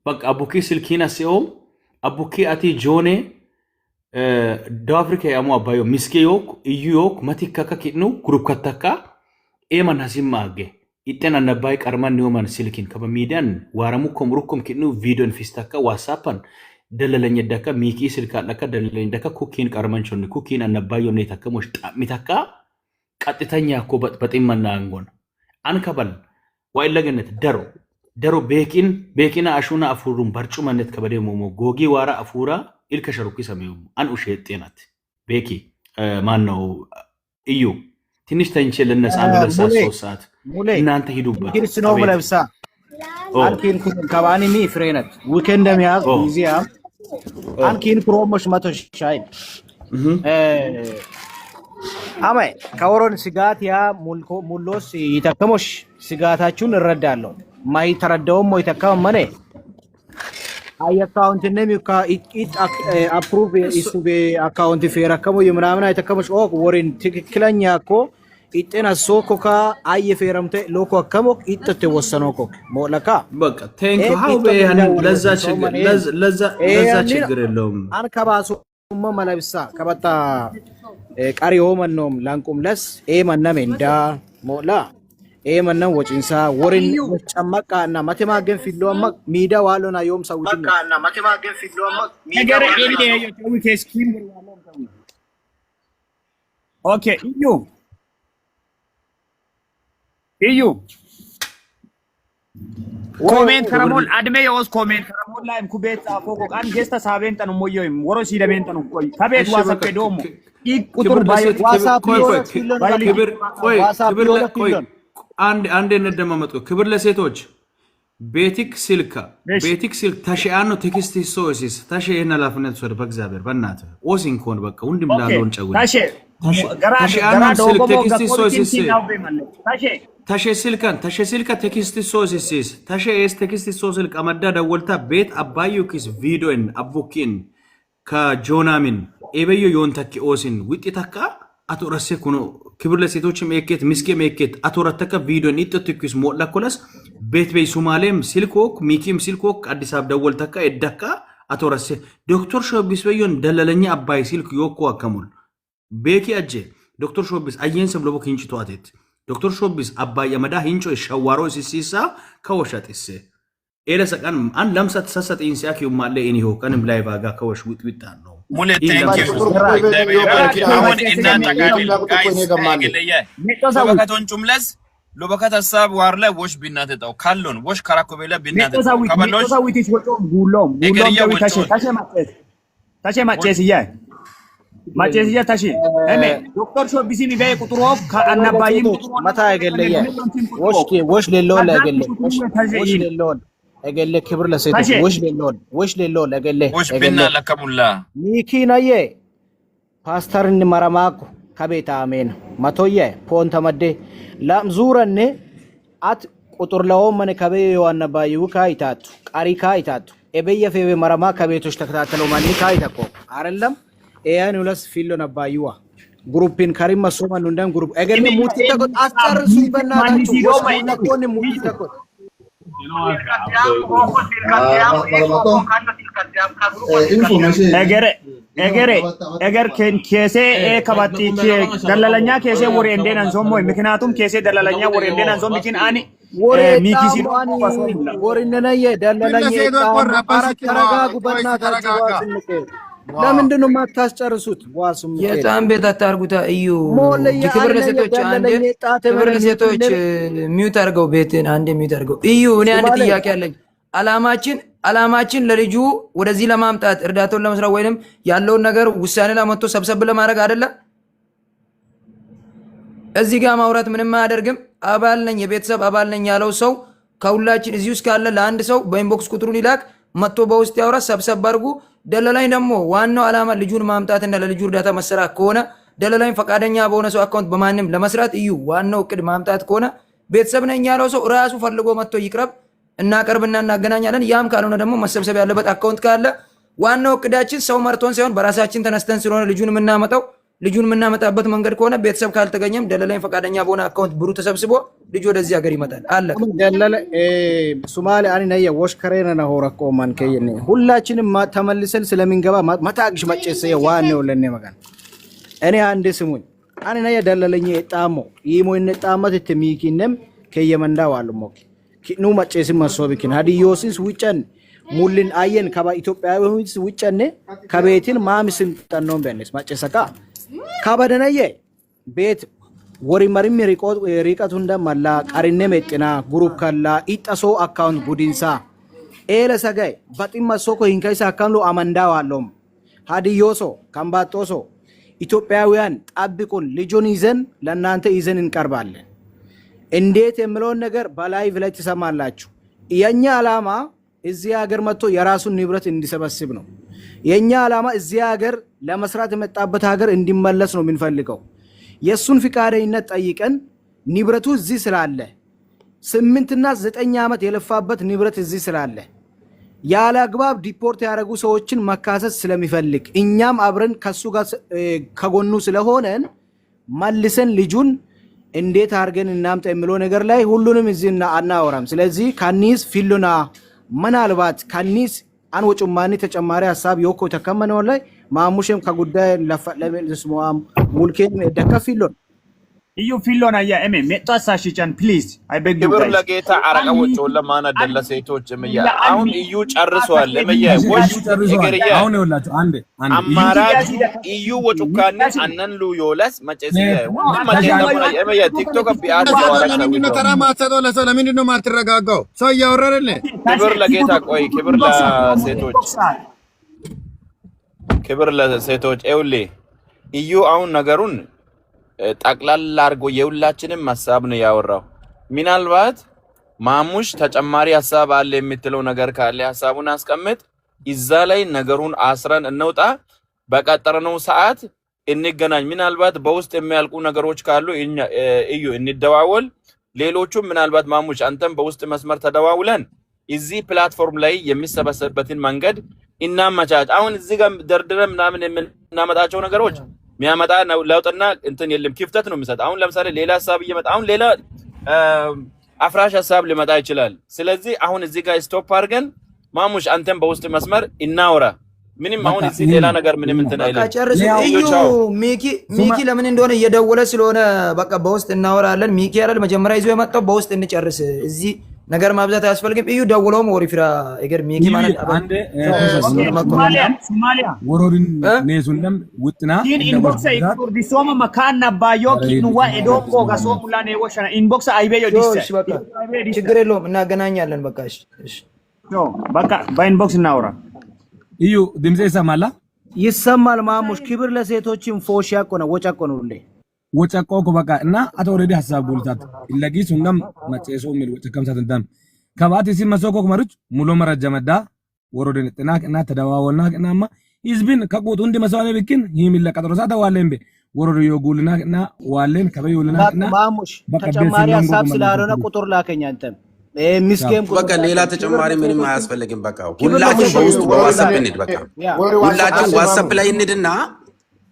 በቃ አቡኪ ስልኪና ሲኦም አቡኪ አቲ ጆኔ ደቡብ አፍሪካ ያሙ አባዮ ሚስኬዮክ ኢዩዮክ መቲከከ ኪኑ ግሩፕ ከተካ ኤማን ሀሲማ አገ ኢጤና ነባይ ቀርማን ኒዮማን ስልኪን ከበሚዲያን ዋራሙ ኮምሩኩም ኪኑ ቪዲዮን ፊስተካ ዋትስአፕን ደለለኝ ደካ ሚኪ ስልካ ለካ ደለለኝ ደካ ኩኪን ቀርማንቾን ኩኪን አነባዮ ነተከሞሽ ጣሚታካ ቀጥተኛ እኮ በጥመና አንጎን አንከበል ዋይለገነት ደሮ ቤኪና አሹና አፉሩም በርጩመነት ከበደሞ ጎጊ ዋራ አፉራ ኢልከሸሩኪ ሰሜው አንኡሽ የጤናት ቤኪ ማን ነው እዩ ትንሽ ተንቼ ለነሳ አንድ ሰዓት እናንተ ሂዱበት ኪርስ ነው ብለብሳ አንኪን ከባኒኒ ፍሬነት ዊኬንድ የሚያዝ ጊዜያ አንኪን ፕሮሞሽ መቶ ሻይ አማይ ከወሮን ስጋት ያ ሙሎስ ይተከሞሽ ስጋታችሁን እረዳለሁ ማይ ተረዳውም ወይ ተከም ማኔ አይ አካውንት ነም ዩካ ኢት አፕሩቭ ኢሱ ቤ አካውንት ፌር አከሞ የምናምን አይተከሞሽ ኦክ ወሪን ትክክለኛ እኮ ኢጤና ሶኮካ አይ ፌረምተ ሎኮ አከሞ ኢጥተ ወሰነው እኮ ሞለካ በቃ ቴንክ ዩ ሃው ቤ ለዛ ችግር የለውም አንከባሱ መለብሳ ከበጣ ቀሪው ማንንም ላንቁም ለስ ኤማናም እንዳ ሞላ ኤመነ ወጪንሳ ወሪን ጨመቃና ማቴማገን ፊሎማ ሚዳ ዋሎና ዮም ሰውቲን መቃና ማቴማገን ፊሎማ ነገር ኤሊ የጨው ኬስኪን ኦኬ እዩ ኮሜንት ከረሞል አድሜ የወስ ኮሜንት ከረሞል ላይ ኩቤት ጻፎ ቆቃን ጌስታ ሳቤን ጠኑ ሞዮይም ወሮ ሲደሜን ጠኑ ቆይ ከቤት ዋሰፈ ዶሞ ቁጥር ባይ ዋትስአፕ ቆይ አንድ እንደማመጡ ክብር ለሴቶች ቤቲክ ሲልካ ተሽያኖ ቴክስት ሶሲስ ተሽየና ላፍነት ወደ በእግዚአብሔር በእናትህ ኦሲን ኮን በቃ ወንድም ላሎን ጨጉ ተሽያኖ ሲልክ ቴክስት ሶሲስ ተሽ ሲልካ ቴክስት ሶሲስ ተሽየስ ቴክስት ሶስል ቀመዳ ደወልታ ቤት አባዩኪስ ቪዲዮን አቡኪን ከጆናሚን ኤበዮ ዮንተኪ ኦሲን ውጤታካ አቶ ረሴ ኩኖ ክብር ለሴቶችም ኤኬት ምስኪም ኤኬት አቶ ረተከ ቪዲዮን ይጥጥኩስ ሞላኮለስ ቤት በይ ሱማሌም ሲልኮክ ሚኪም ሲልኮክ አዲስ አበባ ደወልተካ እደካ አቶ ረሴ ዶክተር ሾቢስ በዮን ደለለኛ አባይ ሲልክ ዮኮ አከሙል ቤኪ አጄ ዶክተር ሾቢስ አየን ሰብሎ በኪንጭ ተዋቴት ዶክተር ሾቢስ አባይ ያመዳ ሂንጮ ሸዋሮ ሲሲሳ ከወሸጥስ ኤለሰቀን አን ለምሳ ተሰሰጥ ኢንሲያክ ይማለ ኢኒሆ ቀንም ላይ ባጋ ከወሽ ውጥውጣ ነው ሙሌ ቴንክ ዩ አሁን እናንተ ለበከቶን ጩምለስ ለበከት ሐሳብ ዋርለ ወሽ ቢናተ ጣው ካሎን ወሽ ካራኮቤላ ቢናተ ከበሎሽ ሰዊቲስ ወጮ ጉሎም ታሼ ማጨስያ ታሼ እኔ ዶክተር ሾቢሲ ሚባይ ቁጥሩ ከአናባይም ቁጥሩ መታ ያገለየ ወሽ ሌሎ ለገለ ወሽ ሌሎ እገለ ክብር ለሴቶች ወሽ ሌሎን እገለ ወሽ ቢና ለከሙላ ሚኪናዬ ፓስተር እንመረማኩ ከቤታ አሜን መቶየ ፖንተ መደ ላምዙረኔ አት ቁጥር ለሆም መነ ከበየ ዋናባዩ ካይታቱ ቃሪካ አይታቱ ኤበየ ፌበ መረማ ከቤቶች ተከታተለው ማን ካይታቆ አይደለም ኤያን ሁለስ ፊሎ ነባዩዋ ግሩፕን ከሪም መስማን እንደም ግሩፕ እገለ ሙቲ ተቆጥ አስጨርሱ በእናታችሁ ወስነኮን ሙቲ ተቆጥ eger kese kabati dalalanya kese wori endenan sommo miknatum kese dalalanya wori endenan som bikin ani mikisi wori nenaye dalalanya ተረጋጉ በእናታችሁ ለምንድን ነው የማታስጨርሱት? ዋሱም የጣም ቤት አታርጉታ እዩ ክብር ለሴቶች ክብር ለሴቶች ሚውት አድርገው ቤትን አንዴ ሚውት አድርገው እዩ። እኔ አንድ ጥያቄ አለኝ። አላማችን ለልጁ ወደዚህ ለማምጣት እርዳታውን ለመስራት ወይንም ያለውን ነገር ውሳኔ ለመጥቶ ሰብሰብ ለማድረግ አይደለ? እዚህ ጋር ማውራት ምንም አያደርግም። አባል ነኝ የቤተሰብ አባል ነኝ ያለው ሰው ከሁላችን እዚህ ውስጥ ካለ ለአንድ ሰው በኢንቦክስ ቁጥሩን ይላክ መጥቶ በውስጥ ያውራ ሰብሰብ አድርጉ። ደለላይ ደግሞ ዋናው አላማ ልጁን ማምጣትና ለልጁ እርዳታ መስራት ከሆነ ደለላይ ፈቃደኛ በሆነ ሰው አካውንት በማንም ለመስራት እዩ። ዋናው እቅድ ማምጣት ከሆነ ቤተሰብ ነኝ ያለው ሰው ራሱ ፈልጎ መጥቶ ይቅረብ፣ እናቀርብና እናገናኛለን። ያም ካልሆነ ደግሞ መሰብሰብ ያለበት አካውንት ካለ ዋናው እቅዳችን ሰው መርቶን ሳይሆን በራሳችን ተነስተን ስለሆነ ልጁን የምናመጣበት መንገድ ከሆነ ቤተሰብ ካልተገኘም ደለላይ ፈቃደኛ በሆነ አካውንት ብሩ ተሰብስቦ ልጅ ወደዚህ ሀገር ይመጣል። አለ ደለለ ሱማሌ አኒ ነየ ወሽከሬና ነው ሆረቆ ማን ከየኔ ሁላችንም ተመልሰን ስለሚንገባ መታግሽ መጨሰ ዋናው ለኔ መጋን እኔ አንድ ስሙኝ አኒ ነየ ደለለኝ ጣሞ ይሞይነ ጣመት ተሚኪንም ከየመንዳ ዋልሞክ ኑ መጨስ መስወብኪን ሀዲዮሲስ ውጨን ሙልን አየን ከባ ኢትዮጵያዊስ ውጨነ ከቤትን ማምስን ጠኖም በነስ መጨሰካ ካበደነየ ቤት ወሪ መሪም ሪቀቱ እንደማላ ቀሪነ መጥና ግሩፕ ካላ ኢጣሶ አካውንት ጉዲንሳ ኤለ ሰጋይ በጥማ ሶኮ ሂንካይሳ አካውንት አመንዳ ዋሎም ሀዲዮሶ ካምባጦሶ ኢትዮጵያውያን ጣብቁን ልጆን ይዘን ለናንተ ይዘን እንቀርባለን። እንዴት የምለውን ነገር በላይቭ ላይ ተሰማላችሁ። የኛ አላማ እዚህ ሀገር መጥቶ የራሱን ንብረት እንዲሰበስብ ነው። የኛ አላማ እዚህ ሀገር ለመስራት የመጣበት ሀገር እንዲመለስ ነው የምንፈልገው። የሱን ፍቃደኝነት ጠይቀን ንብረቱ እዚህ ስላለ 8 እና 9 ዓመት የለፋበት ንብረት እዚህ ስላለ ያለ አግባብ ዲፖርት ያደረጉ ሰዎችን መካሰስ ስለሚፈልግ እኛም አብረን ከሱ ጋር ከጎኑ ስለሆነን መልሰን ልጁን እንዴት አድርገን እናምጣ የሚለው ነገር ላይ ሁሉንም እዚህ አናወራም። ስለዚህ ካኒስ ፊሉና ምናልባት ካኒስ አንወጭማኒ ተጨማሪ ሐሳብ የኮ ተከመነው ላይ ማሙሽም ከጉዳይ ለስሙም ሙልኬም ደከፊሉን እዩ ፊሎና ያ ኤሜ ሜጣ ሳሽቻን ፕሊዝ አይ ቤግ ዩ ክብር ጋይስ ለጌታ አረቀ ወጮ ለማን አደለ ሴቶች እመያ አሁን እዩ ጨርሷል እመያ ወጭ እገርያ አሁን ይኸውላችሁ አንዴ አማራጭ እዩ ወጩካን አነንሉ ዮለስ መጨስ እመያ ቲክቶክ ቢአር ለምንድን ነው ተራ ማሰጠው ለሰው ለምንድን ነው ማትረጋጋው ሰው እያወረረልህ ክብር ለጌታ ቆይ ክብር ለሴቶች ኤውሌ እዩ አሁን ነገሩን ጠቅላላ አድርጎ የሁላችንም ሐሳብ ነው ያወራው። ምናልባት ማሙሽ ተጨማሪ ሐሳብ አለ የምትለው ነገር ካለ ሐሳቡን አስቀምጥ። እዛ ላይ ነገሩን አስረን እንውጣ። በቀጠረነው ሰዓት እንገናኝ። ምናልባት በውስጥ የሚያልቁ ነገሮች ካሉ እዩ እንደዋወል። ሌሎቹም ምናልባት ማሙሽ አንተም በውስጥ መስመር ተደዋውለን እዚህ ፕላትፎርም ላይ የሚሰበሰብበትን መንገድ እናመቻች። አሁን እዚህ ጋር ደርድረን ምናምን የምናመጣቸው ነገሮች ሚያመጣ ለውጥና እንትን የለም ክፍተት ነው የሚሰጥ። አሁን ለምሳሌ ሌላ ሐሳብ እየመጣ አሁን ሌላ አፍራሽ ሐሳብ ሊመጣ ይችላል። ስለዚህ አሁን እዚህ ጋር ስቶፕ አድርገን ማሙሽ አንተም በውስጥ መስመር እናውራ። ምንም አሁን እዚህ ሌላ ነገር ምንም እንትን አይደለም። ጨርሱ። እዩ ሚኪ ለምን እንደሆነ እየደወለ ስለሆነ በቃ በውስጥ እናወራለን። ሚኪ አይደል መጀመሪያ ይዞ የመጣው በውስጥ እንጨርስ። እዚህ ነገር ማብዛት አያስፈልግም። እዩ ደውሎም ወሪፍራ እገር ሚኪ ማለት አንዴ ሶማሊያ ወሮድን ነሱንደም ውጥና ኢንቦክስ ኢኩር ዲሶማ መካና ባዮ ኪንዋ ኤዶቆ ጋሶሙላ ነው ወሸና ኢንቦክስ አይቤዮ ዲስ በቃ ችግር የለውም እናገናኛለን። በቃ እሺ በቃ በኢንቦክስ እናውራ። እዩ ድምጼ ይሰማላ ይሰማል። ማሙሽ ክብር ለሴቶችን ፎሽ ያቆነ ወጫቆነ ሁሌ ወጫቆ በቃ እና አቶ ወረዲ ሐሳብ ጎልታት ለጊስ ሁንደም መጨሶ ሚል ወጨከም ሰተንተም ከባት ሲመሶኮ ማሩች ሙሉ መረጃ መዳ ወሮደን ጥናቅ እና ተደዋወልና እናማ ህዝብን ከቁጡ እንደ መስዋዕት ልክን ይሚል ለቀጥሮ ሳተ ዋለንበ ወሮዶ ይጉልና እና ዋለን ከበዩልና እና ማሙሽ ተጨማሪ ሐሳብ ስላልሆነ ቁጥር ላከኝ አንተም ሚስኬም በቃ ሌላ ተጨማሪ ምንም አያስፈልግም። በቃ ሁላችን በውስጥ በዋትስአፕ እንሂድ። በቃ ሁላችን ዋትስአፕ ላይ እንሂድና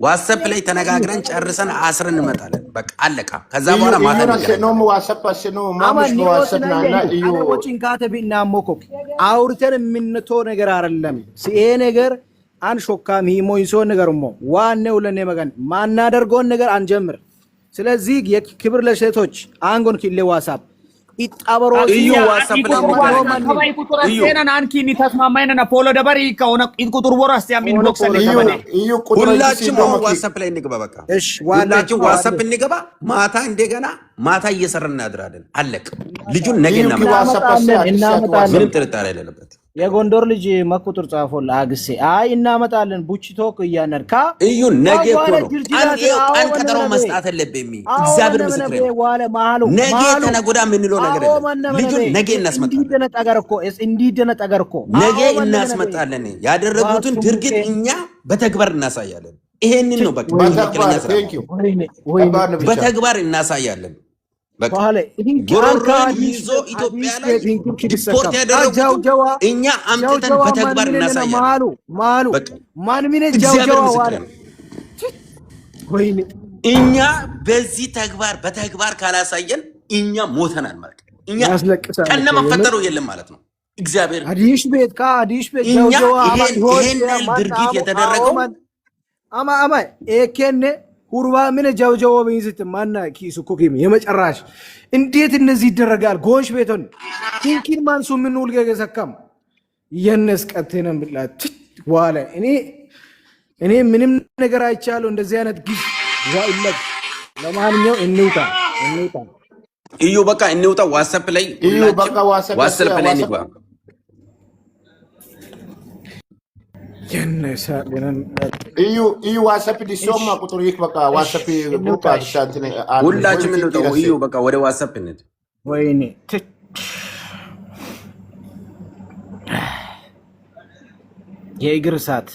ዋትስአፕ ላይ ተነጋግረን ጨርሰን አስረን እንመጣለን። በቃ አለቃ። ከዛ በኋላ ማታ ነው ዋትስአፕ ነው ማሙሽ ነው ዋትስአፕ ናና እዩ ወጪንካተ ቢናሞኮ አውርተን የምንቶ ነገር አይደለም። ይሄ ነገር አንሾካ ሚሞይሶ ነገርሞ ዋናው ለኔ መገን ማናደርገውን ነገር አንጀምር። ስለዚህ የክብር ለሴቶች አንጎን ኪሌ ዋትስአፕ ኢጣበሮ እዩ ዋትስአፕ ላይ ከባይ ቁጥር አስተናን አንኪ ኒታስማማይና ፖሎ ደበሪ ከሆነ ቁጥር ወራስ ያሚን ቦክስ ላይ ከበደ እዩ ሁላችን ዋትስአፕ ላይ እንግባ። በቃ እሺ ሁላችን ዋትስአፕ እንግባ። ማታ እንደገና ማታ እየሰራን እናድራለን። አለቅ ልጁን ነገ እናመጣለን። ምንም ጥርጣሬ የሌለበት የጎንደር ልጅ መቁጥር ጻፎል አግሴ አይ እናመጣለን። ቡችቶክ እያነርካ እዩ ነገ እኮ ነው ቀን ቀጠሮ መስጣት አለብኝ። እግዚአብሔር ምስክሬ ነው። ነገ ተነጎዳ ምንለው ነገር ልጁን ነገ እናስመጣለን። ነገ እናስመጣለን። ያደረጉትን ድርጊት እኛ በተግባር እናሳያለን። ይሄንን ነው በቃ በተግባር እናሳያለን። ጎሮሮን ይዞ ኢትዮጵያ ላይ ስፖርት ያደረጉት እኛ አምጥተን በተግባር እናሳያለን። እኛ በዚህ ተግባር በተግባር ካላሳየን እኛ ሞተናል ማለት ነው። እኛ ከነ መፈጠሩ የለም ማለት ነው። እግዚአብሔር አዲሽ ቤት እኛ ይሄን ድርጊት የተደረገው አማ ኤኬኔ ሁርባ ምን ጃውጃው በይዝት ማና ኪሱ ኮኪም የመጨራሽ እንዴት እነዚህ ይደረጋል? ጎሽ ቤቶን ኪንኪን ማንሱ ምን ውልገገ ሰካም የነስቀተነም ብላት ዋለ እኔ ምንም ነገር አይቻለሁ። እንደዚህ አይነት ግፍ ዛይለት ለማንኛውም እንውጣ እዩ በቃ እንውጣ። ዋትስአፕ ላይ ዋትስአፕ ላይ እንግባ። እዩ ዋትስአፕ ዲሶማ ቁጥሩ ይክ በቃ ዋትስአፕ ግሩፕ አዲሻንት ሁላችንም እንውጣ። እዩ በቃ ወደ ዋትስአፕ እንሂድ። ወይኔ የእግር ሰዓት